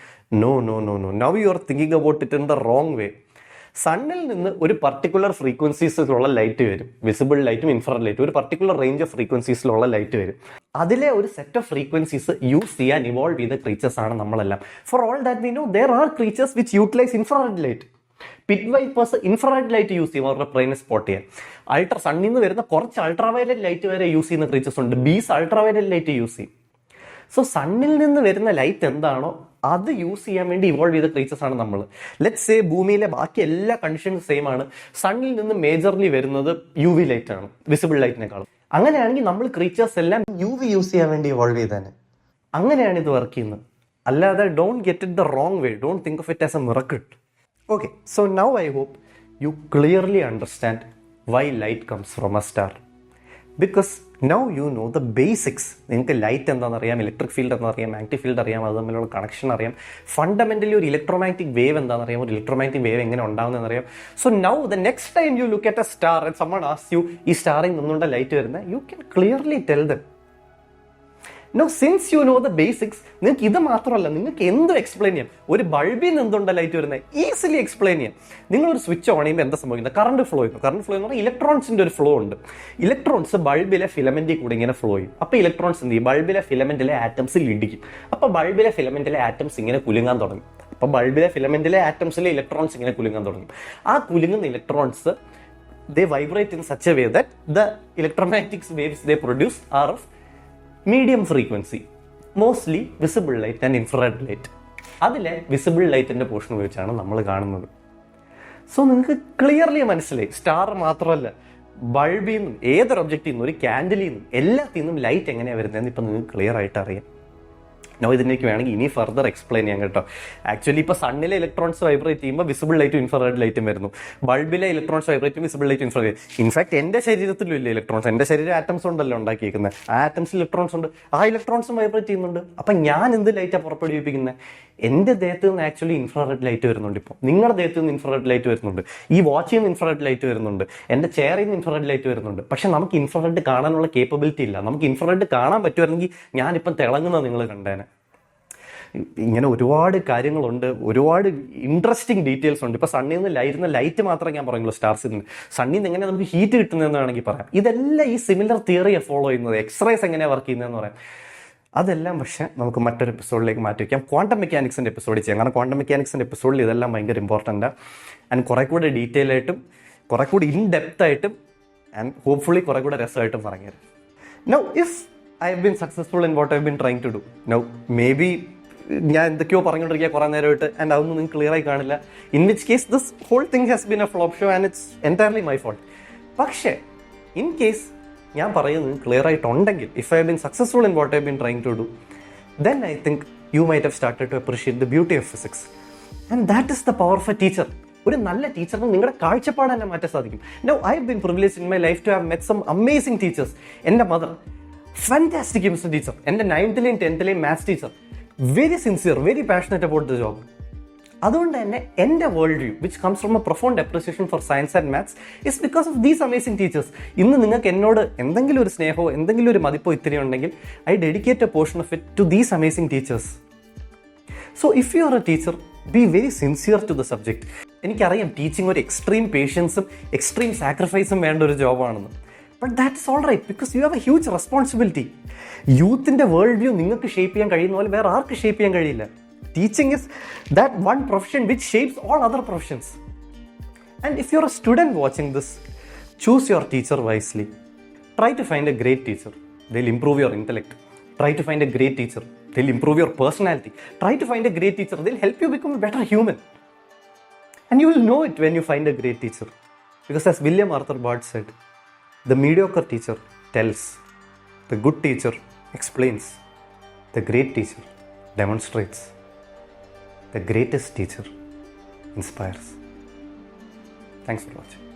No no no no now you are thinking about it in the wrong way. സണ്ണിൽ നിന്ന് ഒരു പർട്ടിക്കുലർ ഫ്രീക്വൻസീസിലുള്ള ലൈറ്റ് വരും, വിസിബിൾ ലൈറ്റും ഇൻഫ്രാറെഡ് ലൈറ്റും, ഒരു പർട്ടിക്കുലർ റേഞ്ച് ഓഫ് ഫ്രീക്വൻസീസിലുള്ള ലൈറ്റ് വരും. അതിലെ ഒരു സെറ്റ് ഓഫ് ഫ്രീക്വൻസീസ് യൂസ് ചെയ്യാൻ ഇവോൾവ് ചെയ്ത ക്രീച്ചേഴ്സ് ആണ് നമ്മളെല്ലാം. For all that we know there are creatures which utilize infrared light. Pit vipers infrared light use ചെയ്യും അവരുടെ പ്രൈനെ സ്പോട്ട് ചെയ്യാൻ. സണ്ണിൽ നിന്ന് വരുന്ന കുറച്ച് അൾട്രാവയലറ്റ് ലൈറ്റ് വരെ യൂസ് ചെയ്യുന്ന ക്രീച്ചേഴ്സ് ഉണ്ട്. ബീസ് അൾട്രാവയലറ്റ് ലൈറ്റ് യൂസ് ചെയ്യും. സോ സണ്ണിൽ നിന്ന് വരുന്ന ലൈറ്റ് എന്താണോ അത് യൂസ് ചെയ്യാൻ വേണ്ടി ഇവോൾവ് ചെയ്ത ക്രീച്ചേഴ്സ് ആണ് നമ്മൾ. ലെറ്റ്സ് സേ ഭൂമിയിലെ ബാക്കി എല്ലാ കണ്ടീഷൻസും സെയിം ആണ്. സണ്ണിൽ നിന്ന് മേജർലി വരുന്നത് UV ലൈറ്റ് ആണ്, വിസിബിൾ ലൈറ്റിനേക്കാളും. അങ്ങനെയാണെങ്കിൽ നമ്മൾ ക്രീച്ചേഴ്സ് എല്ലാം UV യൂസ് ചെയ്യാൻ വേണ്ടി ഇവോൾവ് ചെയ്തേനെ. അങ്ങനെയാണ് ഇത് വർക്ക് ചെയ്യുന്നത്. അല്ലാതെ don't get it the wrong way, don't think of it as A miracle. Okay, so now I hope you clearly understand why light comes from a star. Because now you know the basics. നിങ്ങൾക്ക് light എന്താണെന്നറിയാം, electric field എന്താണെന്നറിയാം, magnetic field അറിയാം, അത് തമ്മിലുള്ള connection അറിയാം, fundamentally ഒരു electromagnetic wave എന്താണെന്നറിയാം, ഒരു ഇലക്ട്രോമാഗ്നറ്റിക് വേവ് എങ്ങനെ ഉണ്ടാകുന്നതെന്നറിയാം. So now the next time you look at a star and someone asks you ഈ സ്റ്റാറിൽ നിന്നുകൊണ്ട് ലൈറ്റ് വരുന്നത്, you can clearly tell them. No since you know the basics, നിങ്ങൾക്ക് ഇത് മാത്രമല്ല, നിങ്ങൾക്ക് എന്തും എക്സ്പ്ലെയിൻ ചെയ്യാം. ഒരു ബൾബിൽ നിന്ന് എന്തുകൊണ്ട് ലൈറ്റ് വരുന്നത് ഈസിലി എക്സ്പ്ലെയിൻ ചെയ്യാം. നിങ്ങളൊരു സ്വിച്ച് ഓൺ ചെയ്യുമ്പോൾ എന്താ സംഭവിക്കുന്നത്? കറണ്ട് ഫ്ലോ ചെയ്യുന്നു. കറണ്ട് ഫ്ലോ എന്ന് പറഞ്ഞാൽ ഇലക്ട്രോൺസിന്റെ ഒരു ഫ്ലോ ഉണ്ട്. ഇലക്ട്രോൺസ് ബൾബിലെ ഫിലമെന്റിൽ കൂടി ഇങ്ങനെ ഫ്ലോ ചെയ്യും. അപ്പോൾ ഇലക്ട്രോൺസ് എന്ത് ചെയ്യും? ബൾബിലെ ഫിലമെന്റിലെ ആറ്റംസിൽ ഇടിക്കും. അപ്പോൾ ബൾബിലെ ഫിലമെന്റിലെ ആറ്റംസ് ഇങ്ങനെ കുലുങ്ങാൻ തുടങ്ങും. അപ്പോൾ ബൾബിലെ ഫിലമെന്റിലെ ആറ്റംസിലെ ഇലക്ട്രോൺസ് ഇങ്ങനെ കുലുങ്ങാൻ തുടങ്ങും. ആ കുലുങ്ങുന്ന electrons they vibrate in such a way that the electromagnetic waves they produce are of medium frequency, mostly visible light and infrared light. അതിലെ വിസിബിൾ ലൈറ്റിന്റെ പോർഷൻ ഉപയോഗിച്ചാണ് നമ്മൾ കാണുന്നത്. സോ നിങ്ങൾക്ക് ക്ലിയർലി മനസ്സിലായി, സ്റ്റാർ മാത്രമല്ല, ബൾബിൽ നിന്നും ഏതൊരു ഒബ്ജക്റ്റിൽ നിന്നും ഒരു ക്യാൻഡിലിൽ നിന്നും എല്ലാത്തിൽ നിന്നും ലൈറ്റ് എങ്ങനെയാണ് വരുന്നതെന്ന് ഇപ്പം നിങ്ങൾക്ക് ക്ലിയർ ആയിട്ട് അറിയാം. നോ ഇതിനേക്ക് വേണമെങ്കിൽ ഇനി ഫർദർ എക്സ്പ്ലെയിൻ ചെയ്യാം കേട്ടോ. ആക്ച്വലി ഇപ്പോൾ സണ്ണിലെ ഇലക്ട്രോൺസ് വൈബ്രേറ്റ് ചെയ്യുമ്പോൾ വിസിബിൾ ലൈറ്റും ഇൻഫ്രാറെഡ് ലൈറ്റും വരുന്നു. ബൾബിലെ ഇലക്ട്രോൺസ് വൈബ്രേറ്റ് ചെയ്യുമ്പോൾ വിസിബിൾ ലൈറ്റും ഇൻഫ്രാറെഡ്. ഇൻഫാക്ട് എൻ്റെ ശരീരത്തിലും ഇല്ല ഇലക്ട്രോൺസ്. എൻ്റെ ശരീരം ആറ്റംസ് ഉണ്ടല്ലോ ഉണ്ടാക്കിയിരിക്കുന്നത്. ആ ആറ്റംസിൽ ഇലക്ട്രോൺസ് ഉണ്ട്. ആ ഇലക്ട്രോൺസും വൈബ്രേറ്റ് ചെയ്യുന്നുണ്ട്. അപ്പം ഞാൻ എന്ത് ലൈറ്റാണ് പുറപ്പെടുവിപ്പിക്കുന്നത്? എൻ്റെ ദേഹത്ത് നിന്ന് ആക്ച്വലി ഇൻഫ്രാറെഡ് ലൈറ്റ് വരുന്നുണ്ട്. ഇപ്പോൾ നിങ്ങളുടെ ദേഹത്ത് നിന്ന് ഇൻഫ്രാറെഡ് ലൈറ്റ് വരുന്നുണ്ട്. ഈ വാച്ചിൽ നിന്ന് ഇൻഫ്രാറെഡ് ലൈറ്റ് വരുന്നുണ്ട്. എൻ്റെ ചെയറിൽ നിന്ന് ഇൻഫ്രാറെഡ് ലൈറ്റ് വരുന്നുണ്ട്. പക്ഷെ നമുക്ക് ഇൻഫ്രാറെഡ് കാണാനുള്ള കേപ്പബിലിറ്റി ഇല്ല. നമുക്ക് ഇൻഫ്രാറെഡ് കാണാൻ പറ്റുമായിരുന്നെങ്കിൽ ഞാനിപ്പം തിളങ്ങുന്നത് നിങ്ങൾ കണ്ടേനെ. ഇങ്ങനെ ഒരുപാട് കാര്യങ്ങളുണ്ട്, ഒരുപാട് ഇൻട്രസ്റ്റിംഗ് ഡീറ്റെയിൽസ് ഉണ്ട്. ഇപ്പോൾ സണ്ണിൽ നിന്ന് വരുന്ന ലൈറ്റ് മാത്രമേ ഞാൻ പറയുള്ളൂ. സ്റ്റാർസിൽ നിന്ന്, സണ്ണിൽ നിന്ന് എങ്ങനെ നമുക്ക് ഹീറ്റ് കിട്ടുന്നതെന്ന് വേണമെങ്കിൽ പറയാം. ഇതെല്ലാം ഈ സിമിലർ തിയറിയാണ് ഫോളോ ചെയ്യുന്നത്. എക്സ്റേസ് എങ്ങനെയാണ് വർക്ക് ചെയ്യുന്നതെന്ന് പറയാം. അതെല്ലാം പക്ഷേ നമുക്ക് മറ്റൊരു എപ്പിസോഡിലേക്ക് മാറ്റി വയ്ക്കാം. ക്വാണ്ടം മെക്കാനിക്സിൻ്റെ എപ്പിസോഡിൽ ചെയ്യാം. കാരണം ക്വാണ്ടം മെക്കാനിക്സിൻ്റെ എപ്പിസോഡിൽ ഇതെല്ലാം ഭയങ്കര ഇമ്പോർട്ടൻ്റാണ്. ആൻഡ് കുറെ കൂടെ ഡീറ്റെയിൽ ആയിട്ടും കുറെ കൂടി ഇൻ ഡെപ്ത് ആയിട്ടും ആൻഡ് ഹോപ്പ്ഫുള്ളി കുറെ കൂടെ രസമായിട്ടും പറഞ്ഞുതരാം. Now if I have been successful in what I have been trying to do, now maybe ഞാൻ എന്തൊക്കെയോ പറഞ്ഞുകൊണ്ടിരിക്കുക കുറേ നേരമായിട്ട്, ആൻഡ് അതൊന്നും നിങ്ങൾക്ക് ക്ലിയർ ആയി കാണില്ല. In which case this whole thing has been a flop show and it's entirely my fault. പക്ഷേ ഇൻ കേസ് ഞാൻ പറയുന്നത് ക്ലിയർ ആയിട്ടുണ്ടെങ്കിൽ, if I have been successful in what I have been trying to do, then I think you might have started to appreciate the beauty of physics. And that is the power of a teacher. ഒരു നല്ല ടീച്ചറിന് നിങ്ങളുടെ കാഴ്ചപ്പാട് തന്നെ മാറ്റാൻ സാധിക്കും. Now I have been privileged in my life to have met some amazing teachers. എൻ്റെ mother fantastic chemistry teacher, എൻ്റെ 9th-ലെയും 10th-ലെയും maths teacher, very sincere, very passionate about the job. അതുകൊണ്ട് തന്നെ എൻ്റെ world view which comes from a profound appreciation for science and maths is because of these amazing teachers. ഇന്ന് നിങ്ങൾക്ക് എന്നോട് എന്തെങ്കിലും ഒരു സ്നേഹമോ എന്തെങ്കിലും ഒരു മതിപ്പോ ഇത്തിരി ഉണ്ടെങ്കിൽ I dedicate a portion of it to these amazing teachers. So if you are a teacher, be very sincere to the subject. എനിക്കറിയാം ടീച്ചിങ് ഒരു എക്സ്ട്രീം പേഷ്യൻസും എക്സ്ട്രീം സാക്രിഫൈസും വേണ്ട ഒരു ജോബാണെന്ന്. But that is all right because you have a huge responsibility. യൂത്തിൻ്റെ world view നിങ്ങൾക്ക് shape ചെയ്യാൻ കഴിയുന്ന പോലെ വേറെ ആർക്ക് ഷേപ്പ് ചെയ്യാൻ കഴിയില്ല. Teaching is that one profession which shapes all other professions. And if you're a student watching this, choose your teacher wisely. Try to find a great teacher. They'll improve your intellect. Try to find a great teacher. They'll improve your personality. Try to find a great teacher. They'll help you become a better human. And you will know it when you find a great teacher. Because as William Arthur Bard said, the mediocre teacher tells, the good teacher explains, the great teacher demonstrates, the greatest teacher inspires. Thanks for watching.